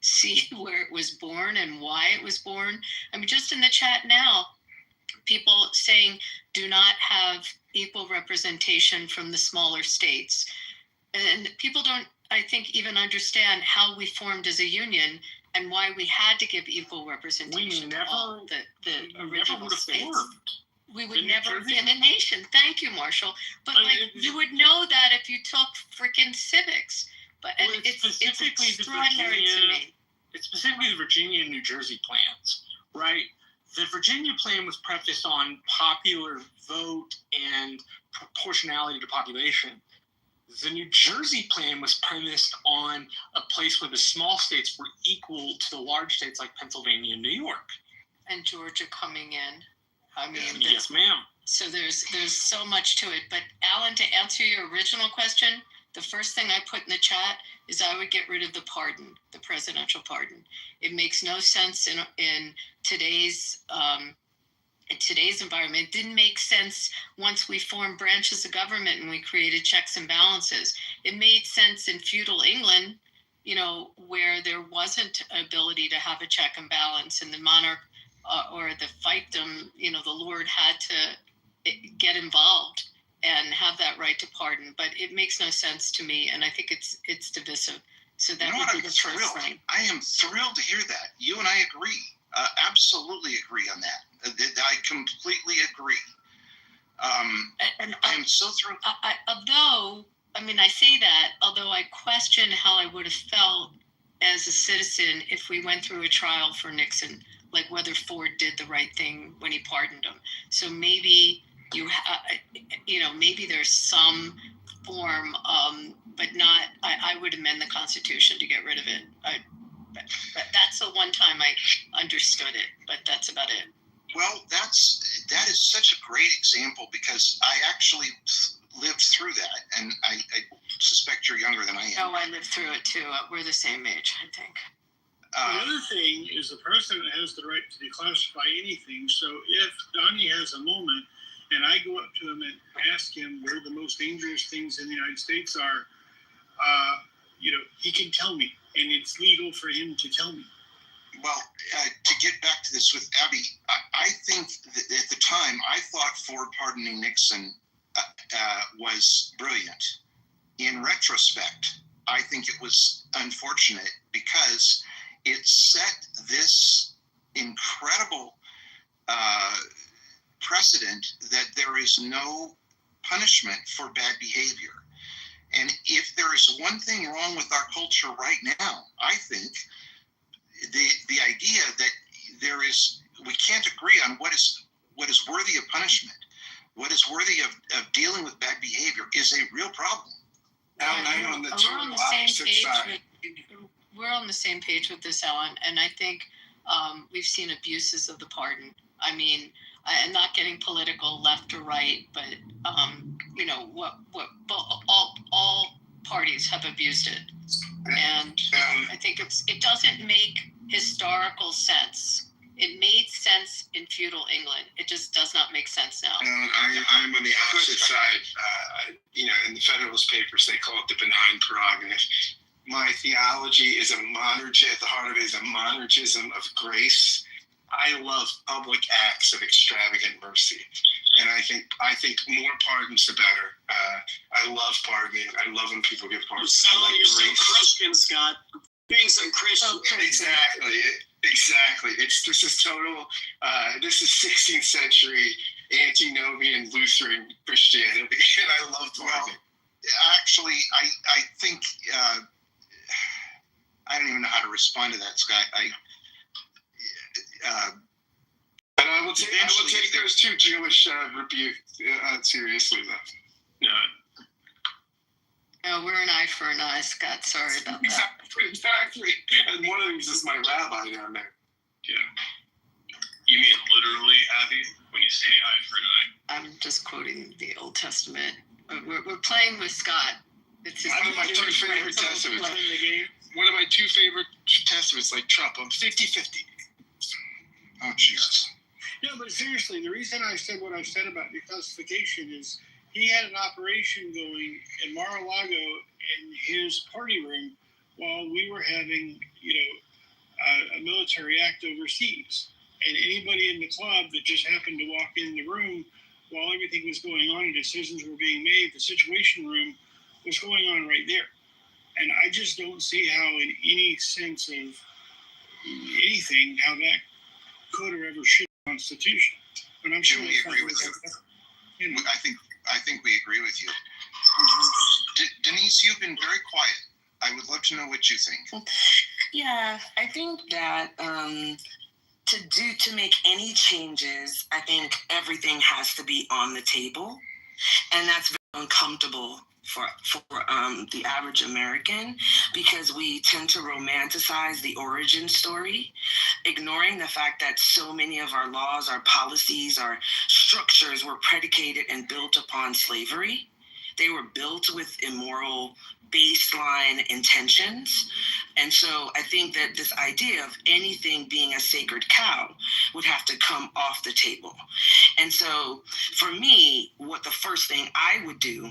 see where it was born and why it was born. I mean, just in the chat now, people saying do not have equal representation from the smaller states. And people don't, I think, even understand how we formed as a union and why we had to give equal representation to all the original states. We would never be in a nation. Thank you, Marshall. But you would know that if you took freaking civics. But it's extraordinary to me. It's specifically the Virginia and New Jersey plans, right? The Virginia plan was prefaced on popular vote and proportionality to population. The New Jersey plan was premised on a place where the small states were equal to the large states like Pennsylvania and New York. And Georgia coming in. I mean, yes, ma'am. So there's so much to it. But Alan, to answer your original question, The first thing I put in the chat is I would get rid of the pardon, the presidential pardon. It makes no sense in today's environment. It didn't make sense once we formed branches of government and we created checks and balances. It made sense in feudal England, where there wasn't ability to have a check and balance, and the monarch or the fiefdom, the lord had to get involved and have that right to pardon. But it makes no sense to me, and I think it's divisive. So that would be the first thing. I am thrilled to hear that. You and I agree. Absolutely agree on that. I completely agree. I'm so thrilled. I say that, although I question how I would have felt as a citizen if we went through a trial for Nixon, like whether Ford did the right thing when he pardoned him. So maybe maybe there's some form, but not. I would amend the Constitution to get rid of it. But that's the one time I understood it. But that's about it. Well, that is such a great example, because I actually lived through that, and I suspect you're younger than I am. No, I lived through it too. We're the same age, I think. The other thing is the president has the right to declassify anything. So if Donnie has a moment and I go up to him and ask him where the most dangerous things in the United States are, he can tell me, and it's legal for him to tell me. Well, to get back to this with Abby, I think that at the time I thought Ford pardoning Nixon was brilliant. In retrospect, I think it was unfortunate, because it set this incredible precedent that there is no punishment for bad behavior. And if there is one thing wrong with our culture right now, I think the idea that we can't agree on what is worthy of punishment, what is worthy of dealing with bad behavior, is a real problem. I'm on the total opposite side. We're on the same page with this, Ellen, and I think we've seen abuses of the pardon. I mean, I'm not getting political, left or right, but all parties have abused it, and I think it doesn't make historical sense. It made sense in feudal England. It just does not make sense now. I'm on the opposite side. In the Federalist Papers, they call it the benign prerogative. My theology is at the heart of it is a monergism of grace. I love public acts of extravagant mercy, and I think more pardons the better. I love pardoning. I love when people get pardoned. You're so Christian, Scott. Being so Christian. Exactly. This is total. This is 16th century antinomian Lutheran Christianity, and I love pardoning. Actually, I think I don't even know how to respond to that, Scott. And I will take those two Jewish rebukes seriously, though. No, we're an eye for an eye, Scott. Sorry about that. Exactly. And one of these is my rabbi down there. Yeah. You mean literally, Abby, when you say eye for an eye? I'm just quoting the Old Testament. We're playing with Scott. It's one of my two favorite testaments. One of my two favorite testaments, like Trump. I'm 50-50. Oh, Jesus. No, but seriously, the reason I said what I said about declassification is he had an operation going in Mar-a-Lago in his party room while we were having, a military act overseas. And anybody in the club that just happened to walk in the room while everything was going on and decisions were being made, the situation room was going on right there. And I just don't see how, in any sense of anything, how that could or ever should be Constitution. But I'm sure we agree with you. I think we agree with you. Denise, you've been very quiet. I would love to know what you think. Yeah, I think that to make any changes, I think everything has to be on the table, and that's very uncomfortable for the average American, because we tend to romanticize the origin story, ignoring the fact that so many of our laws, our policies, our structures were predicated and built upon slavery. They were built with immoral baseline intentions. And so I think that this idea of anything being a sacred cow would have to come off the table. And so for me, what the first thing I would do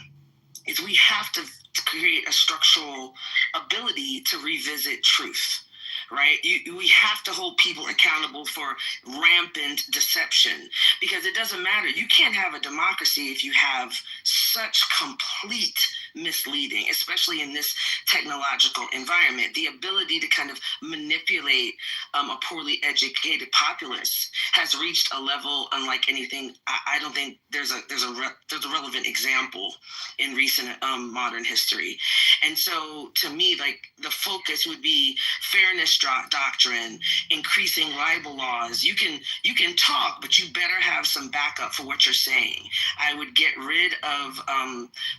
is we have to create a structural ability to revisit truth. Right? We have to hold people accountable for rampant deception, because it doesn't matter. You can't have a democracy if you have such complete misleading, especially in this technological environment. The ability to kind of manipulate a poorly educated populace has reached a level unlike anything. I don't think there's a relevant example in recent modern history. And so to me, like, the focus would be fairness doctrine, increasing libel laws. You can talk, but you better have some backup for what you're saying. I would get rid of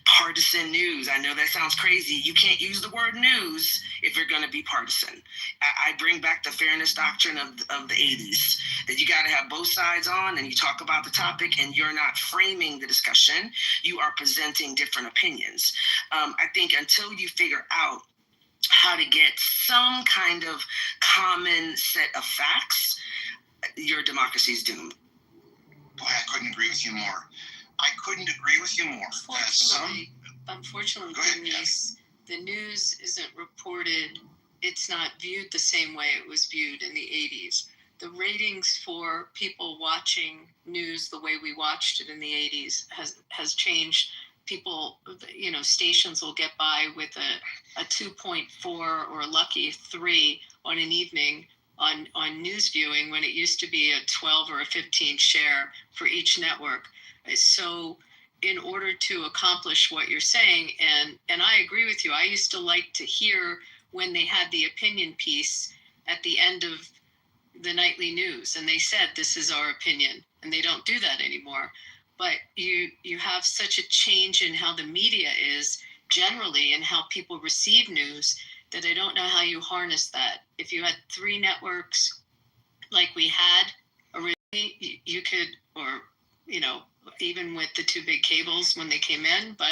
partisan news. I know that sounds crazy. You can't use the word news if you're going to be partisan. I bring back the fairness doctrine of the 80s, that you got to have both sides on, and you talk about the topic, and you're not framing the discussion. You are presenting different opinions. I think until you figure out how to get some kind of common set of facts, your democracy is doomed. Boy, I couldn't agree with you more. Unfortunately, Denise, the news isn't reported. It's not viewed the same way it was viewed in the 80s. The ratings for people watching news the way we watched it in the 80s has changed. People, stations will get by with a 2.4 or a lucky 3 on an evening on news viewing, when it used to be a 12 or a 15 share for each network. So in order to accomplish what you're saying, and I agree with you, I used to like to hear when they had the opinion piece at the end of the nightly news, and they said, this is our opinion, and they don't do that anymore. But you have such a change in how the media is generally and how people receive news that I don't know how you harness that. If you had 3 networks like we had originally, you could, or, even with the 2 big cables when they came in, but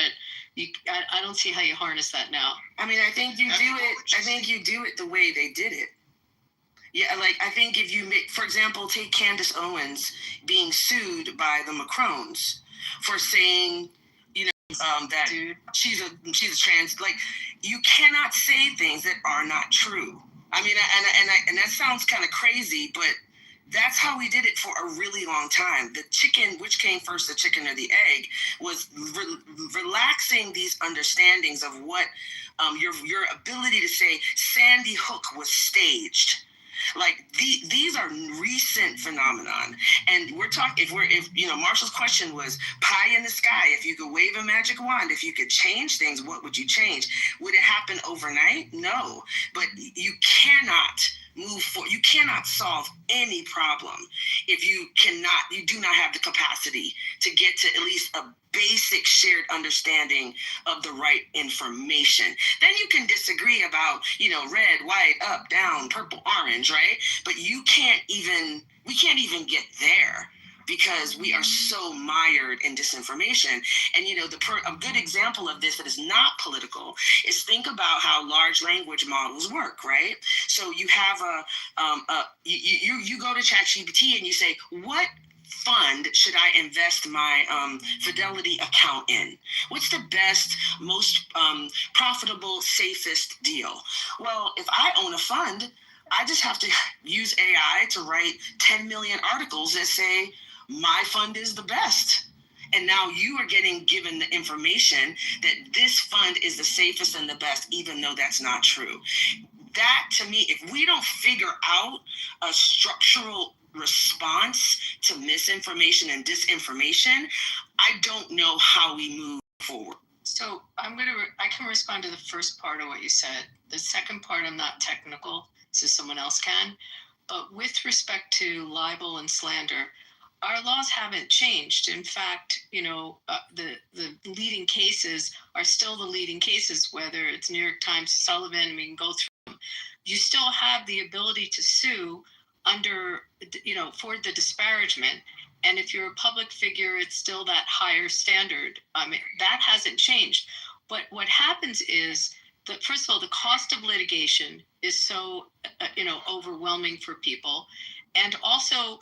I don't see how you harness that now. I mean, I think you do it the way they did it. Yeah, like, I think if you make, for example, take Candace Owens being sued by the Macrons for saying, that she's a trans, like, you cannot say things that are not true. I mean, and that sounds kind of crazy, but that's how we did it for a really long time. The chicken, which came first, the chicken or the egg, was relaxing these understandings of what your ability to say Sandy Hook was staged. Like, these are recent phenomenon, and we're talking. If Marshall's question was pie in the sky. If you could wave a magic wand, if you could change things, what would you change? Would it happen overnight? No, but you cannot move forward. You cannot solve any problem if you do not have the capacity to get to at least a basic shared understanding of the right information. Then you can disagree about, red, white, up, down, purple, orange, right? But we can't even get there because we are so mired in disinformation. And, a good example of this that is not political is think about how large language models work, right? So you have you go to ChatGPT and you say, what fund should I invest my Fidelity account in? What's the best, most profitable, safest deal? Well, if I own a fund, I just have to use AI to write 10 million articles that say my fund is the best. And now you are given the information that this fund is the safest and the best, even though that's not true. That, to me, if we don't figure out a structural response to misinformation and disinformation, I don't know how we move forward. So I can respond to the first part of what you said. The second part, I'm not technical, so someone else can. But with respect to libel and slander, our laws haven't changed. In fact, the leading cases are still the leading cases, whether it's New York Times, Sullivan, we can go through them. You still have the ability to sue under, for the disparagement. And if you're a public figure, it's still that higher standard. I mean, that hasn't changed. But what happens is that, first of all, the cost of litigation is so, overwhelming for people. And also,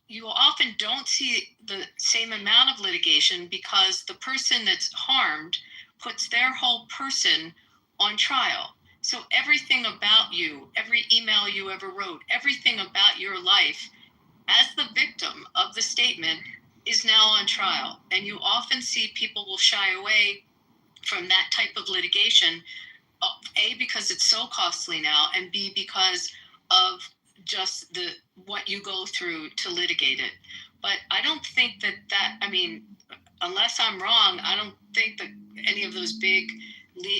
you often don't see the same amount of litigation because the person that's harmed puts their whole person on trial. So everything about you, every email you ever wrote, everything about your life as the victim of the statement is now on trial. And you often see people will shy away from that type of litigation, A, because it's so costly now, and B, because of just what you go through to litigate it. But I don't think that unless I'm wrong, I don't think that any of those big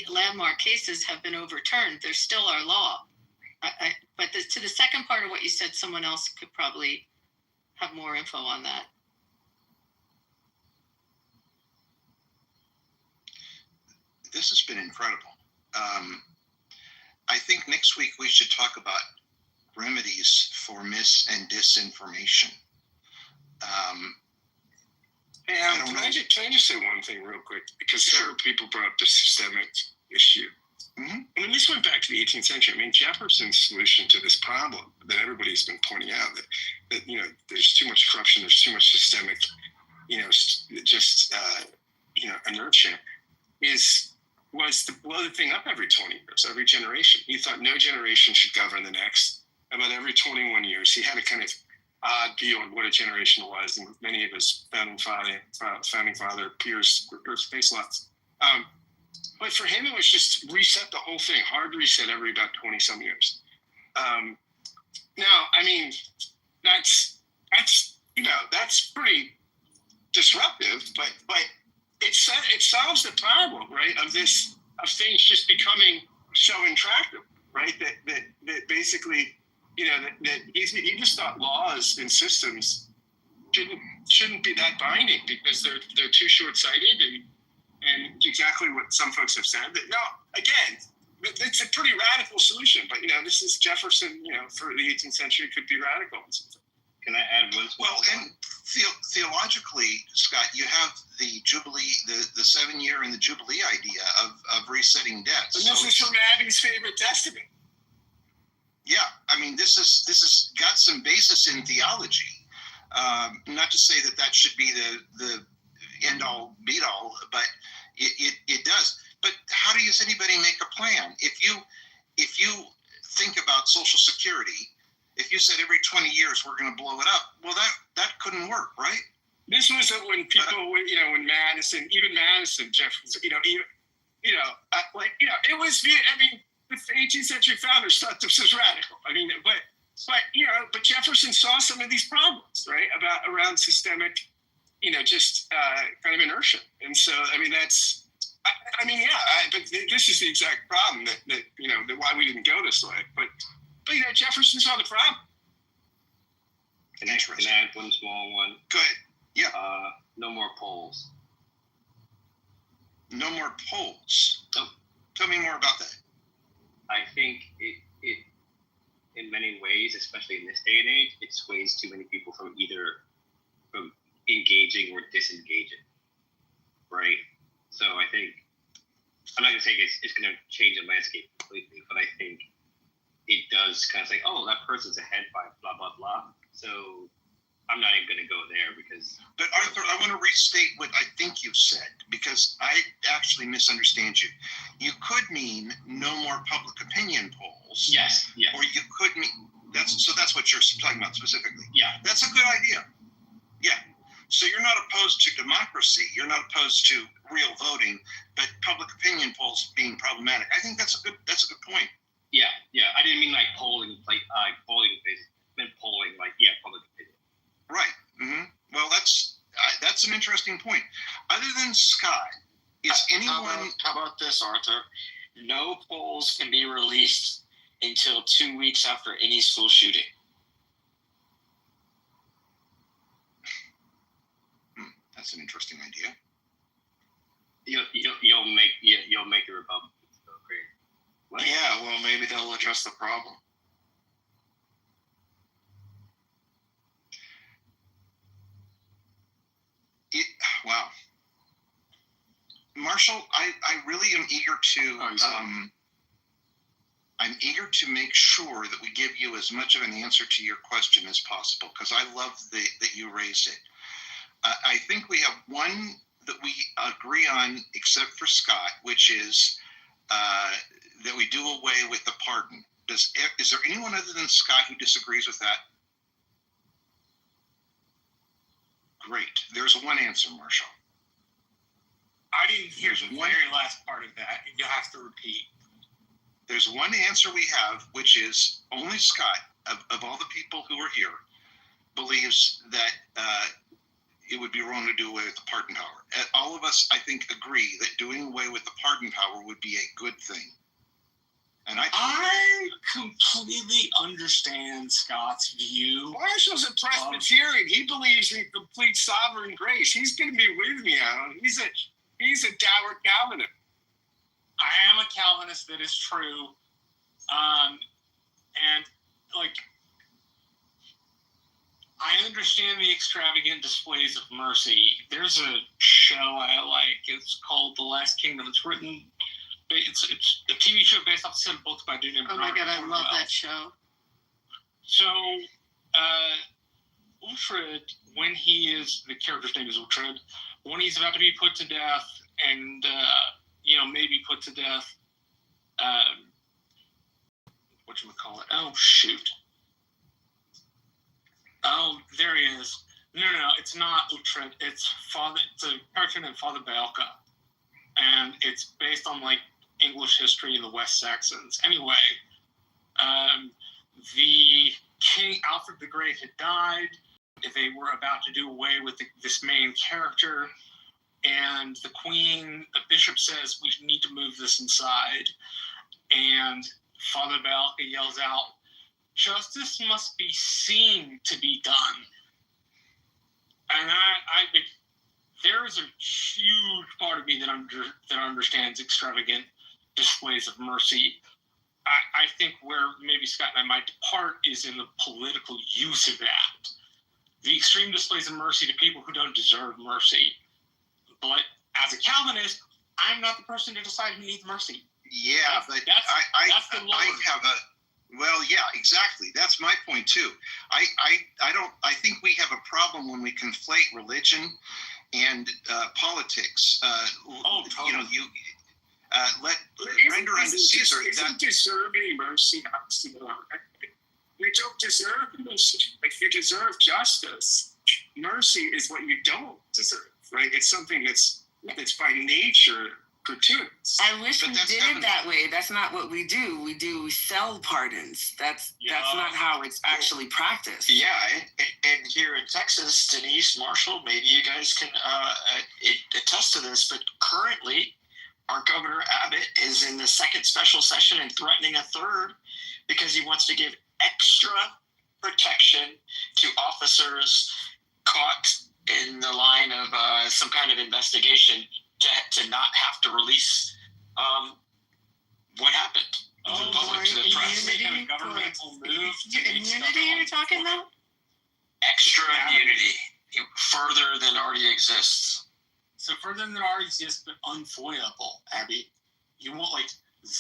landmark cases have been overturned. There's still our law. But to the second part of what you said, someone else could probably have more info on that. This has been incredible. I think next week we should talk about remedies for mis and disinformation. Can I just say one thing real quick? Because several people brought up the systemic issue. Mm-hmm. I mean, this went back to the 18th century. I mean, Jefferson's solution to this problem that everybody's been pointing out, that there's too much corruption, there's too much systemic, inertia, was to blow the thing up every 20 years, every generation. He thought no generation should govern the next. About every 21 years, he had a kind of odd view on what a generation was, and many of his founding father peers were face lots. But for him, it was just reset the whole thing, hard reset every about 20-some years. Now, I mean, that's pretty disruptive, but it solves the problem, right? Of things just becoming so intractable, right? That basically, that he just thought laws and systems shouldn't be that binding because they're too short-sighted and exactly what some folks have said. That again, it's a pretty radical solution, but this is Jefferson. For the 18th century, could be radical. Can I add one? Well, and theologically, Scott, you have the Jubilee, the 7-year and the Jubilee idea of resetting debts. And this is from Abby's favorite testament. Yeah, I mean, this is got some basis in theology. Not to say that should be the end all, beat all, but it does. But how does anybody make a plan? If you think about Social Security, if you said every 20 years we're going to blow it up, well, that couldn't work, right? This was when people, when Madison, Jefferson, it was. I mean, the 18th century founders thought this was radical. I mean, but Jefferson saw some of these problems, right, around systemic, kind of inertia, and so I mean that's. But this is the exact problem that why we didn't go this way. But Jefferson saw the problem. Can I add one small one? Go ahead. Yeah. No more polls. No more polls. Oh, tell me more about that. I think it in many ways, especially in this day and age, it sways too many people from engaging or disengaging. Right? So I think, I'm not going to say it's going to change the landscape completely, but I think it does kind of say, oh, that person's ahead by blah, blah, blah. So I'm not even going to go there because... But Arthur, I want to restate what I think you said, because I actually misunderstand you. You could mean no more public opinion polls. Yes. Or you could mean... That's what you're talking about specifically. Yeah. That's a good idea. Yeah. So you're not opposed to democracy. You're not opposed to real voting, but public opinion polls being problematic. I think that's a good point. Yeah. I didn't mean like polling, polling places. I meant polling, public opinion. Right. Mm-hmm. Well, that's an interesting point. Other than Sky, is anyone? How about this, Arthur? No polls can be released until 2 weeks after any school shooting. That's an interesting idea. You'll make the Republicans go crazy. What? Yeah, well, maybe they'll address the problem. Marshall, I really am eager to I'm eager to make sure that we give you as much of an answer to your question as possible, because I love that you raised it. I think we have one that we agree on, except for Scott, which is that we do away with the pardon. Is there anyone other than Scott who disagrees with that? Great. There's one answer, Marshall. I didn't hear the very last part of that. You'll have to repeat. There's one answer we have, which is only Scott, of all the people who are here, believes that it would be wrong to do away with the pardon power. All of us, I think, agree that doing away with the pardon power would be a good thing. And I completely understand Scott's view. Marshall's a Presbyterian. He believes in complete sovereign grace. He's going to be with me, Alan. He's a dour Calvinist. I am a Calvinist, that is true. And, like, I understand the extravagant displays of mercy. There's a show I like. It's called The Last Kingdom. It's written... It's a TV show based off some books by a dude named Oh my God, I love that show. So, Uhtred, when he is, the character's name is Uhtred, when he's about to be put to death, and, maybe put to death, whatchamacallit? Oh, shoot. Oh, there he is. No, it's not Uhtred. It's a character named Father Baelka. And it's based on, like, English history in the West Saxons. Anyway, the King Alfred the Great had died. They were about to do away with this main character, and the Queen, the bishop says, we need to move this inside. And Father Baelka yells out, justice must be seen to be done. And I think there is a huge part of me that understands extravagant displays of mercy. I think where maybe Scott and I might depart is in the political use of that. The extreme displays of mercy to people who don't deserve mercy. But as a Calvinist, I'm not the person to decide who needs mercy. Yeah, but that's the Lord. I have well, yeah, exactly. That's my point too. I think we have a problem when we conflate religion and politics. Totally. Render unto Caesar. Isn't deserving mercy? We don't deserve mercy. Like, you deserve justice. Mercy is what you don't deserve, right? It's something that's by nature gratuitous. I wish we did it that way. That's not what we do. We sell pardons. That's not how it's actually practiced. Yeah, and here in Texas, Denise, Marshall, maybe you guys can attest to this, but currently our Governor Abbott is in the second special session and threatening a third because he wants to give extra protection to officers caught in the line of some kind of investigation to not have to release what happened to the public, to the press. Making a governmental move. Immunity you're talking about? Extra immunity, further than already exists. So further than already exists, but unfoilable, Abby. You won't, like,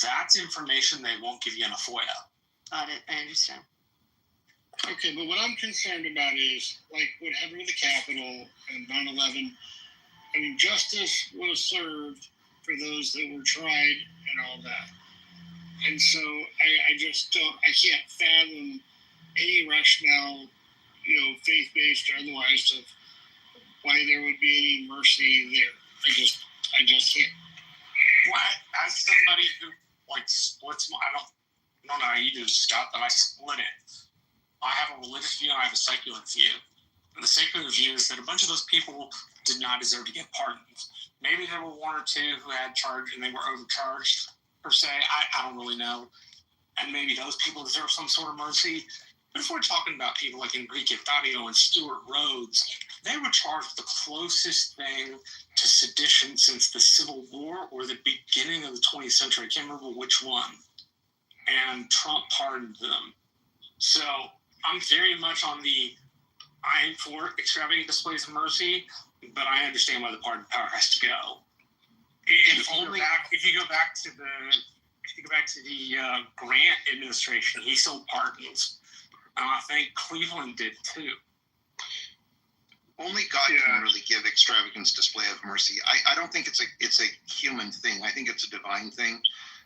that's information they won't give you in a FOIA. Got it. I understand. Okay, but what I'm concerned about is, like, what happened with the Capitol and 9/11. I mean, justice was served for those that were tried and all that. And so I just don't, I can't fathom any rationale, faith-based or otherwise, of why there would be any mercy there. I just can't. Why, as somebody who, like, splits I don't know how you do, Scott, but I split it. I have a religious view and I have a secular view. And the secular view is that a bunch of those people did not deserve to get pardoned. Maybe there were one or two who had charged and they were overcharged, per se. I don't really know. And maybe those people deserve some sort of mercy. But if we're talking about people like Enrique Taddeo and Stuart Rhodes, they were charged with the closest thing to sedition since the Civil War or the beginning of the 20th century. I can't remember which one. And Trump pardoned them. So I'm very much on I am for extravagant displays of mercy, but I understand why the pardon power has to go. If you go back to the Grant administration, he sold pardons. I think Cleveland did too. Only God can really give extravagance display of mercy. I don't think it's a human thing. I think it's a divine thing.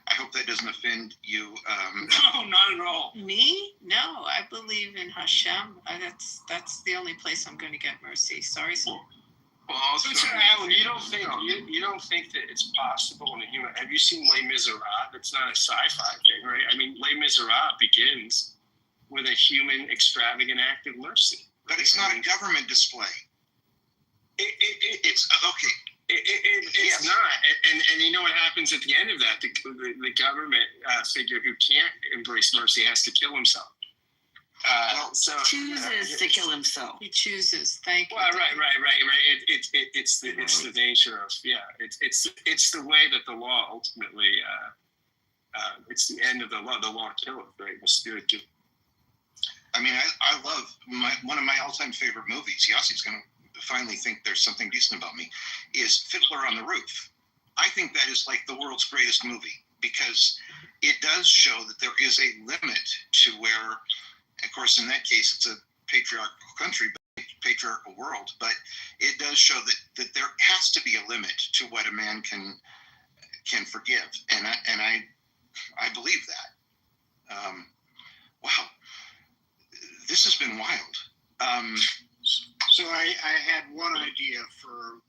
I hope that doesn't offend you. No, not at all. Me? No, I believe in Hashem. That's the only place I'm going to get mercy. Sorry, sir. Well, also, so Alan, you don't think that it's possible in a human? Have you seen Les Miserables? It's not a sci-fi thing, right? I mean, Les Miserables begins with a human extravagant act of mercy. But it's not a government display. It's okay. It's not, and you know what happens at the end of that? The government figure who can't embrace mercy has to kill himself. Chooses to kill himself. He chooses. Thank you. Well, right. It's the nature of it's the way that the law ultimately it's the end of the law. The law killeth, right? The spirit killeth. I mean, I love one of my all-time favorite movies. Yossi's going to finally think there's something decent about me. Is Fiddler on the Roof. I think that is like the world's greatest movie because it does show that there is a limit to where, of course, in that case, it's a patriarchal country, but patriarchal world. But it does show that there has to be a limit to what a man can forgive, and I believe that. Wow. This has been wild. So I had one idea for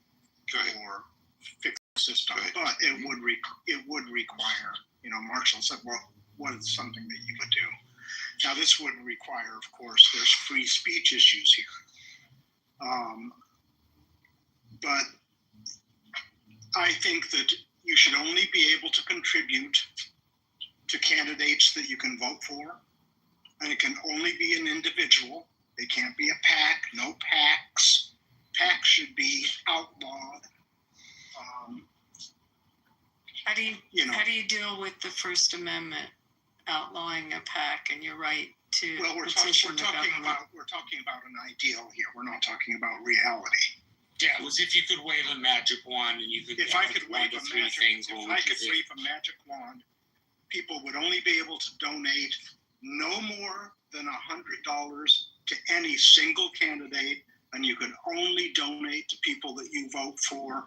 fix the system, but it would require, Marshall said, well, what is something that you could do? Now, this would require, of course, there's free speech issues here. But I think that you should only be able to contribute to candidates that you can vote for. And it can only be an individual. It can't be a PAC, no PACs. PACs should be outlawed. How do you deal with the First Amendment outlawing a PAC and your right to? Well, we're talking about an ideal here. We're not talking about reality. Yeah, it was if you could wave a magic wand and you could. If I could wave a magic wand, people would only be able to donate no more than $100 to any single candidate, and you could only donate to people that you vote for,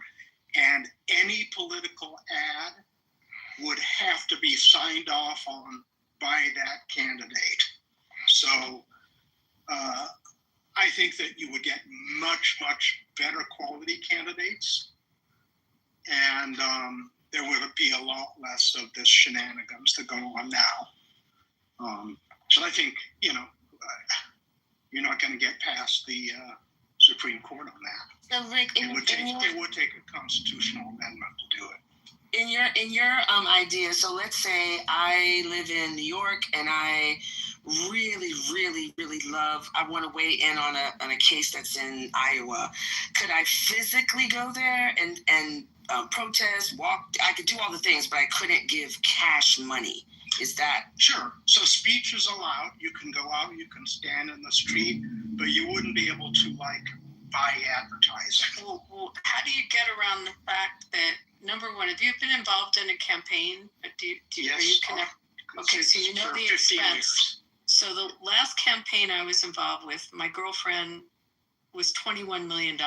and any political ad would have to be signed off on by that candidate. So I think that you would get much, much better quality candidates, and there would be a lot less of this shenanigans that go on now. So I think, you're not going to get past the Supreme Court on that. So, Rick, it would take a constitutional amendment to do it. In your idea, so let's say I live in New York and I really, really, really I want to weigh in on a case that's in Iowa. Could I physically go there and protest, walk? I could do all the things, but I couldn't give cash money. Is that? Sure. So speech is allowed. You can go out, you can stand in the street, but you wouldn't be able to buy advertising. Well, how do you get around the fact that, number one, have you been involved in a campaign? Yes. Are you connected? Okay, so you know the expense. So the last campaign I was involved with, my girlfriend was $21 million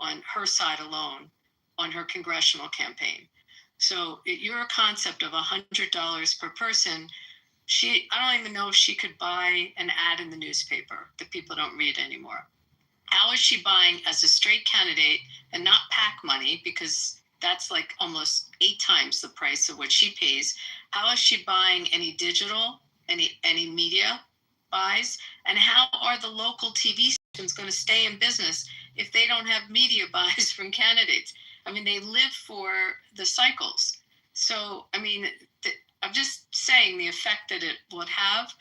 on her side alone on her congressional campaign. So your concept of $100 per person, I don't even know if she could buy an ad in the newspaper that people don't read anymore. How is she buying as a straight candidate and not PAC money, because that's like almost 8 times the price of what she pays? How is she buying any digital, any media buys? And how are the local TV stations going to stay in business if they don't have media buys from candidates? I mean, they live for the cycles. So, I mean, I'm just saying the effect that it would have.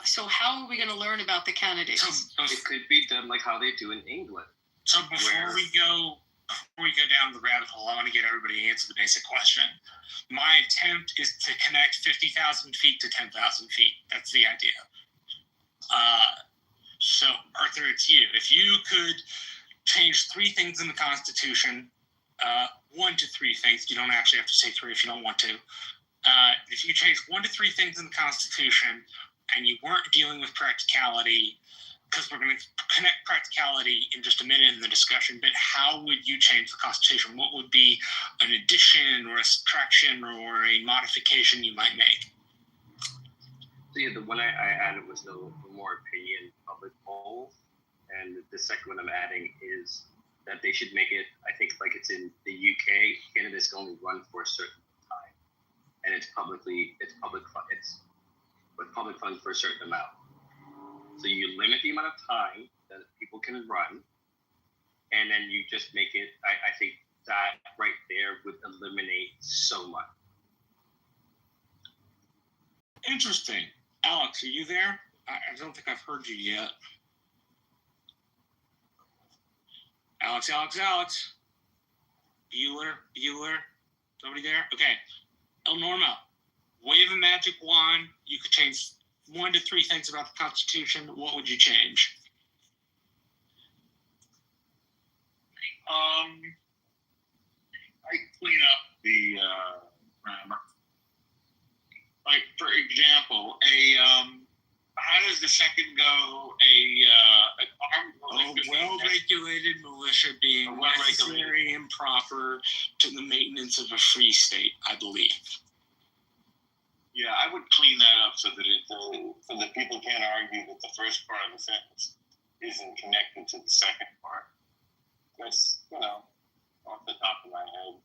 So how are we going to learn about the candidates? It could be done like how they do in England. So before we go down the rabbit hole, I want to get everybody to answer the basic question. My attempt is to connect 50,000 feet to 10,000 feet. That's the idea. So, Arthur, it's you. If you could change 3 things in the Constitution, 1 to 3 things. You don't actually have to say 3 if you don't want to. If you change 1 to 3 things in the Constitution and you weren't dealing with practicality, because we're going to connect practicality in just a minute in the discussion, but how would you change the Constitution? What would be an addition or a subtraction or a modification you might make? So yeah, the one I added was the more opinion public polls, and the second one I'm adding is that they should make it, I think like it's in the UK, candidates can only run for a certain time, and it's with public funds for a certain amount. So you limit the amount of time that people can run, and then you just make it, I think that right there would eliminate so much. Interesting. Alex, are you there? I don't think I've heard you yet. Alex. Bueller. Nobody there? Okay. El Norma, wave a magic wand. You could change 1 to 3 things about the Constitution. What would you change? I clean up the grammar. Like for example, how does the second go? Well-regulated militia being necessary and proper to the maintenance of a free state, I believe. Yeah, I would clean that up so that people can't argue that the first part of the sentence isn't connected to the second part. That's, off the top of my head.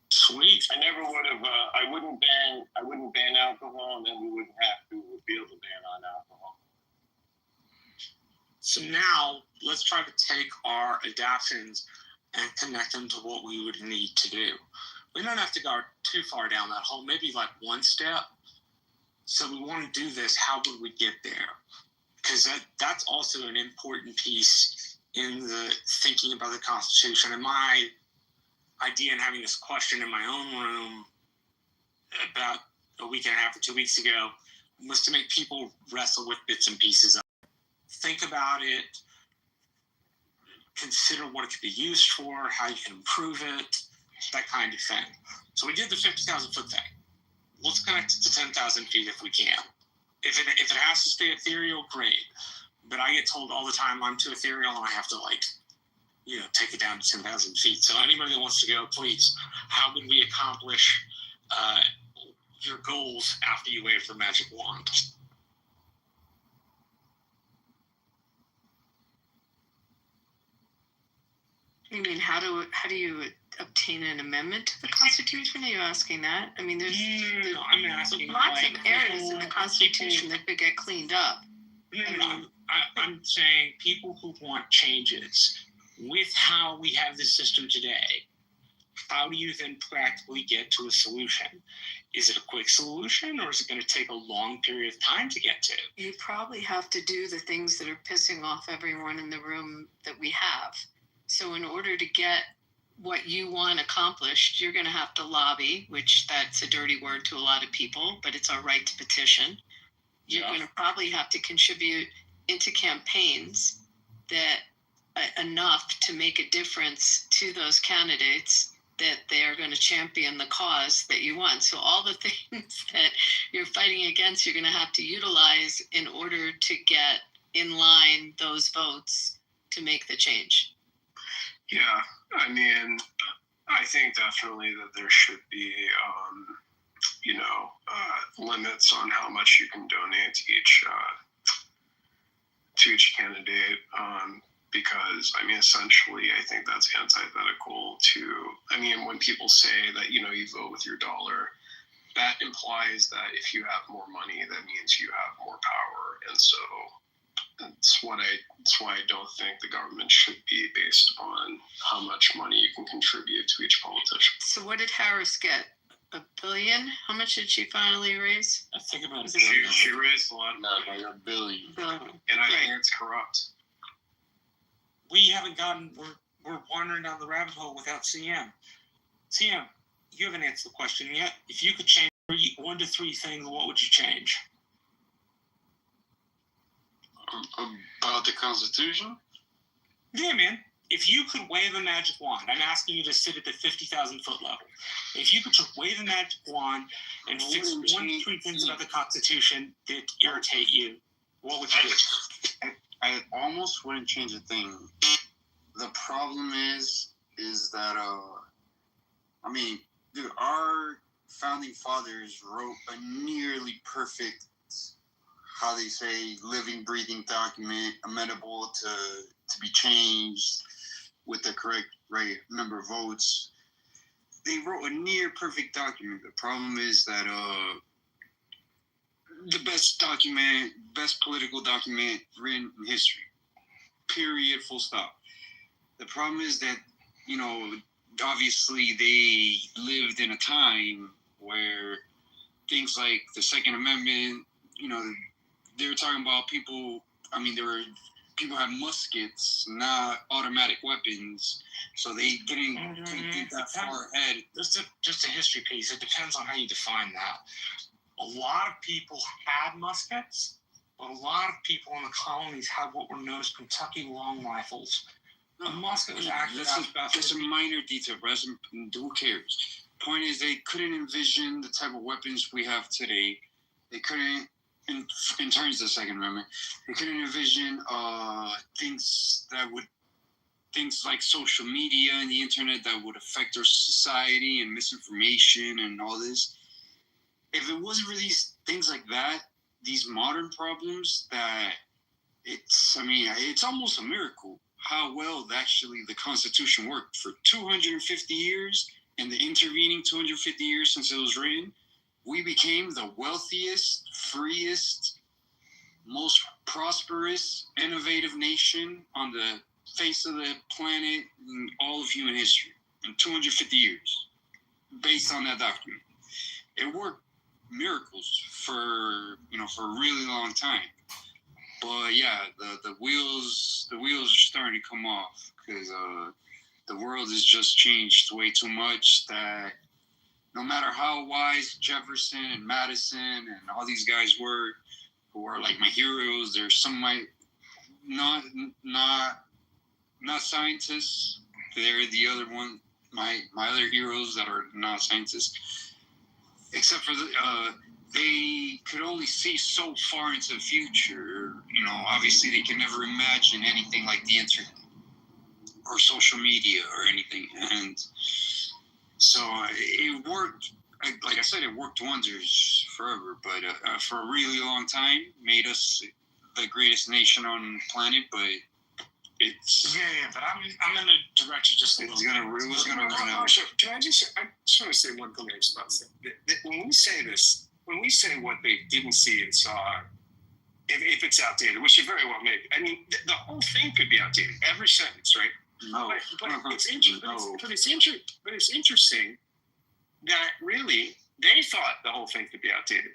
Sweet. I never would have. I wouldn't ban alcohol, and then we wouldn't have to repeal the ban on alcohol. So now let's try to take our adaptions and connect them to what we would need to do. We don't have to go too far down that hole, maybe like one step. So we want to do this, how would we get there? Because that's also an important piece in the thinking about the Constitution. And my idea in having this question in my own room about a week and a half or 2 weeks ago was to make people wrestle with bits and pieces of it. Think about it, consider what it could be used for, how you can improve it, that kind of thing. So we did the 50,000 foot thing. Let's connect it to 10,000 feet if we can. If it has to stay ethereal, great. But I get told all the time I'm too ethereal and I have to take it down to 10,000 feet. So anybody that wants to go, please, how would we accomplish your goals after you wave the magic wand? You mean how do you obtain an amendment to the Constitution? Are you asking that? I mean, there's I'm asking lots of areas in the Constitution that could get cleaned up. I'm saying people who want changes with how we have this system today. How do you then practically get to a solution? Is it a quick solution, or is it going to take a long period of time to get to? You probably have to do the things that are pissing off everyone in the room that we have. So in order to get what you want accomplished, you're going to have to lobby, which that's a dirty word to a lot of people, but it's our right to petition. You're going to probably have to contribute into campaigns that enough to make a difference to those candidates that they are going to champion the cause that you want. So all the things that you're fighting against, you're going to have to utilize in order to get in line those votes to make the change. Yeah, I mean, I think definitely that there should be, limits on how much you can donate to each candidate. Because, I mean, essentially, I think that's antithetical to, when people say that, you vote with your dollar, that implies that if you have more money, that means you have more power. And so that's why I don't think the government should be based on how much money you can contribute to each politician. So what did Harris get? $1 billion? How much did she finally raise? I think about she raised a lot, like $1 billion. And I think it's corrupt. We haven't we're wandering down the rabbit hole without CM. CM, you haven't answered the question yet. If you could change 1 to 3 things, what would you change? About the Constitution? Yeah, man. if you could wave a magic wand, I'm asking you to sit at the 50,000 foot level. If you could just wave a magic wand and fix one to three things about the Constitution that irritate you, what would you do? I almost wouldn't change a thing. The problem is that I mean, dude, our founding fathers wrote a nearly perfect, how they say, living, breathing document, amenable to be changed with the correct right number of votes. They wrote a near perfect document. The problem is that the best political document written in history. Period. Full stop. The problem is that, you know, obviously they lived in a time where things like the Second Amendment, you know, they were talking about people. I mean, people had muskets, not automatic weapons, so they didn't think that far ahead. Just a history piece. It depends on how you define that. A lot of people had muskets, but a lot of people in the colonies had what were known as Kentucky long rifles. A musket was actually that's a minor detail, but who cares? Point is, they couldn't envision the type of weapons we have today. They couldn't, in terms of the Second Amendment, they couldn't envision things like social media and the internet that would affect our society, and misinformation and all this. If it wasn't for these things like that, these modern problems, it's almost a miracle how well actually the Constitution worked for 250 years, and the intervening 250 years since it was written. We became the wealthiest, freest, most prosperous, innovative nation on the face of the planet in all of human history in 250 years, based on that document. It worked miracles for a really long time. But yeah, the wheels are starting to come off, because the world has just changed way too much that no matter how wise Jefferson and Madison and all these guys were, who are like my heroes, there's some of my not scientists. They're the other one, my other heroes that are not scientists. Except for they could only see so far into the future. You know, obviously they can never imagine anything like the internet or social media or anything. And so it worked. Like I said, it worked wonders forever. But for a really long time, made us the greatest nation on the planet. But it's but I'm gonna direct you just a little. It was gonna run out. I just want to say one thing in response to that. When we say this, when we say what they didn't see and saw, if it's outdated, which it very well may be. I mean, the whole thing could be outdated. Every sentence, right? No. But it's interesting that really they thought the whole thing could be outdated.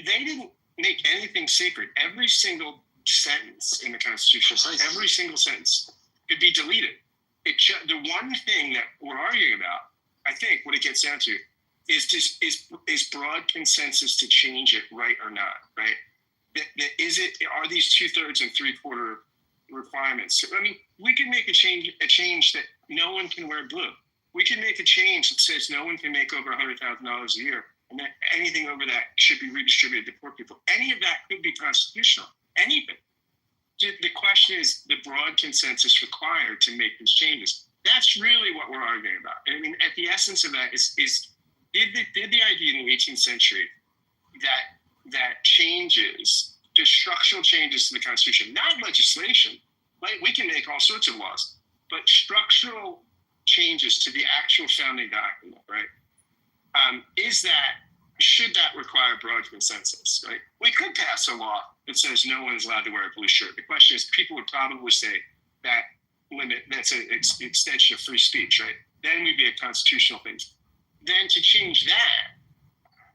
They didn't make anything sacred. Every single sentence in the Constitution, every single sentence could be deleted. The one thing that we're arguing about, I think, what it gets down to, is broad consensus to change it, right or not, right? Are these 2/3 and 3/4 requirements? I mean, we can make a change that no one can wear blue. We can make a change that says no one can make over $100,000 a year, and that anything over that should be redistributed to poor people. Any of that could be constitutional. Anything. The question is the broad consensus required to make these changes. That's really what we're arguing about. I mean, at the essence of that is did the idea in the 18th century that changes, just structural changes to the Constitution, not legislation, like we can make all sorts of laws, but structural changes to the actual founding document, right? Should that require broad consensus, right? We could pass a law that says no one is allowed to wear a blue shirt. The question is, people would probably say that's an extension of free speech, right? Then we'd be a constitutional thing. Then to change that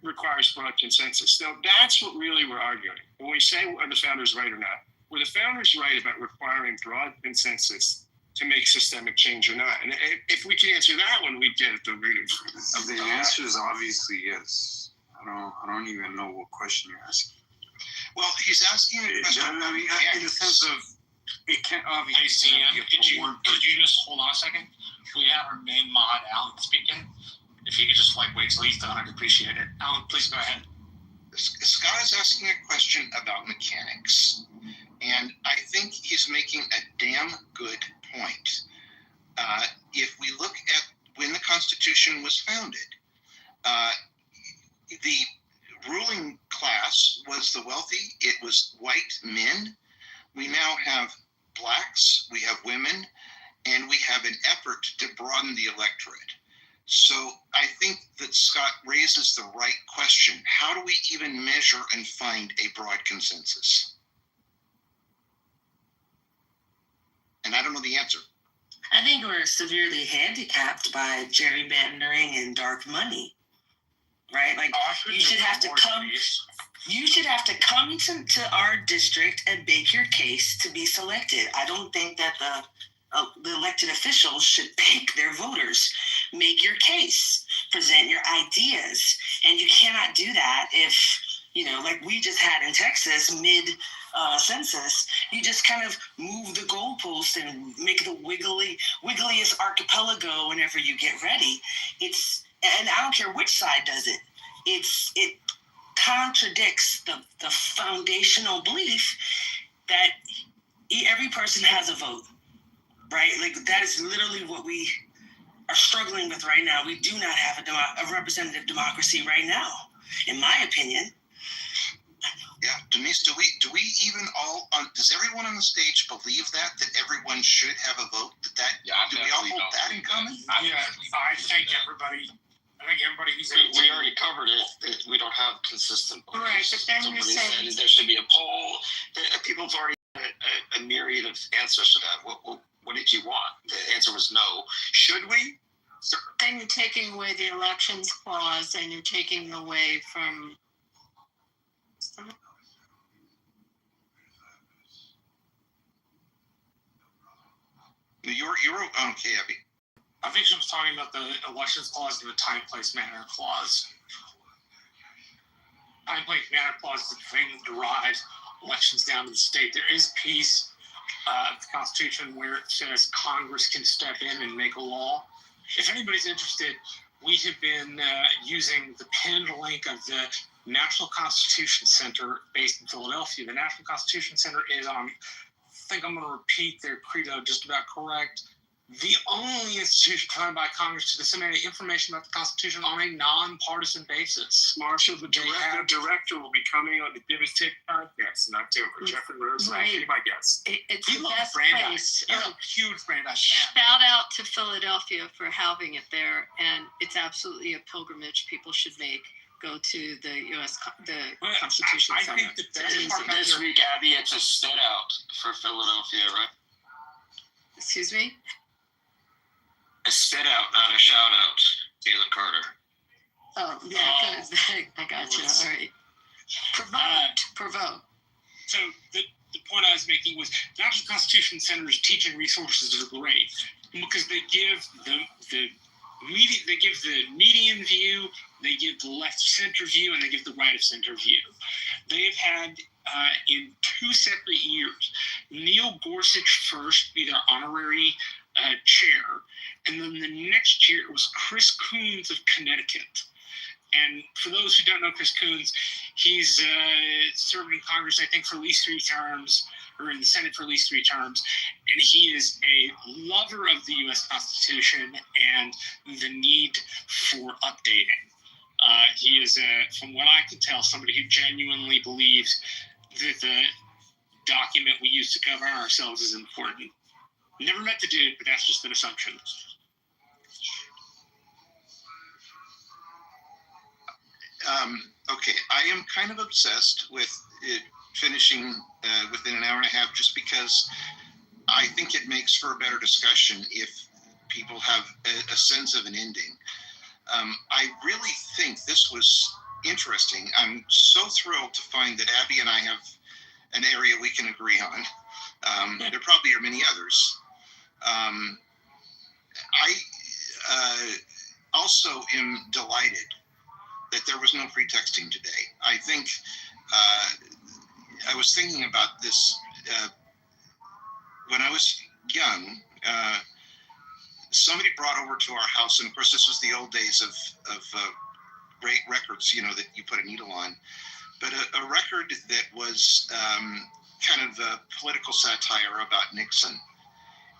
requires broad consensus. So that's what really we're arguing. When we say are the founders right or not, were the founders right about requiring broad consensus to make systemic change or not? And if we can answer that one, we get at the root of the answer is obviously yes. I don't even know what question you're asking. Well, he's asking a question. I mean, in the sense of, It can't obviously. Hey, Sam, could you just hold on a second? We have our main mod, Alan, speaking. If you could just wait till he's done, I'd appreciate it. Alan, please go ahead. Scott is asking a question about mechanics, and I think he's making a damn good point. If we look at when the Constitution was founded, the ruling class was the wealthy. It was white men. We now have blacks, we have women, and we have an effort to broaden the electorate. So I think that Scott raises the right question. How do we even measure and find a broad consensus? And I don't know the answer. I think we're severely handicapped by gerrymandering and dark money, right? You should have to come to our district and make your case to be selected. I don't think that the elected officials should pick their voters. Make your case, present your ideas, and you cannot do that if, like we just had in Texas mid-census, you just kind of move the goalpost and make the wiggliest archipelago whenever you get ready. And I don't care which side does it. It contradicts the foundational belief that every person has a vote, right? That is literally what we are struggling with right now. We do not have a representative democracy right now, in my opinion. Yeah, Denise, do we even does everyone on the stage believe that everyone should have a vote? Do we all hold that in common? I thank everybody. I think everybody who's we already covered it. We don't have consistent beliefs. Right, but then somebody said there should be a poll. People have already a myriad of answers to that. What did you want? The answer was no. Should we? Then you're taking away the elections clause, and you're taking away from. You're okay, Abby. I think she was talking about the elections clause and the time, place, manner clause. Time, place, manner clause is the thing that derives elections down to the state. There is a piece of the Constitution where it says Congress can step in and make a law. If anybody's interested, we have been using the pinned link of the National Constitution Center based in Philadelphia. The National Constitution Center is on, I think I'm going to repeat their credo just about correct, the only institution funded by Congress to disseminate information about the Constitution on a nonpartisan basis. Marshall, the director will be coming on the Divis Tech podcast in October. Jeffrey Rose, Right. be my guest. It's We the love best Brandeis. place. You're a huge Brandeis fan. Shout out to Philadelphia for having it there, and it's absolutely a pilgrimage people should make. Go to the Constitution I Center. think the best part about This week, Abby, it's a sit out for Philadelphia, right? Excuse me? A spit out, not a shout out. Galen Carter. Oh, yeah, good. I got you. All right. Provoke. So the point I was making was the National Constitution Center's teaching resources are great because they give the median view, they give the left center view, and they give the right of center view. They have had in 2 separate years, Neil Gorsuch first be their honorary chair, and then the next year it was Chris Coons of Connecticut. And for those who don't know Chris Coons, he's served in Congress, I think, for at least 3 terms, or in the Senate for at least 3 terms. And he is a lover of the U.S. Constitution and the need for updating. He is, from what I can tell, somebody who genuinely believes that the document we use to govern ourselves is important. Never met the dude, but that's just an assumption. Okay, I am kind of obsessed with it finishing within an hour and a half just because I think it makes for a better discussion if people have a sense of an ending. I really think this was interesting. I'm so thrilled to find that Abby and I have an area we can agree on. There probably are many others. I also am delighted that there was no pretexting today. I think I was thinking about this when I was young, somebody brought over to our house, and of course this was the old days of records, that you put a needle on, but a record that was kind of a political satire about Nixon.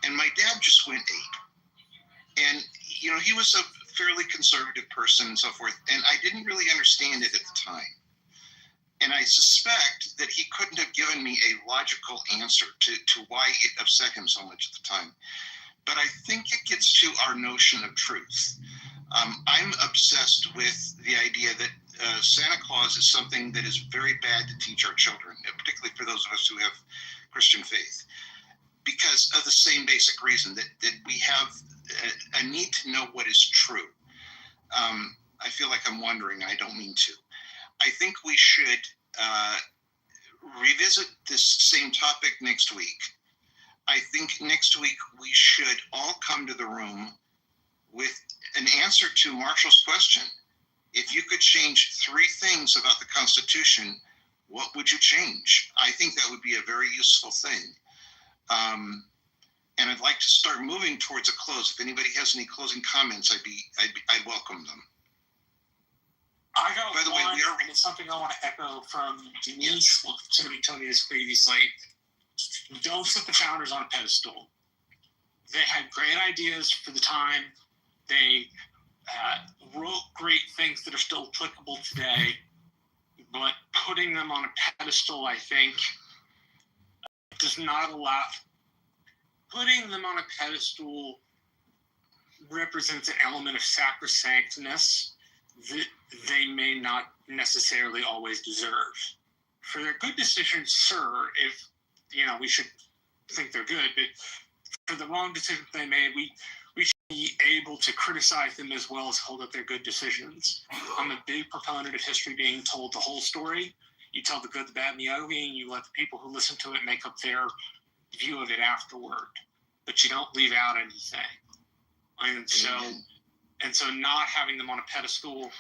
And my dad just went ape. And, he was a fairly conservative person and so forth, and I didn't really understand it at the time. And I suspect that he couldn't have given me a logical answer to why it upset him so much at the time. But I think it gets to our notion of truth. I'm obsessed with the idea that Santa Claus is something that is very bad to teach our children, particularly for those of us who have Christian faith, because of the same basic reason that we have a need to know what is true. I feel like I'm wondering, I don't mean to. I think we should revisit this same topic next week. I think next week we should all come to the room with an answer to Marshall's question. If you could change 3 things about the Constitution, what would you change? I think that would be a very useful thing. And I'd like to start moving towards a close. If anybody has any closing comments, I'd welcome them. I got By the way, and it's something I want to echo from Denise, somebody told me this previously. Don't put the founders on a pedestal. They had great ideas for the time. They wrote great things that are still applicable today, but putting them on a pedestal, I think, does not allow. Putting them on a pedestal represents an element of sacrosanctness that they may not necessarily always deserve. For their good decisions, sir, if we should think they're good, but for the wrong decisions they made, we should be able to criticize them as well as hold up their good decisions. I'm a big proponent of history being told the whole story. You tell the good, the bad, and the ugly, and you let the people who listen to it make up their view of it afterward. But you don't leave out anything. And so not having them on a pedestal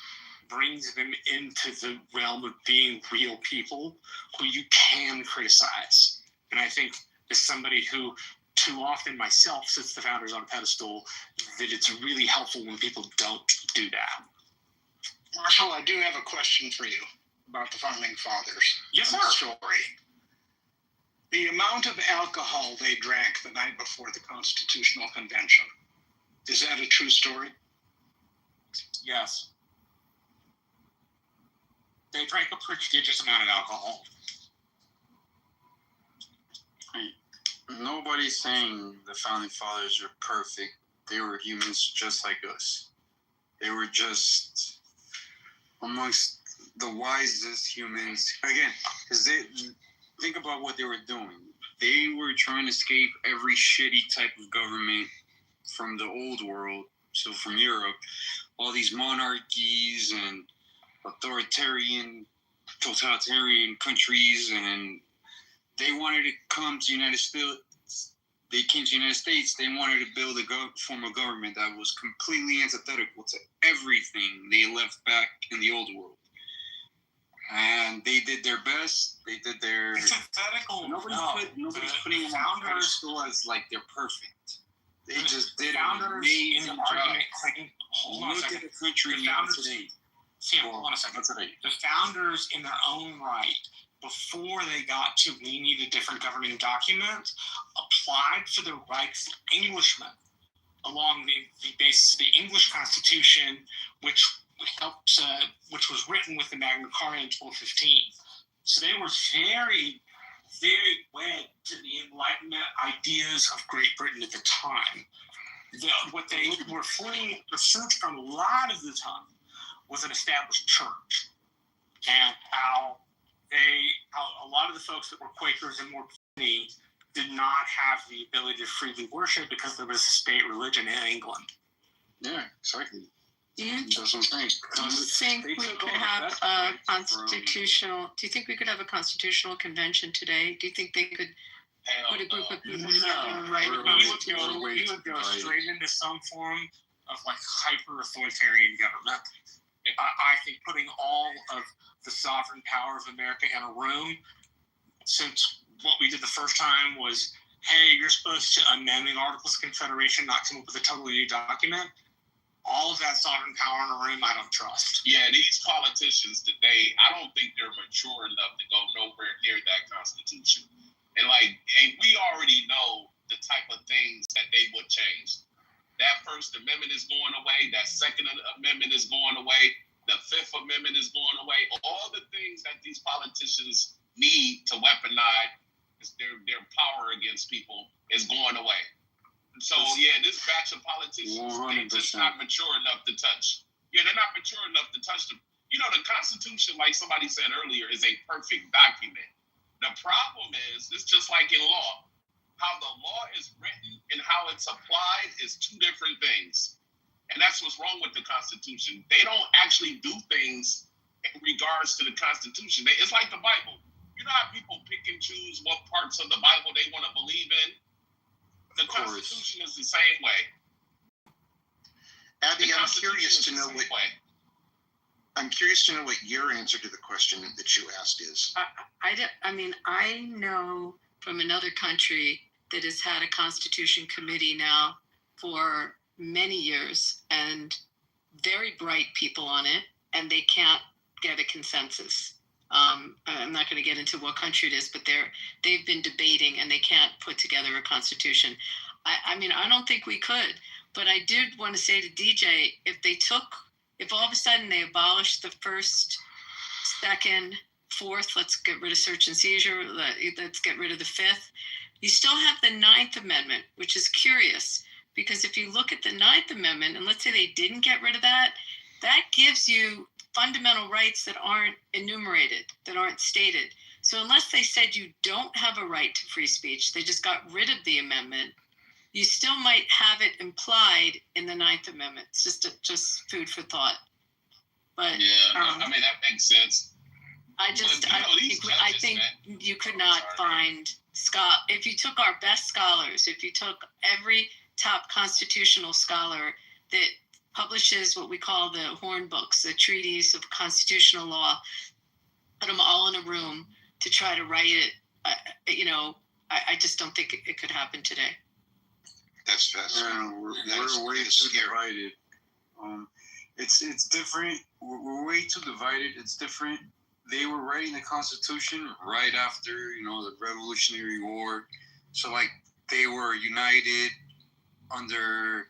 brings them into the realm of being real people who you can criticize. And I think as somebody who too often myself sits the founders on a pedestal, that it's really helpful when people don't do that. Marshall, I do have a question for you about the founding fathers. Yes, sir. Story. The amount of alcohol they drank the night before the Constitutional Convention, is that a true story? Yes. They drank a prodigious amount of alcohol. Nobody's saying the founding fathers are perfect. They were humans just like us. They were just amongst the wisest humans. Again, because they think about what they were doing. They were trying to escape every shitty type of government from the old world. So from Europe, all these monarchies and totalitarian countries, and they wanted to come to United States. They came to the United States. They wanted to build a form of government that was completely antithetical to everything they left back in the old world. And they did their best. They did their. Antithetical. Nobody's putting them on pedestal as like they're perfect. They just did an amazing job. Look at the country today. Sam, hold on a second. The founders, in their own right, before they got to we need a different governing document, applied for the rights of Englishmen along the basis of the English Constitution, which was written with the Magna Carta in 1215. So they were very, very wed to the Enlightenment ideas of Great Britain at the time. What they were fleeing pursuit from a lot of the time was an established church, and how a lot of the folks that were Quakers and more did not have the ability to freely worship because there was a state religion in England. Yeah, exactly. Do you That's what I'm saying. think we could have a constitutional? Do you think we could have a constitutional convention today? Do you think they could put a group of people together and write a constitution? You would go straight into some form of like hyper-authoritarian government. I think putting all of the sovereign power of America in a room, since what we did the first time was hey, you're supposed to amend the Articles of Confederation, not come up with a totally new document. All of that sovereign power in a room, I don't trust. Yeah, these politicians today, I don't think they're mature enough to go nowhere near that Constitution. And we already know the type of things that they would change. That First Amendment is going away. That Second Amendment is going away. The Fifth Amendment is going away. All the things that these politicians need to weaponize their power against people is going away. So yeah, this batch of politicians, they're just not mature enough to touch. Yeah, they're not mature enough to touch them. You know, the Constitution, like somebody said earlier, is a perfect document. The problem is, it's just like in law. How the law is written and how it's applied is two different things. And that's what's wrong with the Constitution. They don't actually do things in regards to the Constitution. It's like the Bible. You know how people pick and choose what parts of the Bible they want to believe in? The Constitution is the same way. Abby, I'm curious to know what your answer to the question that you asked is. I know from another country that has had a Constitution Committee now for many years and very bright people on it, and they can't get a consensus. I'm not going to get into what country it is, but they've been debating and they can't put together a constitution. I don't think we could, but I did want to say to DJ, if all of a sudden they abolished the first, second, fourth, let's get rid of search and seizure, let's get rid of the fifth, you still have the Ninth Amendment, which is curious, because if you look at the Ninth Amendment, and let's say they didn't get rid of that, that gives you fundamental rights that aren't enumerated, that aren't stated. So unless they said you don't have a right to free speech, they just got rid of the amendment, you still might have it implied in the Ninth Amendment. It's just food for thought. But that makes sense. I think you could not find if you took our best scholars, if you took every top constitutional scholar that publishes what we call the horn books, the treaties of constitutional law, put them all in a room to try to write it, I just don't think it could happen today. That's we're way too divided. It's different. We're way too divided. It's different. They were writing the Constitution right after, the Revolutionary War. So, they were united under,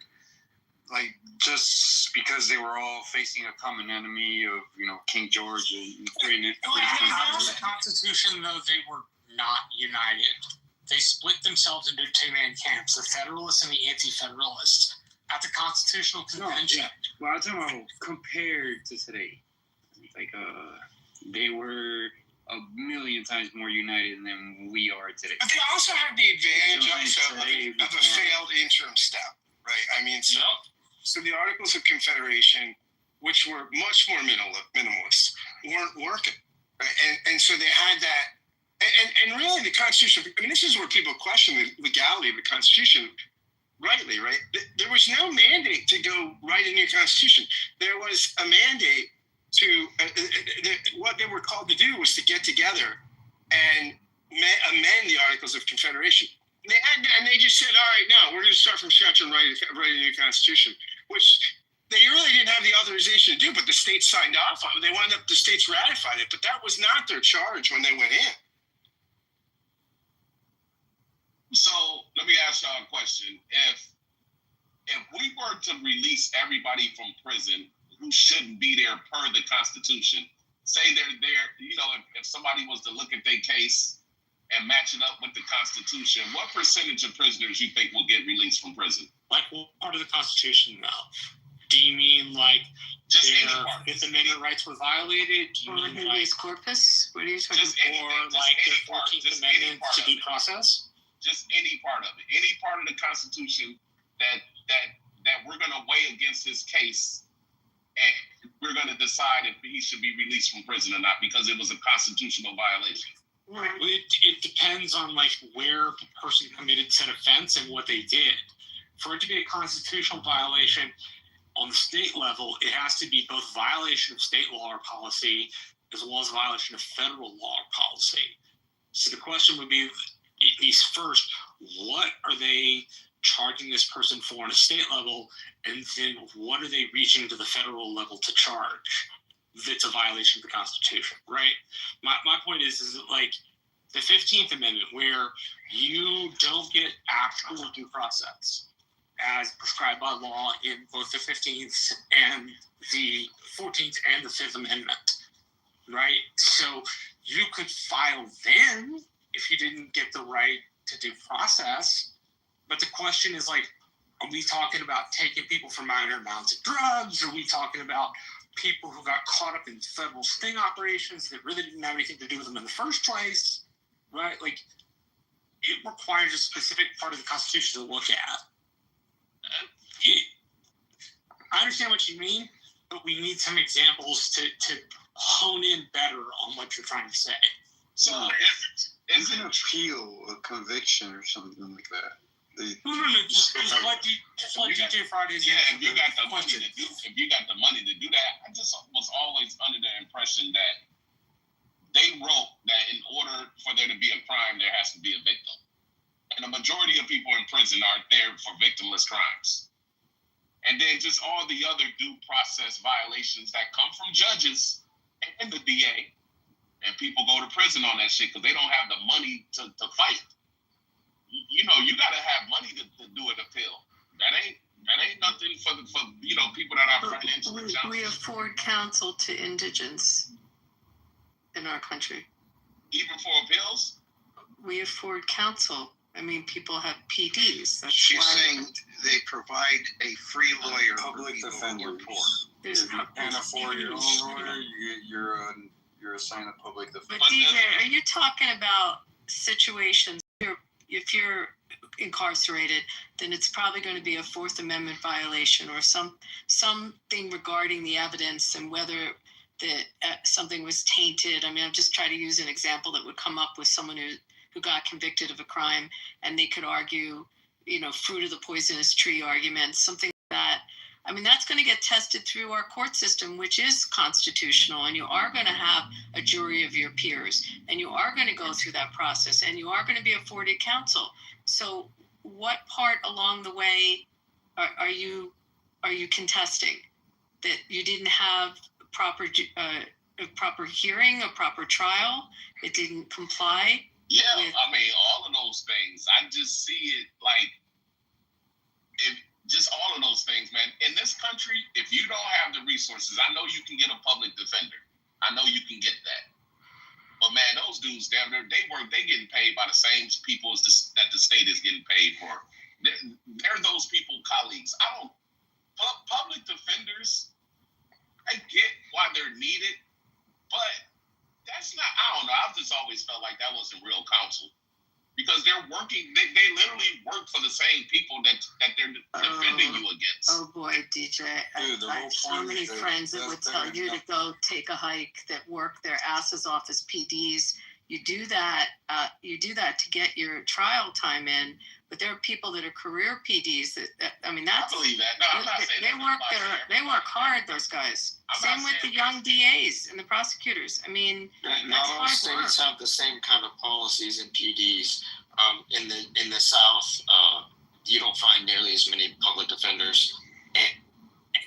just because they were all facing a common enemy of, King George and Britain. The Constitution, though, they were not united. They split themselves into two-man camps, the Federalists and the Anti-Federalists, at the Constitutional Convention. Well, I'm talking about compared to today. They were a million times more united than we are today. But they also have the advantage of a failed interim step, right? So the Articles of Confederation, which were much more minimalist, weren't working, right? And so they had that. And really the Constitution, this is where people question the legality of the Constitution, rightly, right? There was no mandate to go write a new Constitution. There was a mandate to, what they were called to do was to get together and amend the Articles of Confederation. And they just said, all right, now we're going to start from scratch and write a new Constitution, which they really didn't have the authorization to do, but the states signed off on it. The states ratified it, but that was not their charge when they went in. So let me ask y'all a question. If we were to release everybody from prison who shouldn't be there per the Constitution, say they're there, if somebody was to look at their case and match it up with the Constitution, what percentage of prisoners you think will get released from prison? What part of the Constitution now? Do you mean just their Fifth Amendment rights were violated? Do you mean habeas corpus? What are you talking about? Or their 14th Amendment to due process? Just any part of it. Any part of the Constitution that we're going to weigh against his case, and we're going to decide if he should be released from prison or not because it was a constitutional violation. Right. Well, it depends on where the person committed said offense and what they did. For it to be a constitutional violation on the state level, it has to be both violation of state law or policy as well as a violation of federal law or policy. So the question would be, at least first, what are they charging this person for on a state level, and then what are they reaching to the federal level to charge that's a violation of the Constitution, right? My point is that, like, the 15th Amendment, where you don't get actual due process as prescribed by law in both the 15th and the 14th and the 5th Amendment, right? So you could file then if you didn't get the right to due process. But the question is, like, are we talking about taking people for minor amounts of drugs? Are we talking about people who got caught up in federal sting operations that really didn't have anything to do with them in the first place, right? Like, it requires a specific part of the Constitution to look at. I understand what you mean, but we need some examples to hone in better on what you're trying to say. So, you can appeal a conviction or something like that. Just like DJ Fridays. Yeah, if you got the money to do, if you got the money to do that, I just was always under the impression that they wrote that in order for there to be a crime, there has to be a victim, and the majority of people in prison are there for victimless crimes. And then just all the other due process violations that come from judges and the DA, and people go to prison on that shit because they don't have the money to fight. You know, you gotta have money to do an appeal. That ain't nothing for people that are financially challenged. We afford counsel to indigents in our country. Even for appeals? We afford counsel. I mean, people have PDs. That's She's why saying they provide a free lawyer public for people defender. who are poor. There's If you can't afford your own lawyer, you're assigned a public defender. But DJ, are you talking about situations where if you're incarcerated, then it's probably going to be a Fourth Amendment violation or something regarding the evidence and whether something was tainted. I mean, I'm just trying to use an example that would come up with someone who got convicted of a crime, and they could argue, fruit of the poisonous tree arguments, something like that. I mean, that's going to get tested through our court system, which is constitutional, and you are going to have a jury of your peers, and you are going to go through that process, and you are going to be afforded counsel. So what part along the way are you contesting? That you didn't have a proper hearing, a proper trial, it didn't comply? Yeah, I mean, all of those things. I just see it like, just all of those things, man. In this country, if you don't have the resources, I know you can get a public defender. I know you can get that. But man, those dudes down there, they getting paid by the same people that the state is getting paid for. They're those people colleagues. Public defenders, I get why they're needed, but that's not, I don't know. I've just always felt like that wasn't real counsel. Because they're working, they literally work for the same people that they're defending you against. Oh boy, DJ. I have so many friends that would tell you to go take a hike, that work their asses off as PDs. You do that to get your trial time in, but there are people that are career PDs I believe that. No, I'm not saying they work hard, those guys. Same with the young DAs and the prosecutors. I mean, not all states have the same kind of policies and PDs. In the South, you don't find nearly as many public defenders,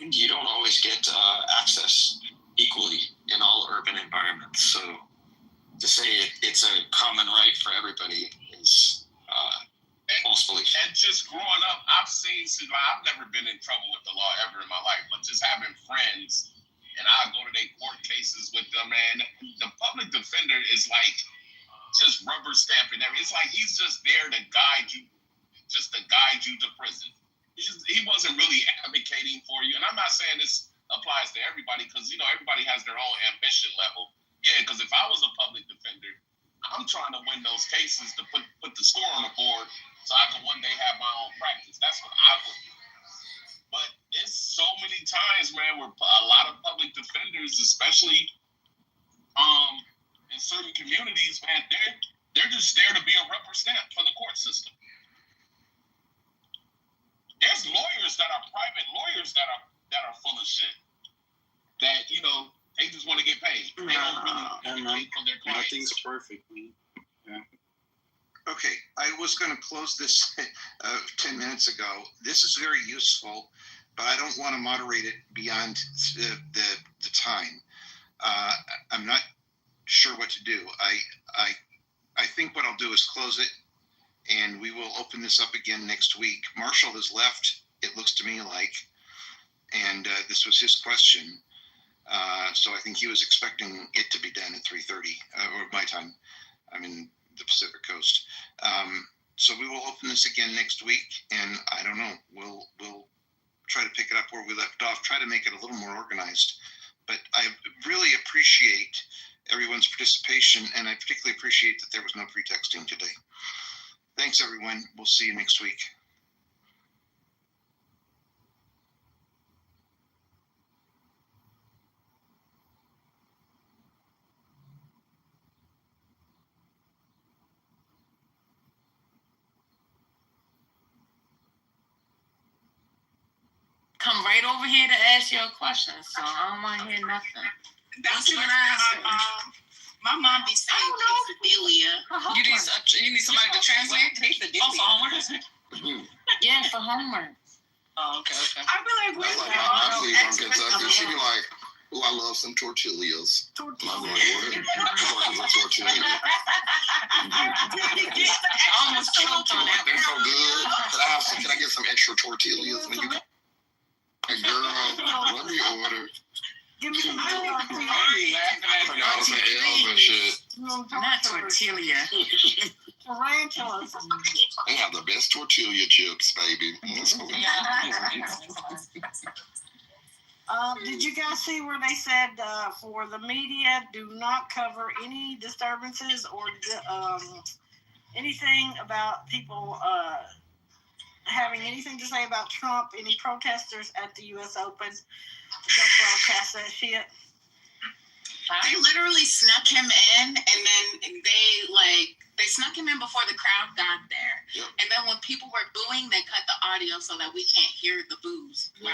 and you don't always get access equally in all urban environments. So to say it's a common right for everybody is false belief. And just growing up, I've never been in trouble with the law ever in my life, but just having friends, and I go to their court cases with them, man. The public defender is like just rubber stamping everything. It's like he's just there to guide you to prison. He wasn't really advocating for you. And I'm not saying this applies to everybody, because everybody has their own ambition level. Yeah, because if I was a public defender, I'm trying to win those cases to put the score on the board so I can one day have my own practice. That's what I would do. But it's so many times, man, where a lot of public defenders, especially in certain communities, man, they're just there to be a rubber stamp for the court system. There's lawyers that are private lawyers that are full of shit. That they just want to get paid. They don't really advocate for their clients. Nothing's perfect, man. Yeah. Okay, I was going to close this 10 minutes ago. This is very useful, but I don't want to moderate it beyond the time. I'm not sure what to do. I think what I'll do is close it, and we will open this up again next week. Marshall has left, it looks to me like, and this was his question. So I think he was expecting it to be done at 3:30 or my time. I'm in the Pacific Coast. So we will open this again next week, and I don't know. We'll try to pick it up where we left off. Try to make it a little more organized. But I really appreciate everyone's participation, and I particularly appreciate that there was no pretexting today. Thanks, everyone. We'll see you next week. Come right over here to ask you a question, so I don't want to hear nothing. That's what I asked. My mom be saying quesadilla. You need somebody to translate? Oh, for homework? Yeah, for homework. Oh, okay. I be like, wait a minute. I see from Kentucky. She be like, "Oh, I love some tortillas." I'm like, what? What is a tortilla? I almost choked on that. They're so good. Can I get some extra tortillas? And you go, hey, girl, let me order. Give me some I forgot some L's and shit. Not tortilla. Tarantulas. They have the best tortilla chips, baby. Did you guys see where they said for the media, do not cover any disturbances or anything about people having anything to say about Trump, any protesters at the U.S. Open? Don't broadcast that shit. They literally snuck him in, and then they snuck him in before the crowd got there. Yep. And then when people were booing, they cut the audio so that we can't hear the boos. Yeah,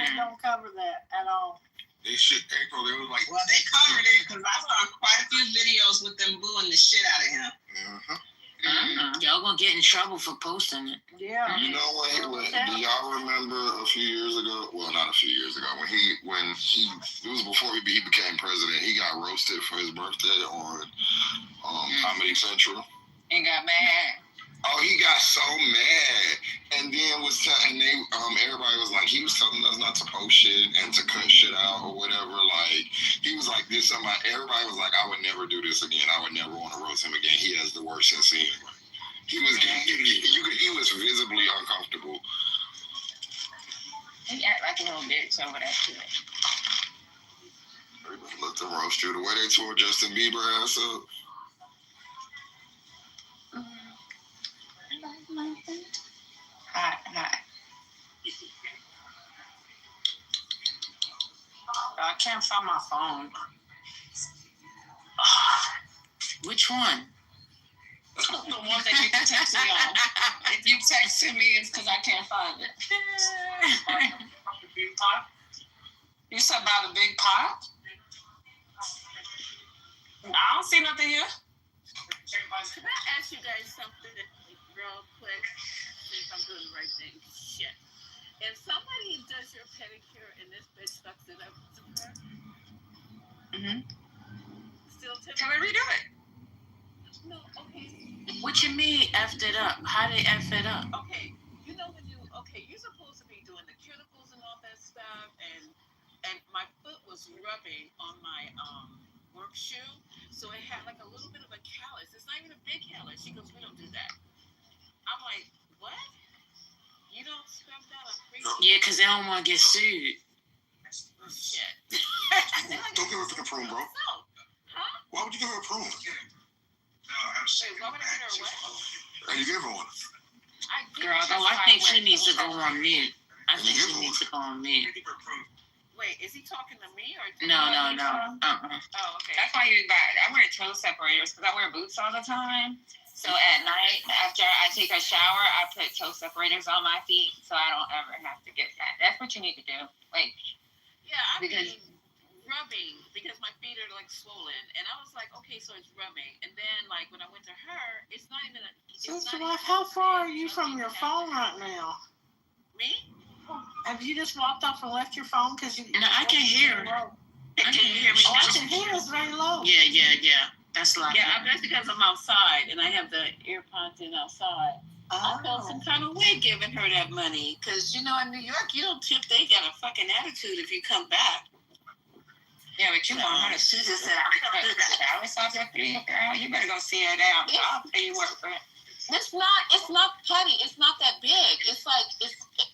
they don't cover that at all. They should, April, they were like... Well, they covered it because I saw quite a few videos with them booing the shit out of him. Uh-huh. Y'all gonna get in trouble for posting it. Yeah. You know what? Do y'all remember a few years ago? Well, not a few years ago. When he it was before he became president. He got roasted for his birthday on Comedy Central. And got mad. Oh, he got so mad, and then everybody was like, he was telling us not to post shit and to cut shit out or whatever. Like he was like this. Everybody was like, I would never do this again. I would never want to roast him again. He has the worst sense of humor. He was visibly uncomfortable. He act like a little bitch over that shit. Everybody let them roast you the way they tore Justin Bieber ass up. Hot. I can't find my phone. Which one? The one that you can text me on. If you texted me, it's because I can't find it. You said about a big pot? I don't see nothing here. Can I ask you guys something real quick? See if I'm doing the right thing. Shit. If somebody does your pedicure and this bitch sucks it up to her, still can we redo it? No, okay. What you mean effed it up? How they F it up? Okay, you know when you're supposed to be doing the cuticles and all that stuff, and my foot was rubbing on my work shoe, so it had like a little bit of a callus. It's not even a big callus. She goes, we don't do that. I'm like, what? You don't scrub that on free? Yeah, because they don't want to get sued. Oh, shit. Don't give her a prune, bro. Huh? Why would you give her a prune? Wait, why would I give her a what? Hey, you give her one. Girl, though, I think she needs to go on mute. I think she needs to go on mute. Wait, is he talking to me or? No. Oh, okay. That's why I wear toe separators because I wear boots all the time. So at night, after I take a shower, I put toe separators on my feet so I don't ever have to get that. That's what you need to do. Like, yeah, because rubbing because my feet are like swollen, and I was like, okay, so it's rubbing. And then like when I went to her, it's not even a. Sister Wife, how far are you from your phone right now? Me? Have you just walked off and left your phone because you? No, I can hear. Can you hear me? Oh, I can hear. It's very low. Yeah. That's like. Yeah, that's because I'm outside and I have the earpods in outside. I felt some kind of way giving her that money because in New York you don't tip. They got a fucking attitude if you come back. Yeah, but you want her to. She just said, I was out there for you, girl. You better go see her out. I'll pay you work for it. It's not petty. It's not that big. It's like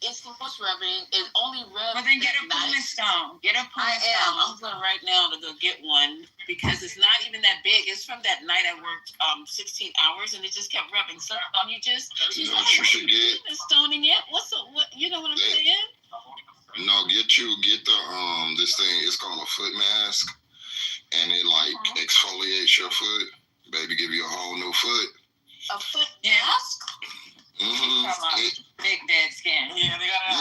it's much rubbing. It only rubs. Well, then get a pumice stone. Get a pumice stone. I'm going right now to go get one because it's not even that big. It's from that night I worked 16 hours and it just kept rubbing. So you just she's like, you should get stoning yet? What? You know what I'm saying? No, get the this thing. It's called a foot mask, and it like exfoliates your foot. Baby, give you a whole new foot. A foot mask? Big dead skin. Yeah, they got it.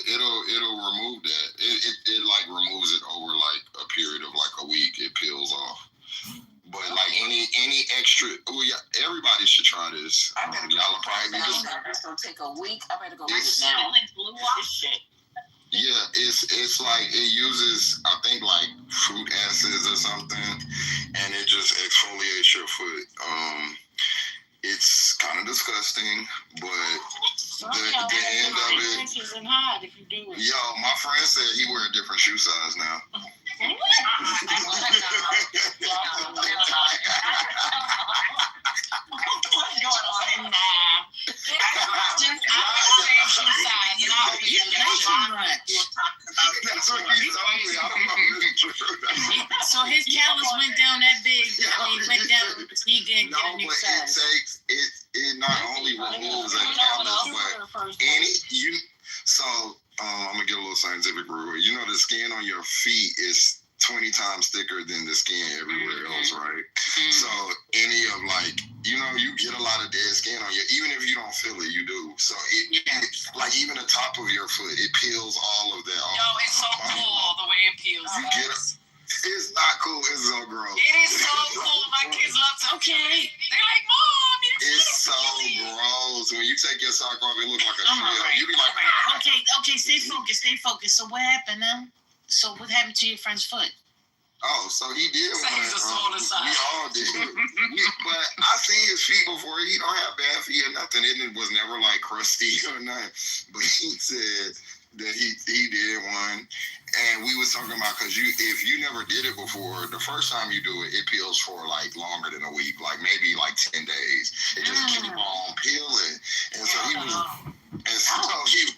It'll remove that. It like removes it over like a period of like a week. It peels off. But like any extra, everybody should try this. Y'all probably just. It's gonna take a week. I better go get it now. Shit. Yeah, it's like it uses I think like fruit acids or something, and it just exfoliates your foot. It's kind of disgusting, but the end of it. Yo, my friend said he wear a different shoe size now. What's going on? Nah. That's what he told me. I don't know if it's true. So his callus went down that big. He went down. He didn't get a new size. It not only removes a callus, but I'm gonna get a little scientific real quick. You know, the skin on your feet is 20 times thicker than the skin everywhere else, right? So any of you get a lot of dead skin on you, even if you don't feel it, you do. So like even the top of your foot, it peels all of that off. Yo, it's so cool the way it peels. It's not cool. It's so gross. It is so cool. My kids love to. Okay. They're like, Mom, it's so gross. When you take your sock off, it looks like a shell. You be like, okay, stay focused. So what happened now? So what happened to your friend's foot? Oh, so he did. So he's a smaller size. We all did. But I seen his feet before. He don't have bad feet or nothing. It was never like crusty or nothing. But he said that he did one. And we was talking about because if you never did it before, the first time you do it, it peels for like longer than a week, like maybe like 10 days. It just keep on peeling. And so he was. And so no, you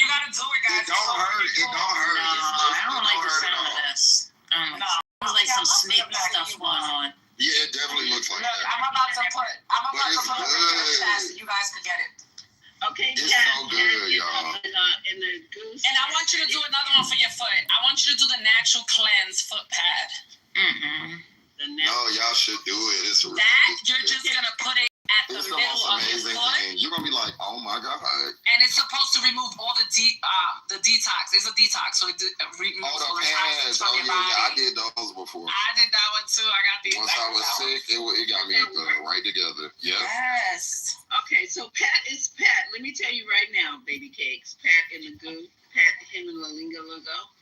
gotta do it, guys. It don't hurt. No, I don't like the sound of this. It's like some snake stuff going on. Yeah, it definitely looks like that. I'm about to put it in the chest. You guys can get it. Okay, it's so good, y'all. And the goose. And I want you to do another one for your foot. I want you to do the natural cleanse foot pad. No, y'all should do it. It's you're just gonna put it at the middle of your foot. You're gonna be like, oh my god. And it's supposed to remove all the detox. It's a detox, so it removes all the toxins from your body. Yeah, I did those before. I did that one too. I got these. Once I was sick, it got me right together. Yeah. Yes. Okay, so Pat is Pat. Let me tell you right now, baby cakes. Pat in the goo. Pat him and Lalinga Logo.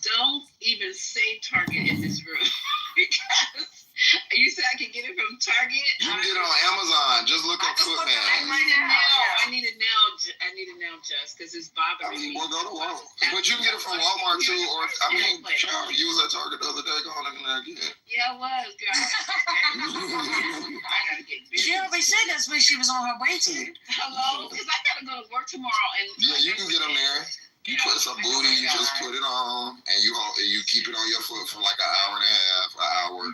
Don't even say Target in this room because you said I could get it from Target. You can get it on Amazon. Just look up Footman. I need it now, Jess, because it's bothering me. Well, go to Walmart. But you can get it from Walmart too, or child, you was at Target the other day. Go on in there again. Yeah, I was, girl. I gotta get busy. She already said that's when she was on her way to. Hello, because I gotta go to work tomorrow, and yeah, you can get them there. You put some booty, you just put it on, and you keep it on your foot for like an hour and a half, an hour,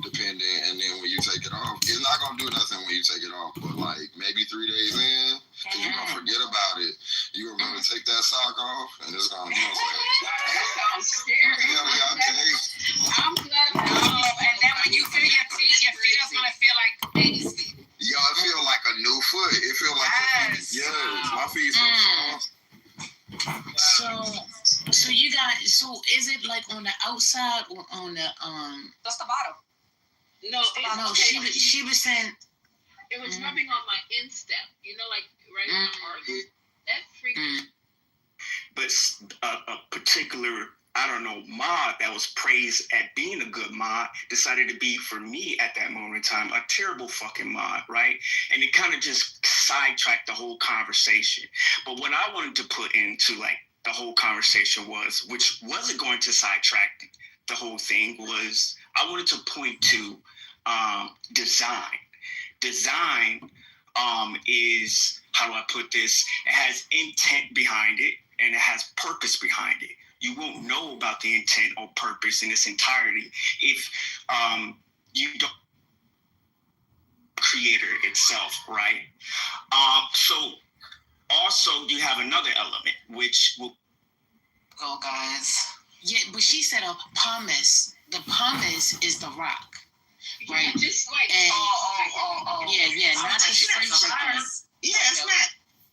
depending. And then when you take it off, it's not gonna do nothing when you take it off. But like maybe 3 days in, because you're gonna forget about it. You're gonna take that sock off, and it's gonna be I'm scared. I'm glad. And then when you feel your feet is gonna feel like baby's feet. Yo, it feel like a new foot. It feel like my feet so soft. So So you got, so is it like on the outside or on the That's the bottom. No, she was saying it was rubbing on my instep, like right on my heart. That freaked me. But a particular, I don't know, mod that was praised at being a good mod decided to be, for me at that moment in time, a terrible fucking mod, right? And it kind of just sidetracked the whole conversation. But what I wanted to put into like the whole conversation was, which wasn't going to sidetrack the whole thing, was I wanted to point to design. Design is, how do I put this? It has intent behind it and it has purpose behind it. You won't know about the intent or purpose in its entirety if you don't creator itself, right? So also you have another element which will. Oh, guys. Yeah, but she said a pumice. The pumice is the rock, right? Yeah, just like Yeah, not the straight rock. Yeah,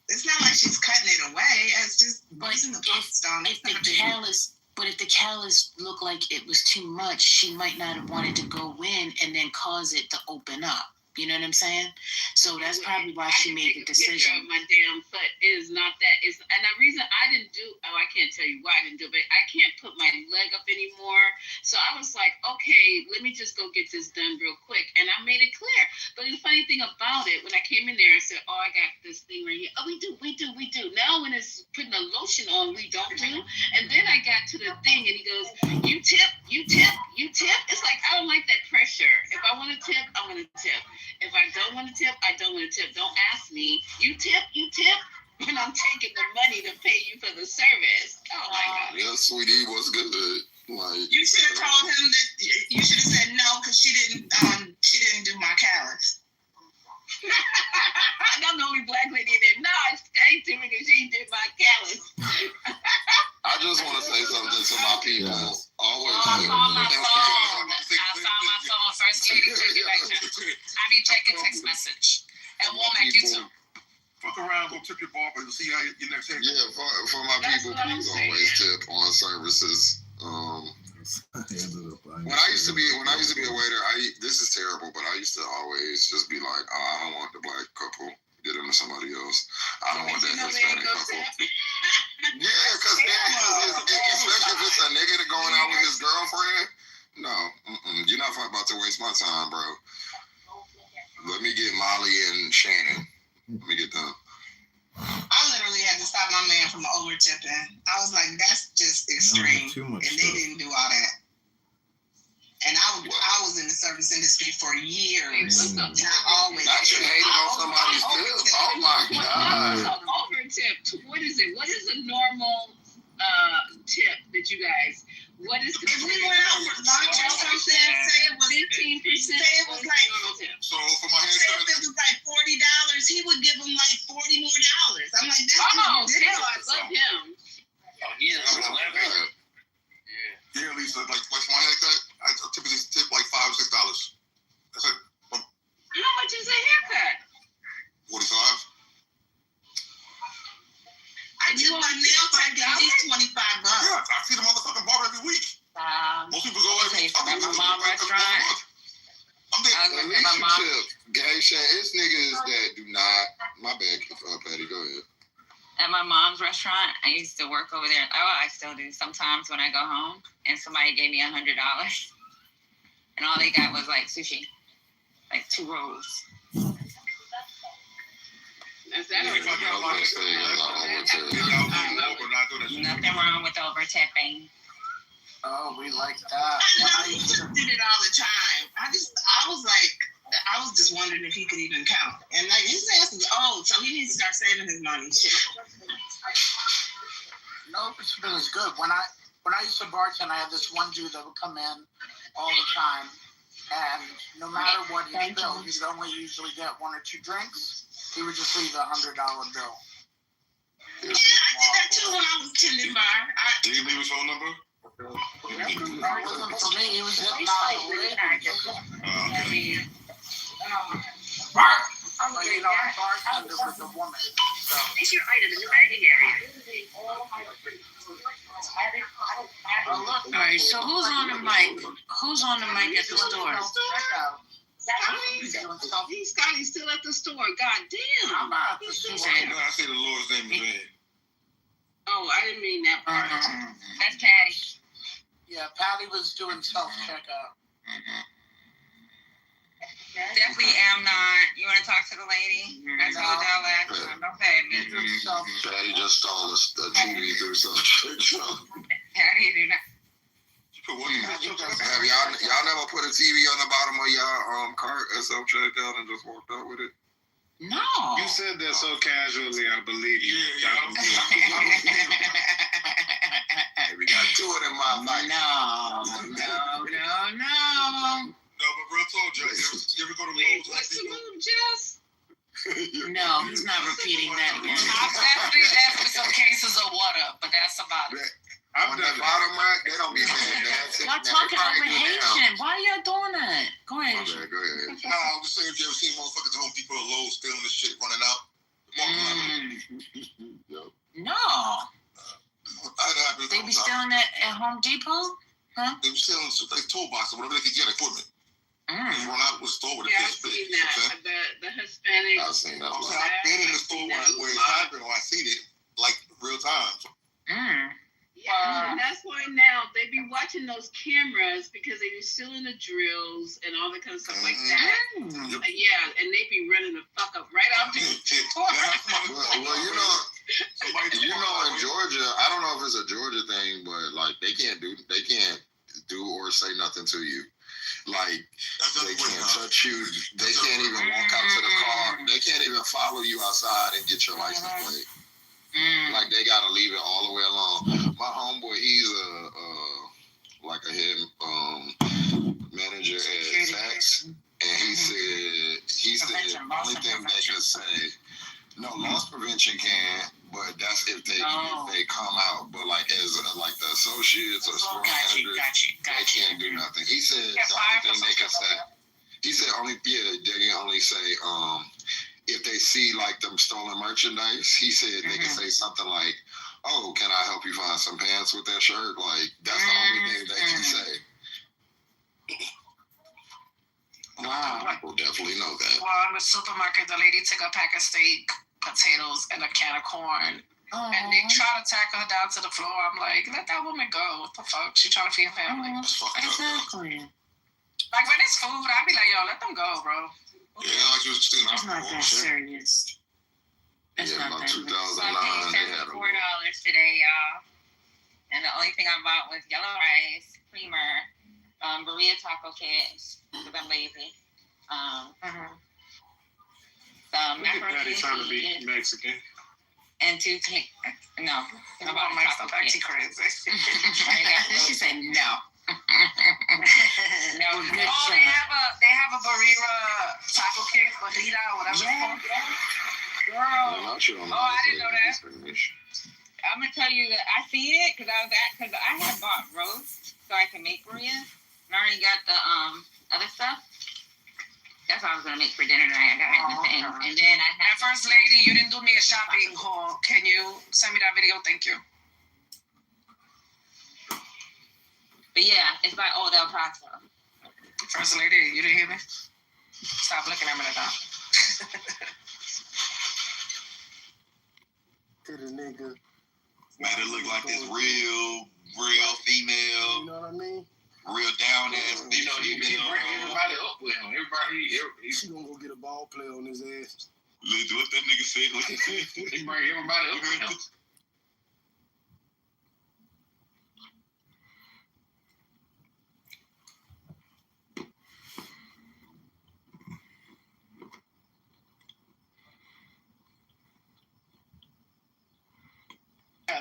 it's not like she's cutting it away. It's just using the stone. If the callus looked like it was too much, she might not have wanted to go in and then cause it to open up. You know what I'm saying? So that's probably why she made the decision. My damn foot is not that. And the reason I didn't do, I can't tell you why I didn't do it, but I can't put my leg up anymore. So I was like, okay, let me just go get this done real quick. And I made it clear. But the funny thing about it, when I came in there, I said, oh, I got this thing right here. Oh, we do. Now when it's putting a lotion on, we don't do. And then I got to the thing and he goes, you tip. It's like, I don't like that pressure. If I want to tip, I want to tip. If I don't want to tip, I don't want to tip. Don't ask me. You tip, when I'm taking the money to pay you for the service. Oh my God. Yeah, sweetie, what's good? Like, You should have told him that. You should have said no because she didn't do my callus. I'm the only black lady in there. No, I ain't doing it. She did my callus. I just want to say something to my people. Yes. Always. I saw my phone. First lady, check your text message. And Womack, you too. Fuck around, go tip your barber and see how your next haircut. Yeah, for my people, please always tip on services. When I used to be a waiter, this is terrible, but I used to always just be like, oh, I don't want the black couple. Get them to somebody else. I don't want that Hispanic couple. Yeah, because especially if it's a nigga that going out with his girlfriend. No, you're not about to waste my time, bro. Let me get Molly and Shannon. Let me get them. I literally had to stop my man from over tipping. I was like, that's just extreme. And they didn't do all that. And I was in the service industry for years. And I always hated on somebody's tip. Oh my God. Over tip. What is it? What is a normal tip that you guys? What is the? If we went out for lunch or something, say it was 15%. Say it was like. So for my say if it was like $40, he would give them like $40 more. I'm like, that's ridiculous. I love him. Yeah, Lisa, like my haircut, I typically tip like $5 or $6. That's it. How much is a haircut? 45. I tip my nail tech at least $25. Yeah, I see the motherfucking barber every week. Most people go every at my mom's restaurant. At least you tip. Gang Shan, it's niggas that do not. My bad, Patty, go ahead. At my mom's restaurant, I used to work over there. Oh, I still do sometimes when I go home, and somebody gave me $100, and all they got was like sushi, like 2 rolls. Nothing wrong with over tipping. Oh, we like that. I did it all the time. I was just wondering if he could even count. And like his ass is old, so he needs to start saving his money. Shit. No, it's been as good. When I used to bartend, I had this one dude that would come in all the time, and no matter what he spilled, he'd only usually get 1 or 2 drinks. He would just leave a $100 bill. Yeah, I did that too when I was tending bar. Did you leave his phone number? It wasn't for me. It was just not but you know, I bartended with a woman. So. Place your item in the bagging area. right, so who's on the mic? Who's on the mic at the store? He's still at the store. God damn. I'm out the He's still store. there. I say the Lord's name is bad. Oh, I didn't mean that part. That's Patty. Yeah, Patty was doing self-checkout. Definitely am not. You want to talk to the lady? I told y'all last time. Don't pay me. Patty just stole the TV through some shit. Patty, do not. Have y'all never put a TV on the bottom of y'all cart at self checkout and just walked out with it? No. You said that so casually, I believe you. We got two of them out like No. No, but bro, I told you, you ever go to Lowe's? What's the move, Jess? No, he's not repeating that again. I've definitely left with some cases of water, but that's about it. on the bottom rack, they don't be saying that. Y'all talking over Haitian. Why y'all doing that? Go ahead. Okay, go ahead. Nah, I was saying, if you ever seen motherfuckers at Home Depot or Lowe's stealing this shit, running out. No. They be stealing stealing that at Home Depot? Huh? They be stealing like toolboxes or whatever they could get equipment. Just run out of the store with Yeah, a I've seen that. The Hispanic. I've seen that. I've been in the store where it's happened, or I seen it like real time. Yeah, that's why now they be watching those cameras because they be stealing the drills and all that kind of stuff like that. Yeah, and they be running the fuck up right out the door. Well, you know, in Georgia, I don't know if it's a Georgia thing, but like they can't do or say nothing to you. Like they can't touch you. They can't even walk out to the car. They can't even follow you outside and get your license plate. Like they gotta leave it all the way alone. My homeboy, he's a head manager at Saks, and he said the only thing they can say, no, loss prevention can, but that's if they come out. But like as like the associates or store managers, they can't do nothing. He said the only thing they can say. He said they can only say if they see like them stolen merchandise. He said they can say something like, "Oh, can I help you find some pants with that shirt?" Like that's the only thing they can say. Wow. People definitely know that. Well, in the supermarket, the lady took a pack of steak, potatoes, and a can of corn. And they try to tackle her down to the floor. I'm like, let that woman go. What the fuck? She trying to feed her family. Exactly. Like when it's food, I be like, yo, let them go, bro. Yeah, I just still It's not that serious. It's not about that 2009, they had $4 today, y'all. And the only thing I bought was yellow rice, creamer, burrito taco kits, because I'm lazy. Some macaroni trying to be Mexican. and two no. I bought my stuff actually crazy. She said no. No. Oh, they have a burrito taco kit, burrito, whatever. Yeah. Girl. I didn't know that. I'm gonna tell you that I seen it because I had bought roast so I can make burritos. And I already got the other stuff. That's what I was gonna make for dinner tonight. I got anything, and then I had. First lady, you didn't do me a shopping haul. Can you send me that video? Thank you. But yeah, it's by Old El Paso. First lady, you didn't hear me? Stop looking at me like that. To the nigga. Man, it look like this real female. You know what I mean? Real down ass. You know, he bring everybody up with him. He gonna go get a ball player on his ass. Listen, what that nigga said. He bring everybody up with him.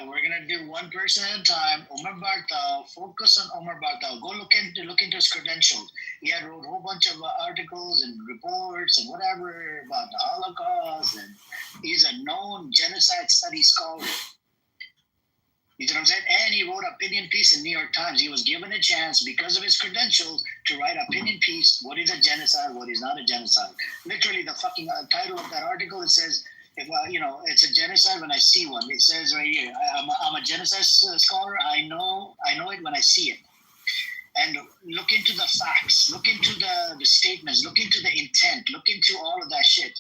We're gonna do one person at a time. Omar Bartal, focus on Omar Bartal. Go look into his credentials. He had wrote a whole bunch of articles and reports and whatever about the Holocaust, and he's a known genocide study scholar. You know what I'm saying? And he wrote an opinion piece in New York Times. He was given a chance because of his credentials to write an opinion piece. What is a genocide? What is not a genocide? Literally, the fucking title of that article, it says, if it's a genocide when I see one. It says right here, I'm a genocide scholar. I know it when I see it. and look into the facts, look into the statements, look into the intent, look into all of that shit.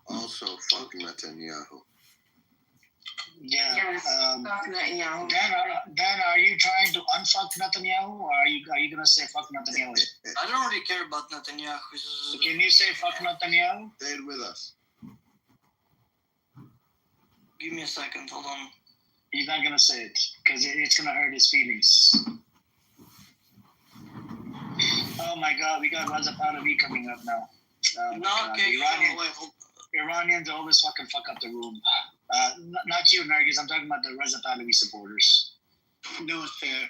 Also, fuck Netanyahu. Yeah. Yes, fuck Netanyahu. Dan, are you trying to unfuck Netanyahu, or are you gonna say fuck Netanyahu? I don't really care about Netanyahu. So can you say fuck Netanyahu? Say it with us. Give me a second. Hold on. He's not gonna say it because it's gonna hurt his feelings. Oh my God, we got Raza Pahlavi coming up now. Okay. Iranians always fucking fuck up the room. Not you, Nargis. I'm talking about the Raza Pahlavi supporters. No, sir.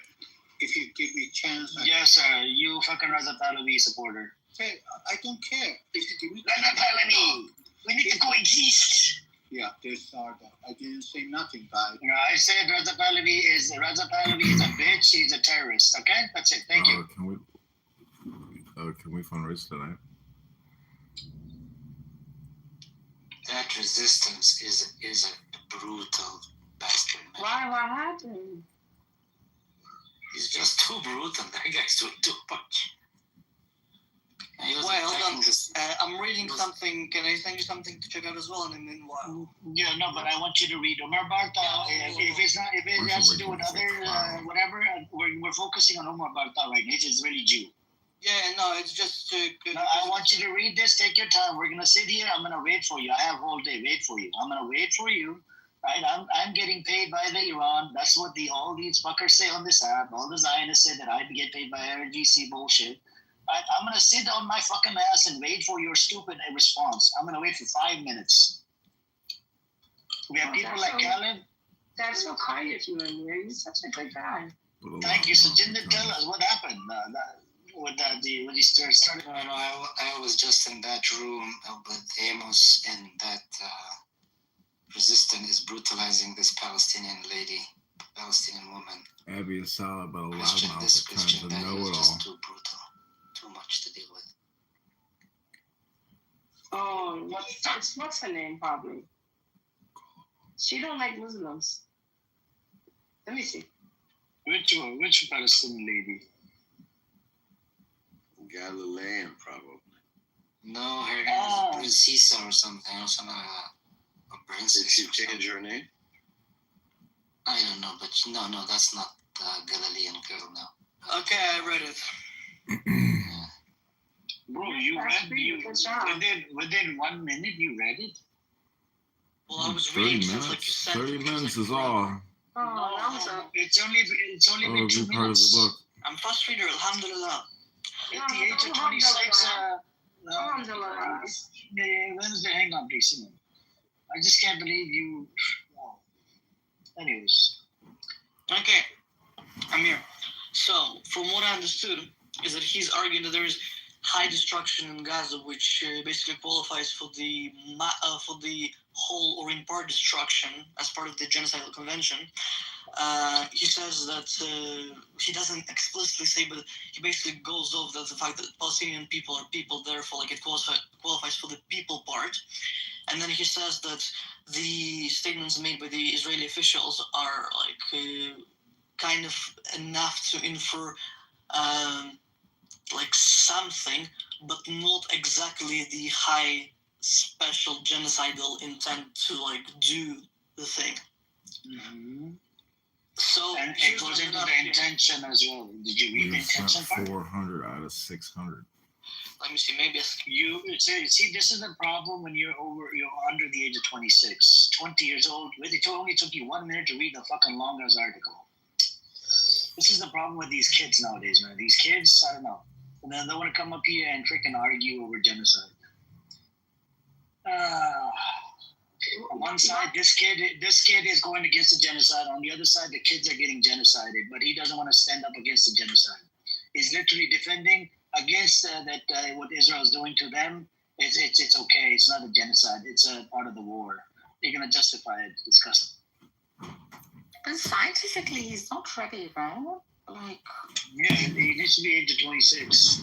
If you give me a chance. Yes, sir. You fucking Raza Pahlavi supporter. Hey, I don't care. If you give me Raza Pahlavi, we need to coexist. Yeah, there's I didn't say nothing, guys. No, I said Raza Pahlavi is a bitch. He's a terrorist. Okay, that's it. Thank you. Can we fundraise tonight? That resistance is a brutal bastard. Why? What happened? He's just too brutal. That guy's doing too much. Wait, hold on. I'm reading something. Can I send you something to check out as well in the meanwhile? Yeah, no, but I want you to read Omar Barta. If it has to do with other whatever, we're focusing on Omar Barta right now. It's Israeli Jew. Yeah, no, it's just. No, I want you to read this. Take your time. We're gonna sit here. I'm gonna wait for you. I have a whole day. Wait for you. I'm gonna wait for you. Right? I'm getting paid by the Iran. That's what all these fuckers say on this app. All the Zionists say that I get paid by RGC bullshit. Right? I'm gonna sit on my fucking ass and wait for your stupid response. I'm gonna wait for 5 minutes. We have people like Khaled. That's so kind of you, Amir. You're such a good guy. Thank you. So Jinder, tell us what happened. When you started? No, I was just in that room with Amos, and that resistance is brutalizing this Palestinian lady, Palestinian woman. Abby is solid, but a Christian, loudmouth this that tends Christian to that know was it just all. too brutal, too much to deal with. Oh, what's her name? Probably. She don't like Muslims. Let me see. Which Palestinian lady? Galilean, probably. No, her name is Princesa or something, or some princess. Did she change her name? I don't know, but no, that's not the Galilean girl now. Okay, I read it. Bro, you read within 1 minute you read it? Well, I was 30 reading minutes. like you said. 30 minutes is all. Oh, it's only been 2 Good part of the minutes. book. I'm frustrated, alhamdulillah. At the age of 26, Wednesday, hang on, please. I just can't believe you. Wow. Anyways. Okay, I'm here. So, from what I understood, is that he's arguing that there is high destruction in Gaza, which basically qualifies for the whole or in part destruction as part of the Genocidal Convention. He says that he doesn't explicitly say, but he basically goes off the fact that Palestinian people are people, therefore, like it qualifies for the people part. And then he says that the statements made by the Israeli officials are like kind of enough to infer like something, but not exactly the high special genocidal intent to like do the thing. Mm-hmm. So and it goes into the intention as well. Did you read the intention part? 400 out of 600. Let me see. Maybe see. This is the problem when you're under the age of 26, 20 years old. It only took you 1 minute to read the fucking long-ass article. This is the problem with these kids nowadays, man. These kids, I don't know. And then they want to come up here and freaking argue over genocide. On one side, this kid is going against the genocide. On the other side, the kids are getting genocided, but he doesn't want to stand up against the genocide. He's literally defending against what Israel is doing to them. It's okay. It's not a genocide. It's a part of the war. They're gonna justify it. Disgusting. But scientifically, he's not ready, right? Like. Yeah, he needs to be age of 26.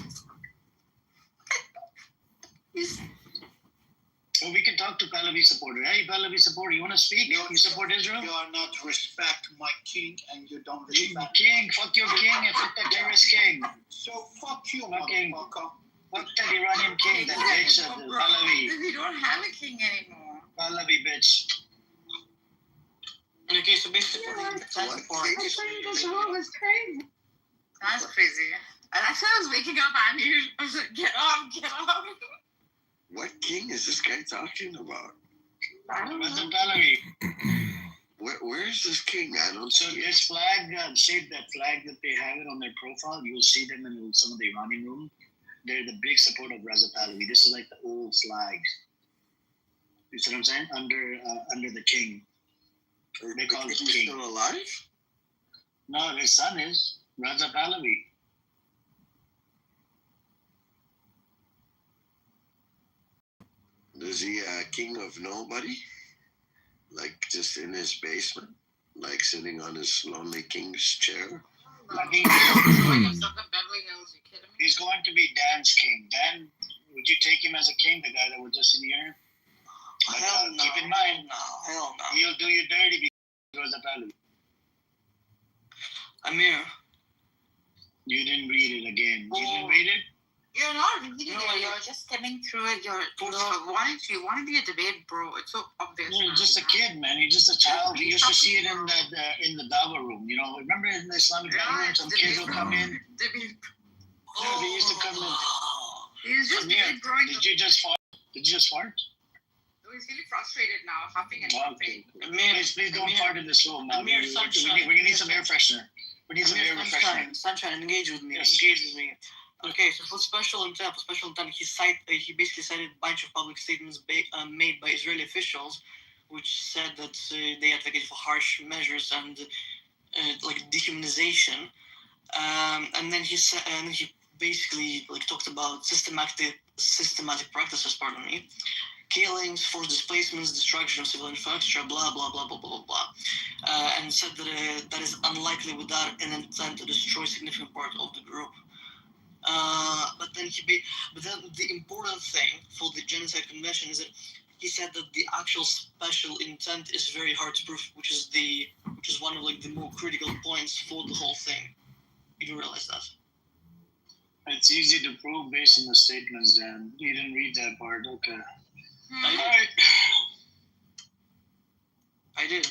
So we can talk to Pahlavi supporter. Hey, Pahlavi supporter, you want to speak? You support Israel? You are not respect my king, and you don't King, respect. fuck your king and fuck the terrorist king. So fuck you, Fucking motherfucker. fuck that Iranian king, that bitch, Pahlavi. We don't have a king anymore. Pahlavi bitch. Okay, so basically, That's crazy. And actually, I was waking up and I was like, get off. What king is this guy talking about? I don't know. Pahlavi. Where is this king? I don't So see this flag, shape that flag that they have it on their profile, you'll see them in some of the Iranian room. They're the big support of Reza Pahlavi. This is like the old flag. You see what I'm saying? Under the king. They call him king. still alive? No, his son is Reza Pahlavi. Is he a king of nobody? Like just in his basement? Like sitting on his lonely king's chair? He's going to be Dan's king. Dan, would you take him as a king, the guy that was just in here? Hell no. Keep in mind, Hell no. he'll do you dirty because of Pahlavi. Amir. You didn't read it again. You didn't read it? You're not reading it. You're just skimming through it. You want to be a debate, bro. It's so obvious. You're just a kid, man. You're just a child. We used to see it in the Dawa room. You know, remember in the Islamic Dawa room, some kids would come in. Yeah, they used to come in. He's just growing. Did you just fart? He's really frustrated now, huffing and puffing. Amir, please don't fart in this room now. Amir, we need some air freshener. We need some air freshener. Sunshine, engage with me. Yes. Engage with me. Okay, so for special intent, he basically cited a bunch of public statements made by Israeli officials, which said that they advocate for harsh measures and like dehumanization. And then he basically talked about systematic practices. Pardon me. Killings, forced displacements, destruction of civil infrastructure, blah blah blah blah blah blah, and said that that is unlikely without an intent to destroy significant part of the group. But then the important thing for the Genocide Convention is that he said that the actual special intent is very hard to prove, which is one of the more critical points for the whole thing. You do realize that? It's easy to prove based on the statements, Dan. You didn't read that part, okay. I did.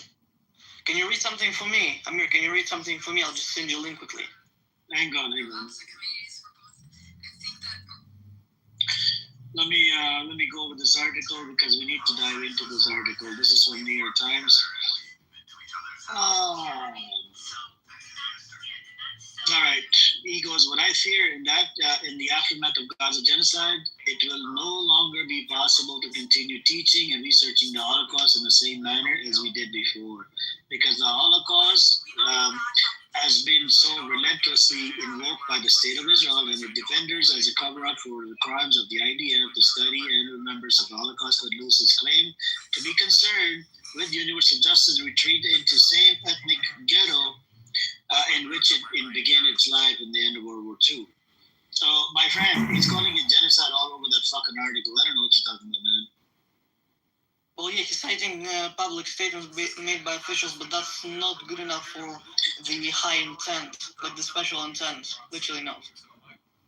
Can you read something for me? Amir, can you read something for me? I'll just send you a link quickly. Hang on. Let me go over this article because we need to dive into this article. This is from New York Times. All right. He goes, what I fear in the aftermath of Gaza genocide, it will no longer be possible to continue teaching and researching the Holocaust in the same manner as we did before. Because the Holocaust has been so relentlessly invoked by the State of Israel and its defenders as a cover-up for the crimes of the IDF, the study and members of the Holocaust that lose its claim to be concerned with universal justice retreat into same ethnic ghetto in which it began its life in the end of World War II. So, my friend, he's calling it genocide all over that fucking article. I don't know what you're talking about, man. Well, yeah, he's citing public statements made by officials, but that's not good enough for the high intent, like the special intent. Literally not.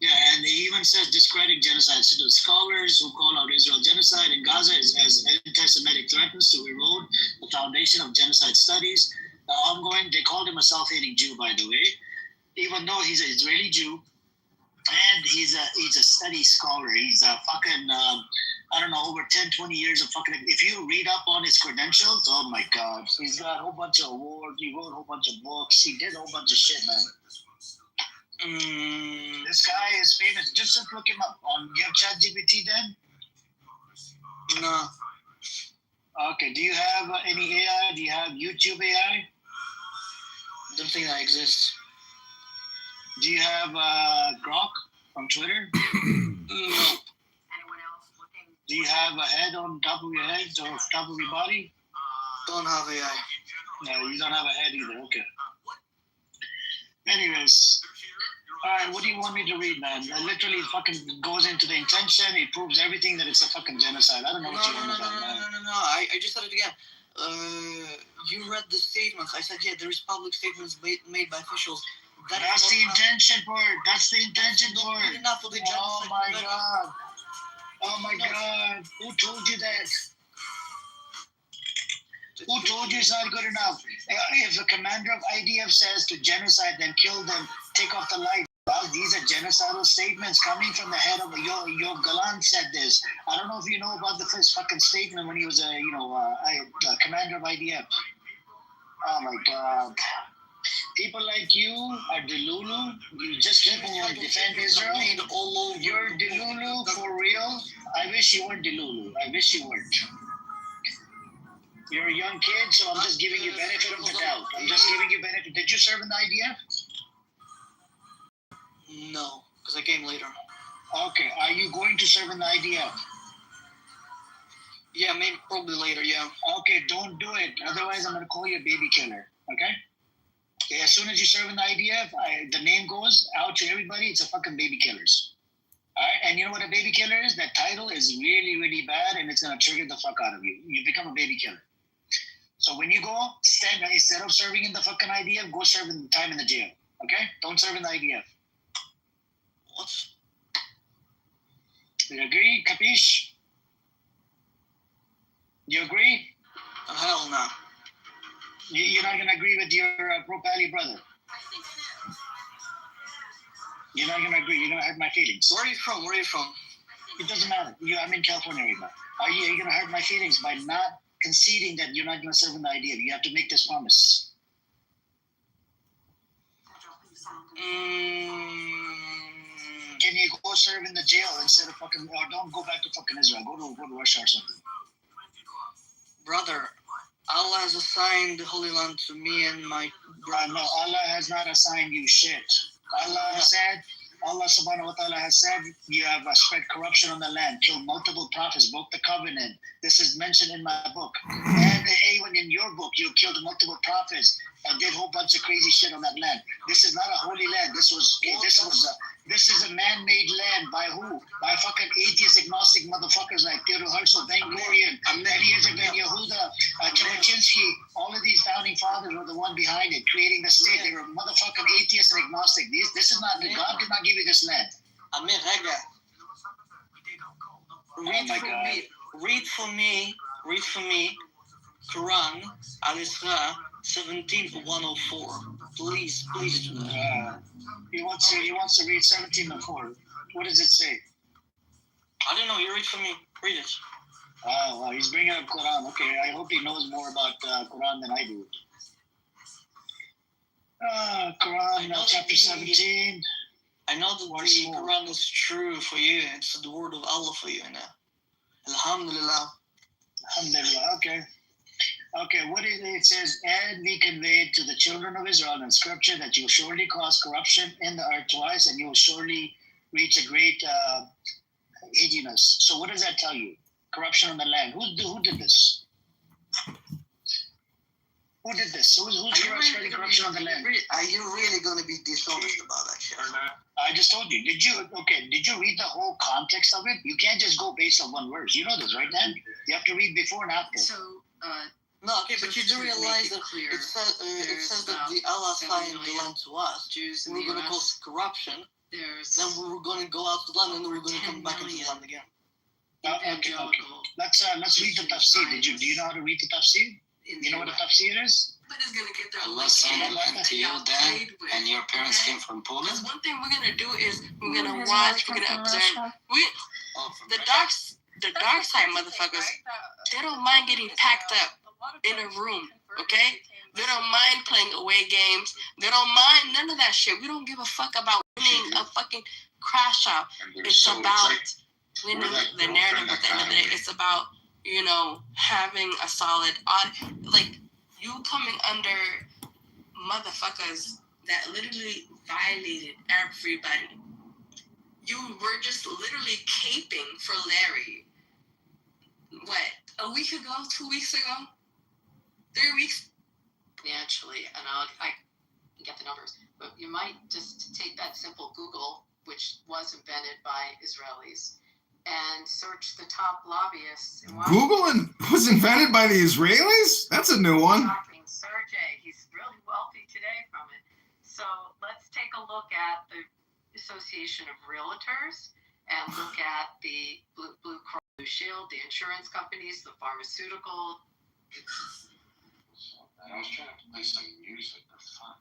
Yeah, and he even says discrediting genocide. So the scholars who call out Israel genocide in Gaza as anti-Semitic threatens to erode the foundation of genocide studies. They called him a self-hating Jew, by the way, even though he's an Israeli Jew, and he's a study scholar. He's a fucking, over 10, 20 years of fucking, if you read up on his credentials, oh my God, he's got a whole bunch of awards, he wrote a whole bunch of books, he did a whole bunch of shit, man. This guy is famous. Just look him up. You have ChatGPT then? No. Okay, do you have any AI? Do you have YouTube AI? Don't think that exists. Do you have Grok from Twitter? No. Do you have a head on top of your head or top of your body? Don't have AI. No, you don't have a head either. Okay. Anyways, Alright, what do you want me to read, man? It literally fucking goes into the intention. It proves everything that it's a fucking genocide. I don't know what you want about, man. No. I just said it again. You read the statements. I said, yeah, there is public statements made by officials. That's the intention for it. That's the intention for it. Enough of the genocide. Oh my god. Oh my god. Who told you that? Who told you it's not good enough? If the commander of IDF says to genocide them, kill them, take off the life, well, these are genocidal statements coming from the head of your Galan said this. I don't know if you know about the first fucking statement when he was a commander of IDF. Oh my god. People like you are Delulu. You just people want to defend Israel. You're Delulu for real. I wish you weren't Delulu. I wish you weren't. You're a young kid, so I'm just giving you benefit of the doubt. I'm just giving you benefit. Did you serve in the IDF? No, because I came later. Okay, are you going to serve in the IDF? Yeah, maybe probably later, yeah. Okay, don't do it. Otherwise, I'm going to call you a baby killer, okay? As soon as you serve in the IDF, the name goes out to everybody. It's a fucking baby killers. All right, and you know what a baby killer is? That title is really, really bad, and it's going to trigger the fuck out of you. You become a baby killer. So when you go, instead of serving in the fucking IDF, go serve in time in the jail. Okay? Don't serve in the IDF. What? You agree? Capiche? You agree? Hell no. You're not going to agree with your pro-pally brother? You're not going to agree. You're going to hurt my feelings. Where are you from? It doesn't matter. I'm in California right now. Are you going to hurt my feelings by not conceding that you're not going to serve in the IDF? You have to make this promise. Can you go serve in the jail instead of fucking, or don't go back to fucking Israel? Go to Russia or something. Brother, Allah has assigned the Holy Land to me and my brothers. No, Allah has not assigned you shit. Allah subhanahu wa ta'ala has said, you have spread corruption on the land, killed multiple prophets, broke the covenant. This is mentioned in my book. And even in your book, you killed multiple prophets and did a whole bunch of crazy shit on that land. This is not a holy land. This is a man-made land by who? By fucking atheist, agnostic motherfuckers like Theodore Herzl, Ben Gurion, Eliezer Ben Yehuda, Jabotinsky. All of these founding fathers were the one behind it, creating the state. They were motherfucking atheists and agnostic. This is not, God did not give you this land. Amir, read for me, Quran, Al-Isra, 17:104. Please do that. He wants to read 17:4. What does it say? I don't know. You read for me. Read it. Oh, wow. He's bringing up Quran. Okay, I hope he knows more about Quran than I do. Quran, chapter 17. I know that the Quran is true for you. It's the word of Allah for you now. Alhamdulillah. Alhamdulillah. Okay, what it says, and we conveyed to the children of Israel in scripture that you will surely cause corruption in the earth twice, and you will surely reach a great hideousness. So what does that tell you? Corruption on the land. Who did this? Who did this? Who's spreading corruption on the land? Are you really going to be dishonest about that shit? I just told you. Did you read the whole context of it? You can't just go based on one verse. You know this, right, Dan? You have to read before and after. So, no, okay, but you do realize that it says that the Allah assigned the land to us. Jews and we're going to cause corruption. Then we're going to go out to the land, and then we're going to come back into the land again. Okay. Let's read the tafsir. Do you know how to read the tafsir? You know what a tafsir is? Nobody's gonna get their Allah sent it to you then, and your parents came from Poland? Because one thing we're gonna do is we're gonna watch, we're gonna observe. The dark side motherfuckers, they don't mind getting packed up in a room, okay? They don't mind playing away games. They don't mind none of that shit. We don't give a fuck about winning a fucking crash out. It's about winning the narrative at the end of the day. It's about, having a solid, like, you coming under motherfuckers that literally violated everybody. You were just literally caping for Larry. What, a week ago, 2 weeks ago? 3 weeks? Yeah, actually, and and get the numbers. But you might just take that simple Google, which was invented by Israelis, and search the top lobbyists in Washington. Google was invented by the Israelis? That's a new one. Shocking. Sergey, he's really wealthy today from it. So let's take a look at the Association of Realtors and look at the Blue Cross Blue Shield, the insurance companies, the pharmaceutical. I was trying to play some music. The fuck?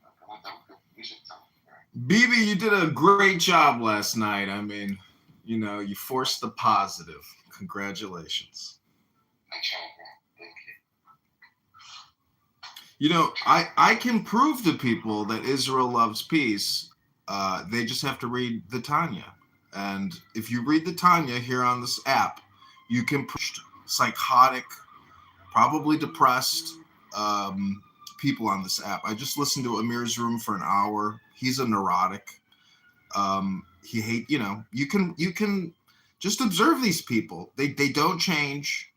I want that music. BB, you did a great job last night. I mean, you know, you forced the positive. Congratulations. I tried, man. Thank you. You know, I can prove to people that Israel loves peace. They just have to read the Tanya. And if you read the Tanya here on this app, you can push psychotic, probably depressed people on this app. I just listened to Amir's room for an hour. He's a neurotic. You can just observe these people. They don't change.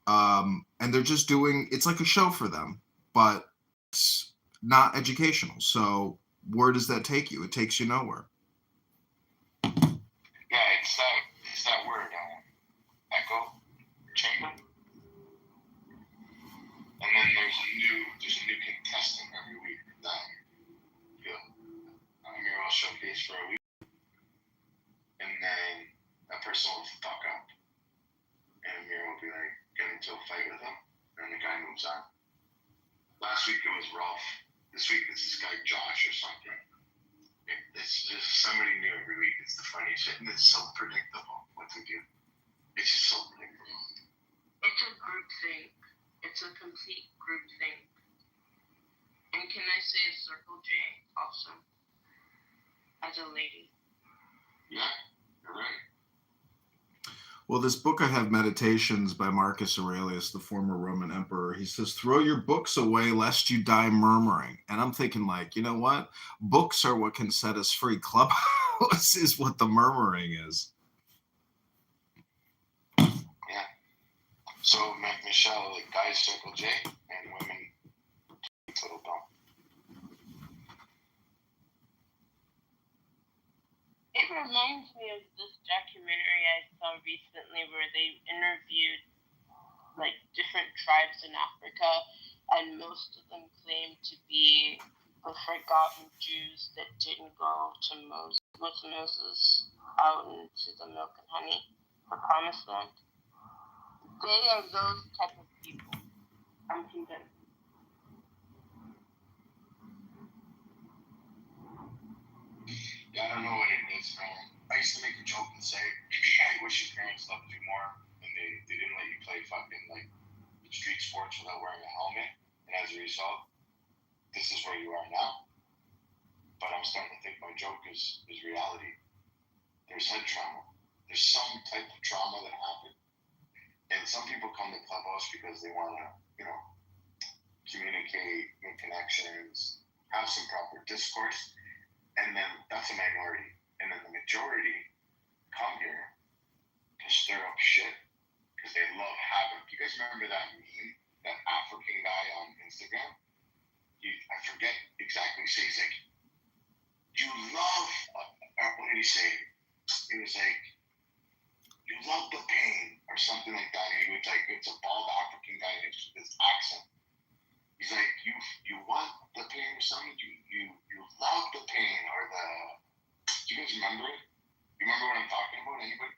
And they're just doing, it's like a show for them, but it's not educational. So where does that take you? It takes you nowhere. Yeah, it's that word, echo chamber. And then there's a new contestant every week that Amir will showcase for a week, and then that person will fuck up, and Amir will be like get into a fight with him, and the guy moves on. Last week it was Rolf. This week it's this guy Josh or something. It's just somebody new every week. It's the funny shit, and it's so predictable what to do. It's just so predictable. It's a group thing. It's a complete group thing. And can I say Circle J also? As a lady. Yeah, you're right. Well, this book I have, Meditations by Marcus Aurelius, the former Roman emperor. He says, throw your books away lest you die murmuring. And I'm thinking, like, you know what? Books are what can set us free. Clubhouse is what the murmuring is. Yeah. So, Michelle, like, guys Circle J and women Little Dumb. It reminds me of this documentary I saw recently where they interviewed like different tribes in Africa, and most of them claim to be the forgotten Jews that didn't go to Moses out into the milk and honey, the promised land. They are those type of people. I'm convinced. Yeah, I don't know what it is, man. I used to make a joke and say, I wish your parents loved you more and they didn't let you play fucking like street sports without wearing a helmet. And as a result, this is where you are now. But I'm starting to think my joke is reality. There's head trauma. There's some type of trauma that happened. And some people come to Clubhouse because they want to, communicate, make connections, have some proper discourse. And then that's a minority. And then the majority come here to stir up shit because they love havoc. You guys remember that meme, that African guy on Instagram? I forget exactly. He's like, you love, what did he say? It was like, you love the pain or something like that. And he was like, it's a bald African guy, his accent. He's like, you want the pain or something? You love the pain or the. Do you guys remember it? You remember what I'm talking about? Anybody?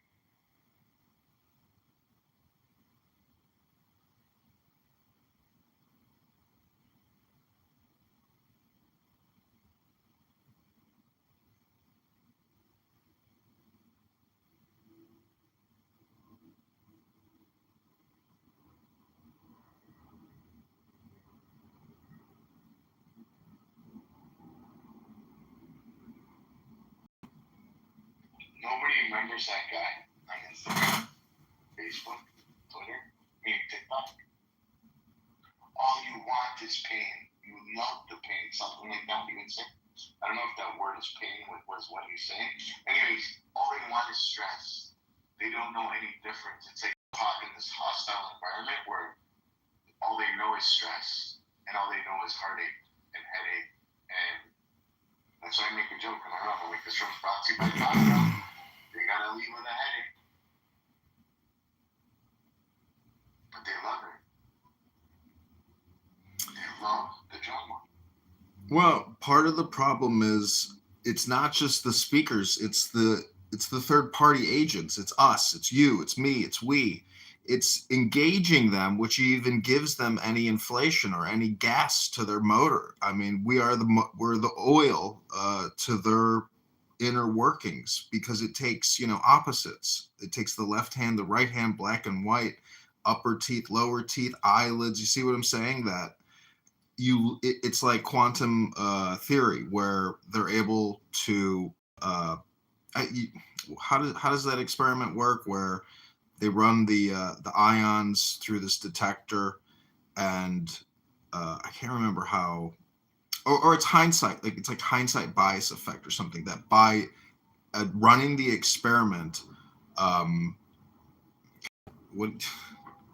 Nobody remembers that guy on Instagram, Facebook, Twitter, TikTok. All you want is pain. You love the pain. Something like that. You would say. I don't know if that word is pain was what he's saying. Anyways, all they want is stress. They don't know any difference. It's like caught in this hostile environment where all they know is stress and all they know is heartache. and headache. And that's why I make a joke in my mouth. I'm like, this room's brought to you by Costco. They gotta leave with a headache. But they love it. They love the drama. Well, part of the problem is it's not just the speakers, it's the third party agents. It's us, it's you, it's me, it's we. It's engaging them, which even gives them any inflation or any gas to their motor. I mean, we're the oil to their inner workings, because it takes, opposites. It takes the left hand, the right hand, black and white, upper teeth, lower teeth, eyelids. You see what I'm saying? That it's like quantum theory, where they're able to how does that experiment work, where they run the ions through this detector, and I can't remember how, or it's hindsight, like it's like hindsight bias effect or something, that by running the experiment, what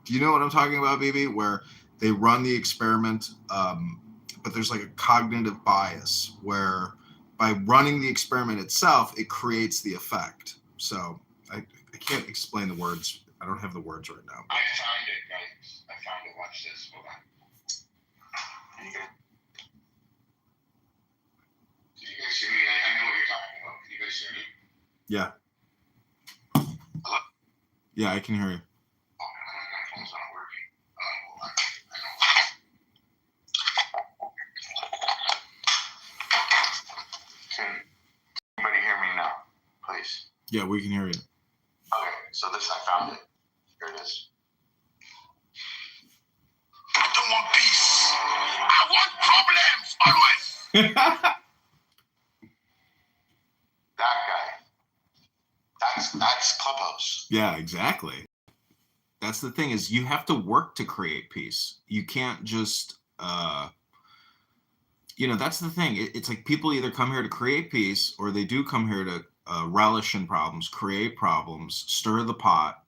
do you know what I'm talking about, BB? Where they run the experiment, but there's like a cognitive bias where by running the experiment itself, it creates the effect. So I can't explain the words. I don't have the words right now. I found it, guys. I found it. Watch this. Hold on. Can you guys hear me? I know what you're talking about. Can you guys hear me? Yeah. Hello? Yeah, I can hear you. My phone's not working. Hold on. Can anybody hear me now, please? Yeah, we can hear you. Okay, so this, I found it. Here it is. I don't want peace. I want problems, always. That guy. That's Clubhouse. Yeah, exactly. That's the thing, is you have to work to create peace. You can't just, that's the thing. It's like people either come here to create peace, or they do come here to relish in problems, create problems, stir the pot.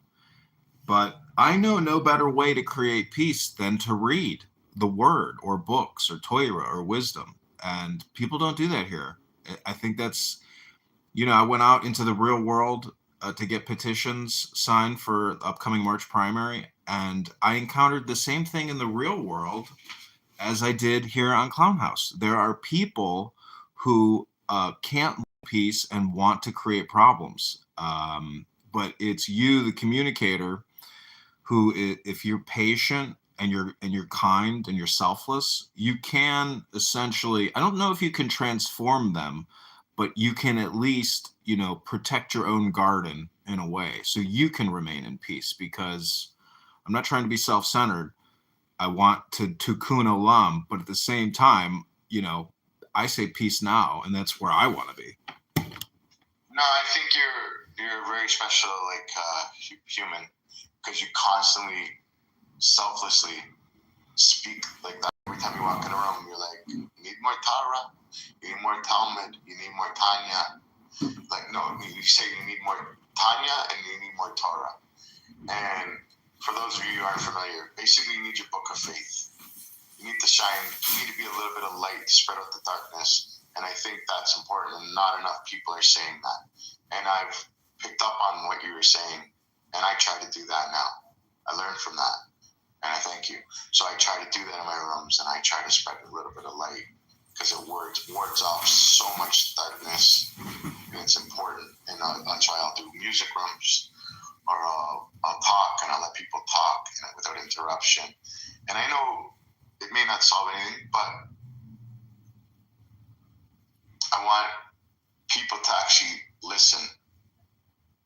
But I know no better way to create peace than to read the word or books or Torah or wisdom. And people don't do that here. I think that's, I went out into the real world to get petitions signed for the upcoming March primary. And I encountered the same thing in the real world as I did here on Clown House. There are people who can't live peace and want to create problems. But it's you, the communicator, who, if you're patient and you're kind and you're selfless, you can essentially, I don't know if you can transform them, but you can at least, protect your own garden in a way, so you can remain in peace. Because I'm not trying to be self-centered. I want to tikkun olam, but at the same time, I say peace now, and that's where I want to be. No, I think you're a very special, human, because you constantly, selflessly speak like that. Every time you walk in a room, you're like, you need more Torah, you need more Talmud, you need more Tanya. Like, no, you say you need more Tanya and you need more Torah. And for those of you who aren't familiar, basically you need your book of faith. You need to shine, you need to be a little bit of light to spread out the darkness. And I think that's important, and not enough people are saying that. And I've picked up on what you were saying, and I try to do that now. I learned from that, and I thank you. So I try to do that in my rooms, and I try to spread a little bit of light, because it wards off so much darkness, and it's important. And that's why I'll do music rooms, or I'll talk, and I'll let people talk without interruption. And I know it may not solve anything, but I want people to actually listen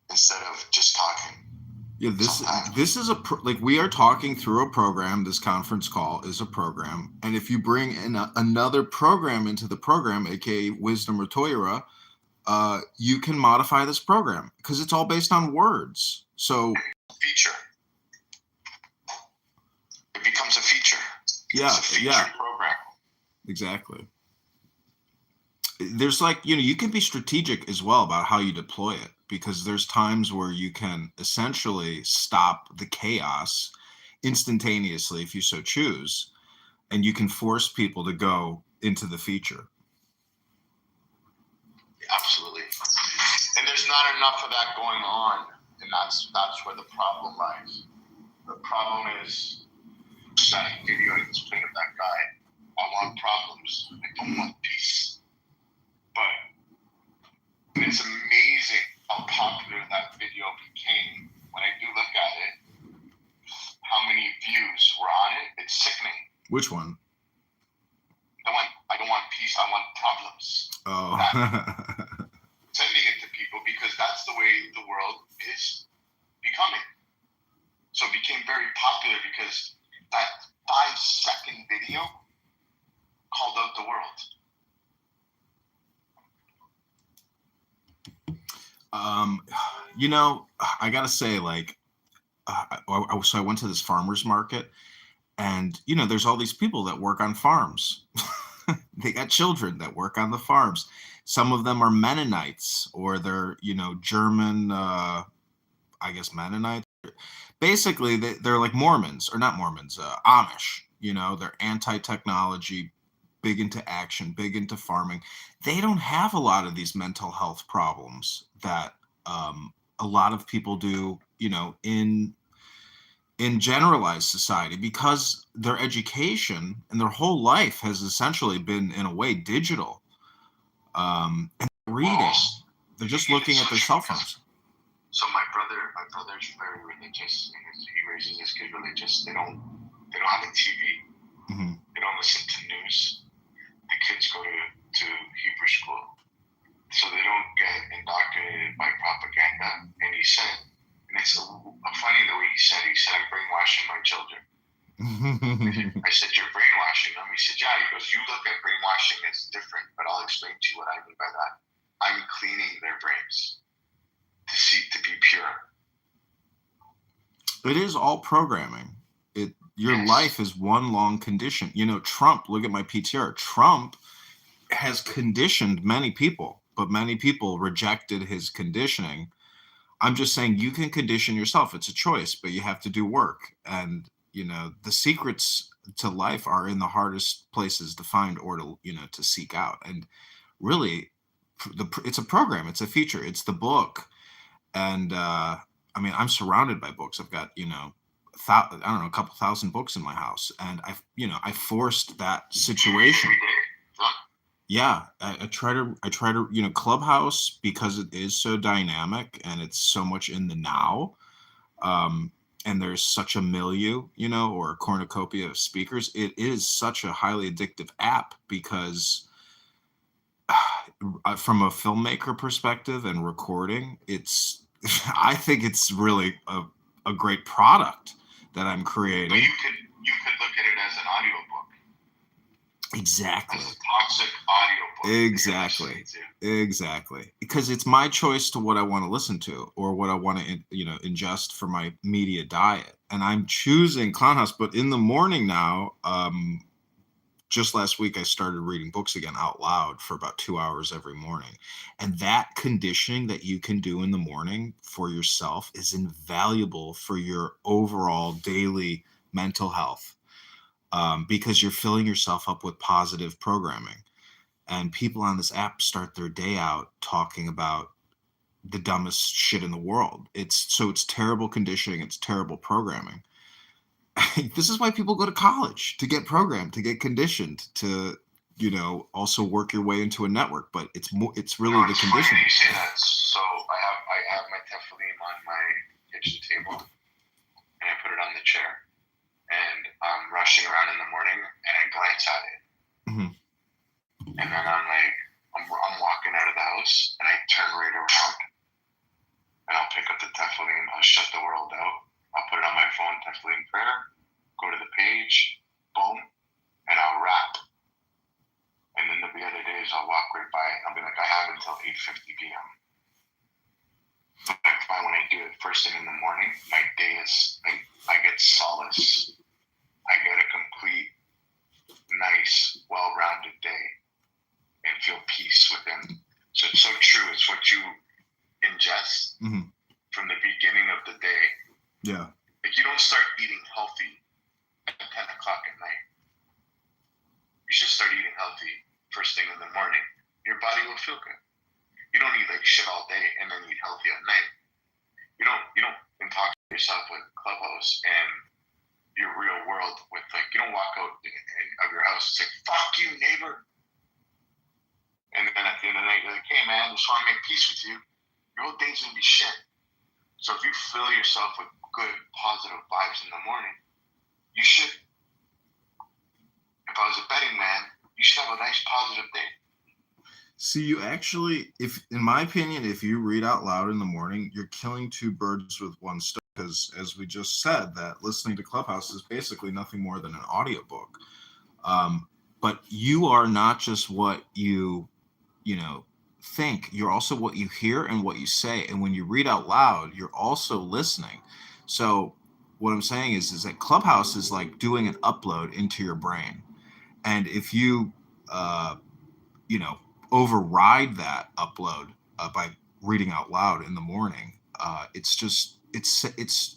instead of just talking. Yeah, this is we are talking through a program. This conference call is a program, and if you bring in another program into the program, aka wisdom or Torah, you can modify this program, because it's all based on words. So feature. It becomes a feature. Yeah, it's a feature program. Exactly. There's you can be strategic as well about how you deploy it, because there's times where you can essentially stop the chaos instantaneously if you so choose, and you can force people to go into the future. Absolutely. And there's not enough of that going on, and that's where the problem lies. The problem is that video I was playing of that guy. I want problems. I don't want peace. But it's amazing how popular that video became. When I do look at it, how many views were on it, it's sickening. Which one? I don't want peace, I want problems. Oh. Sending it to people because that's the way the world is becoming. So it became very popular because that 5-second video called out the world. I gotta say, like, so I went to this farmer's market, and there's all these people that work on farms. They got children that work on the farms. Some of them are Mennonites, or they're German, I guess Mennonites. Basically, they're like Mormons, or not Mormons, Amish. They're anti-technology, big into action, big into farming. They don't have a lot of these mental health problems that a lot of people do, in generalized society, because their education and their whole life has essentially been, in a way, digital. And reading, they're just looking at their cell phones. So my brother's very religious, and he raises his kids religious. They don't have a TV. Mm-hmm. They don't listen to news. The kids go to Hebrew school, so they don't get indoctrinated by propaganda. And he said, and it's funny the way he said, I'm brainwashing my children. I said, you're brainwashing them? He said, yeah. He goes, you look at brainwashing as different, but I'll explain to you what I mean by that. I'm cleaning their brains to be pure. It is all programming. Your life is one long condition. Trump, look at my PTR. Trump has conditioned many people, but many people rejected his conditioning. I'm just saying you can condition yourself. It's a choice, but you have to do work. And, the secrets to life are in the hardest places to find or to seek out. And really, it's a program. It's a feature. It's the book. And, I'm surrounded by books. I've got, a couple thousand books in my house. And I forced that situation. Yeah, I try to, Clubhouse, because it is so dynamic and it's so much in the now, and there's such a milieu, or a cornucopia of speakers. It is such a highly addictive app because from a filmmaker perspective and recording, I think it's really a great product that I'm creating. But you could look at it as an audiobook. Exactly. As a toxic audiobook. Exactly. Because it's my choice to what I want to listen to or what I want to, ingest for my media diet. And I'm choosing Clownhouse, but in the morning now, just last week, I started reading books again out loud for about 2 hours every morning. And that conditioning that you can do in the morning for yourself is invaluable for your overall daily mental health, because you're filling yourself up with positive programming. And people on this app start their day out talking about the dumbest shit in the world. It's terrible conditioning. It's terrible programming. This is why people go to college, to get programmed, to get conditioned, to, also work your way into a network. But it's really the conditioning. You say that. So I have my Tefillin on my kitchen table, and I put it on the chair, and I'm rushing around in the morning, and I glance at it, and then I'm walking out of the house, and I turn right around, and I'll pick up the Tefillin, I'll shut the world out. I'll put it on my phone, Tefillin prayer, go to the page, boom, and I'll wrap. And then the other days I'll walk right by it. I'll be like, I have until 8:50 p.m. But when I do it first thing in the morning, my day is, I get solace. I get a complete, nice, well-rounded day and feel peace within. So it's so true. It's what you ingest from the beginning of the day. Yeah. Like, you don't start eating healthy at 10 o'clock at night. You should start eating healthy in the morning, your body will feel good. You don't eat like shit all day and then eat healthy at night. You don't intoxicate yourself with Clubhouse and your real world with like, you don't walk out of your house and say, fuck you, neighbor. And then at the end of the night, you're like, hey man, I just want to make peace with you. Your whole day's gonna be shit. So if you fill yourself with good, positive vibes in the morning, you should, if I was a betting man, you should have a nice positive day. See, you actually, if in my opinion, if you read out loud in the morning, you're killing two birds with one stone. Because as we just said, that listening to Clubhouse is basically nothing more than an audiobook. But you are not just what you think. You're also what you hear and what you say. And when you read out loud, you're also listening. So what I'm saying is that Clubhouse is like doing an upload into your brain. And if you, override that upload by reading out loud in the morning, it's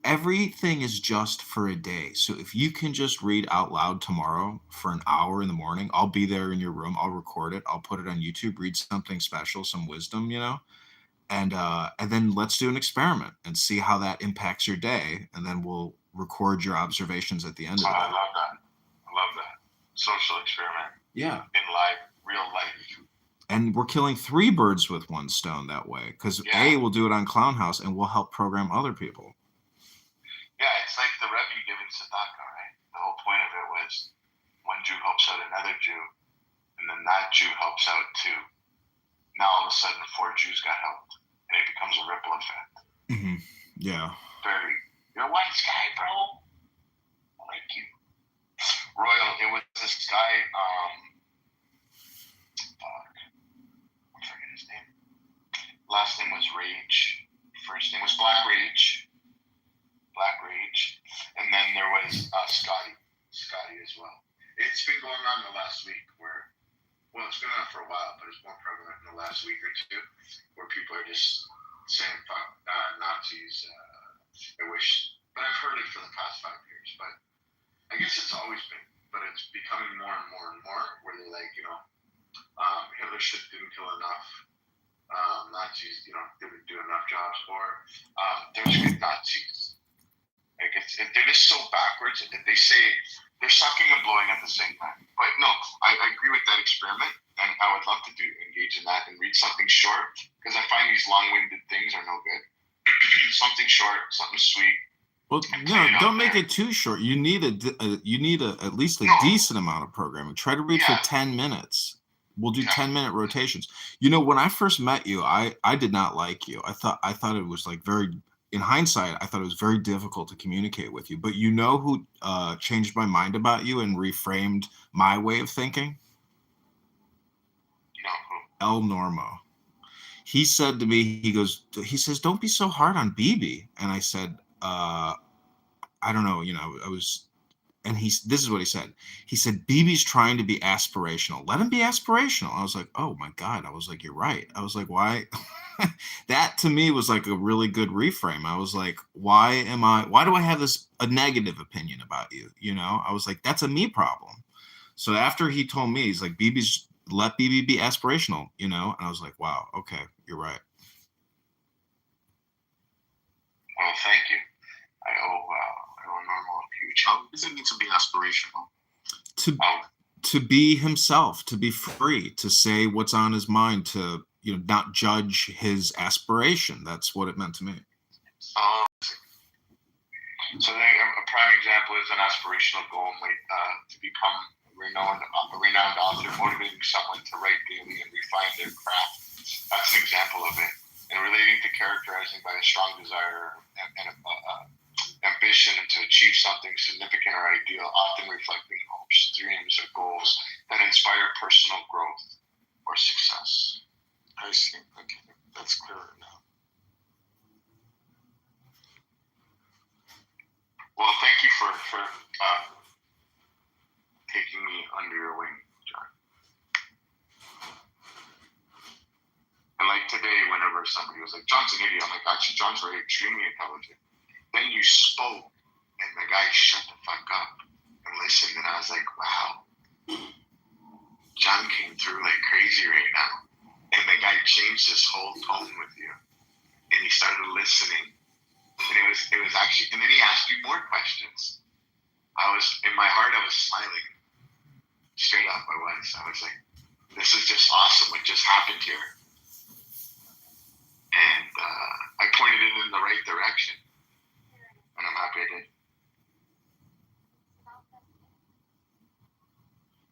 everything is just for a day. So if you can just read out loud tomorrow for an hour in the morning, I'll be there in your room. I'll record it. I'll put it on YouTube, read something special, some wisdom, and then let's do an experiment and see how that impacts your day. And then we'll record your observations at the end of the day. I love that. Social experiment. Yeah. In life, real life. And we're killing three birds with one stone that way. Because we'll do it on Clown House and we'll help program other people. Yeah, it's like the Rebbe giving tzedakah, right? The whole point of it was one Jew helps out another Jew, and then that Jew helps out too. Now all of a sudden 4 Jews got helped, and it becomes a ripple effect. Mm-hmm. Yeah. You're a wise guy, bro. I like you. Royal, it was this guy, I forget his name. Last name was Rage. First name was Black Rage. And then there was Scotty as well. It's been going on the last week it's been on for a while, but it's more prevalent in the last week or two, where people are just saying fuck Nazis. But I've heard it for the past 5 years, but I guess it's always been, but it's becoming more and more and more, where they're like, Hitler didn't kill enough. Nazis, didn't do enough jobs, or there's good Nazis. Like they're just so backwards that they say they're sucking and blowing at the same time. But no, I agree with that experiment, and I would love to engage in that and read something short, because I find these long-winded things are no good. Something short, something sweet. Well, no, don't make it too short. You need at least a decent amount of programming. Try to read for 10 minutes. We'll do 10-minute rotations. When I first met you, I did not like you. I thought it was like in hindsight, I thought it was very difficult to communicate with you. But you know who changed my mind about you and reframed my way of thinking? El Normo. He said to me, he says, don't be so hard on Bibi. And I said, I don't know, and this is what he said. He said, Bibi's trying to be aspirational. Let him be aspirational. I was like, oh my God. I was like, you're right. I was like, why? That to me was like a really good reframe. I was like, why do I have a negative opinion about you? I was like, that's a me problem. So after he told me, he's like, let Bibi be aspirational, and I was like, wow, okay, you're right. Well, thank you. I owe Normal a huge help. What does it mean to be aspirational? To be himself, to be free, to say what's on his mind, to not judge his aspiration. That's what it meant to me. So a prime example is an aspirational goal to become a renowned author, motivating someone to write daily and refine their craft. That's an example of it. And relating to characterizing by a strong desire and ambition to achieve something significant or ideal, often reflecting hopes, dreams, or goals that inspire personal growth or success. I see. Okay, that's clearer now. Well, thank you for taking me under your wing, John. And like today, whenever somebody was like, John's an idiot, I'm like, actually, John's very extremely intelligent. Then you spoke, and the guy shut the fuck up and listened, and I was like, wow. John came through like crazy right now. And the guy changed his whole tone with you. And he started listening. And it was actually, and then he asked you more questions. In my heart, I was smiling. Straight up, I was like, this is just awesome what just happened here. And I pointed it in the right direction. And I'm happy I did.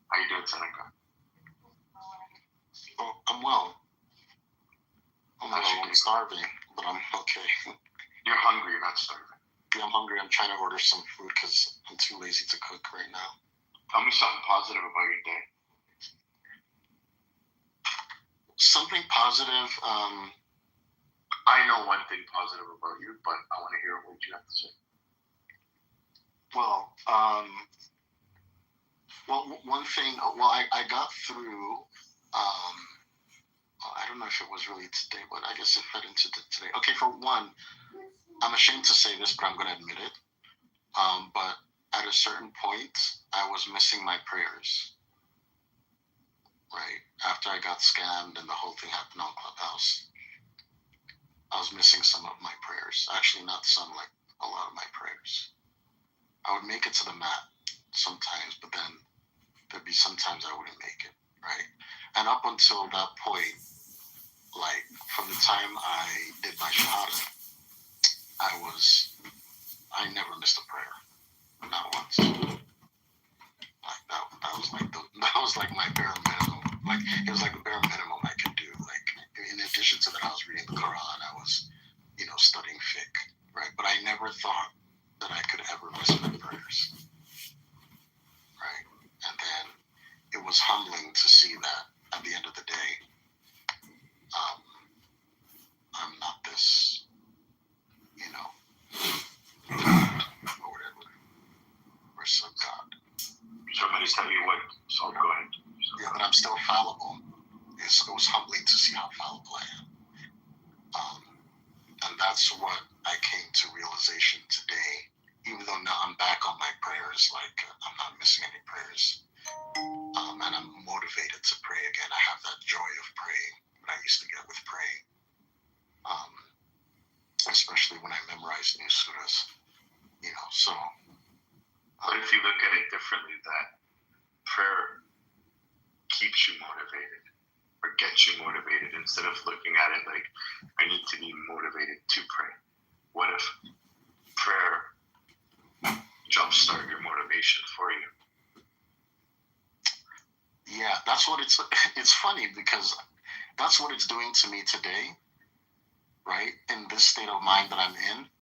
How you doing, Seneca? Oh, I'm well. I'm starving, but I'm okay. You're hungry, you're not starving. Yeah, I'm hungry. I'm trying to order some food because I'm too lazy to cook right now. Tell me something positive about your day. Something positive. I know one thing positive about you, but I want to hear what you have to say. Well, one thing. Well, I got through. I don't know if it was really today, but I guess it fed into today. Okay, for one, I'm ashamed to say this, but I'm going to admit it. But at a certain point, I was missing my prayers. Right after I got scammed and the whole thing happened on Clubhouse, I was missing some of my prayers. Actually, not some, like a lot of my prayers. I would make it to the mat sometimes, but then there'd be sometimes I wouldn't make it, right? And up until that point, like from the time I did my shahada, I never missed a prayer, not once. Like that was like my bare minimum. Like it was like the bare minimum I could do. Like in addition to that, I was reading the Quran. I was, studying fiqh, right? But I never thought that I could ever miss my prayers, right? And then it was humbling to see that at the end of the day, I'm not this, or whatever. Or some God. Somebody tell you what? So go ahead. Yeah, that I'm still fallible. It was humbling to see how fallible I am. And that's what I came to realization today. Even though now I'm back on my prayers, like I'm not missing any prayers. And I'm motivated to pray again. I have that joy of praying that I used to get with praying. Especially when I memorize new surahs, so. What if you look at it differently, that prayer keeps you motivated or gets you motivated instead of looking at it like I need to be motivated to pray? What if prayer jumpstart your motivation for you? Yeah, that's what it's funny because that's what it's doing to me today, right? In this state of mind that I'm in,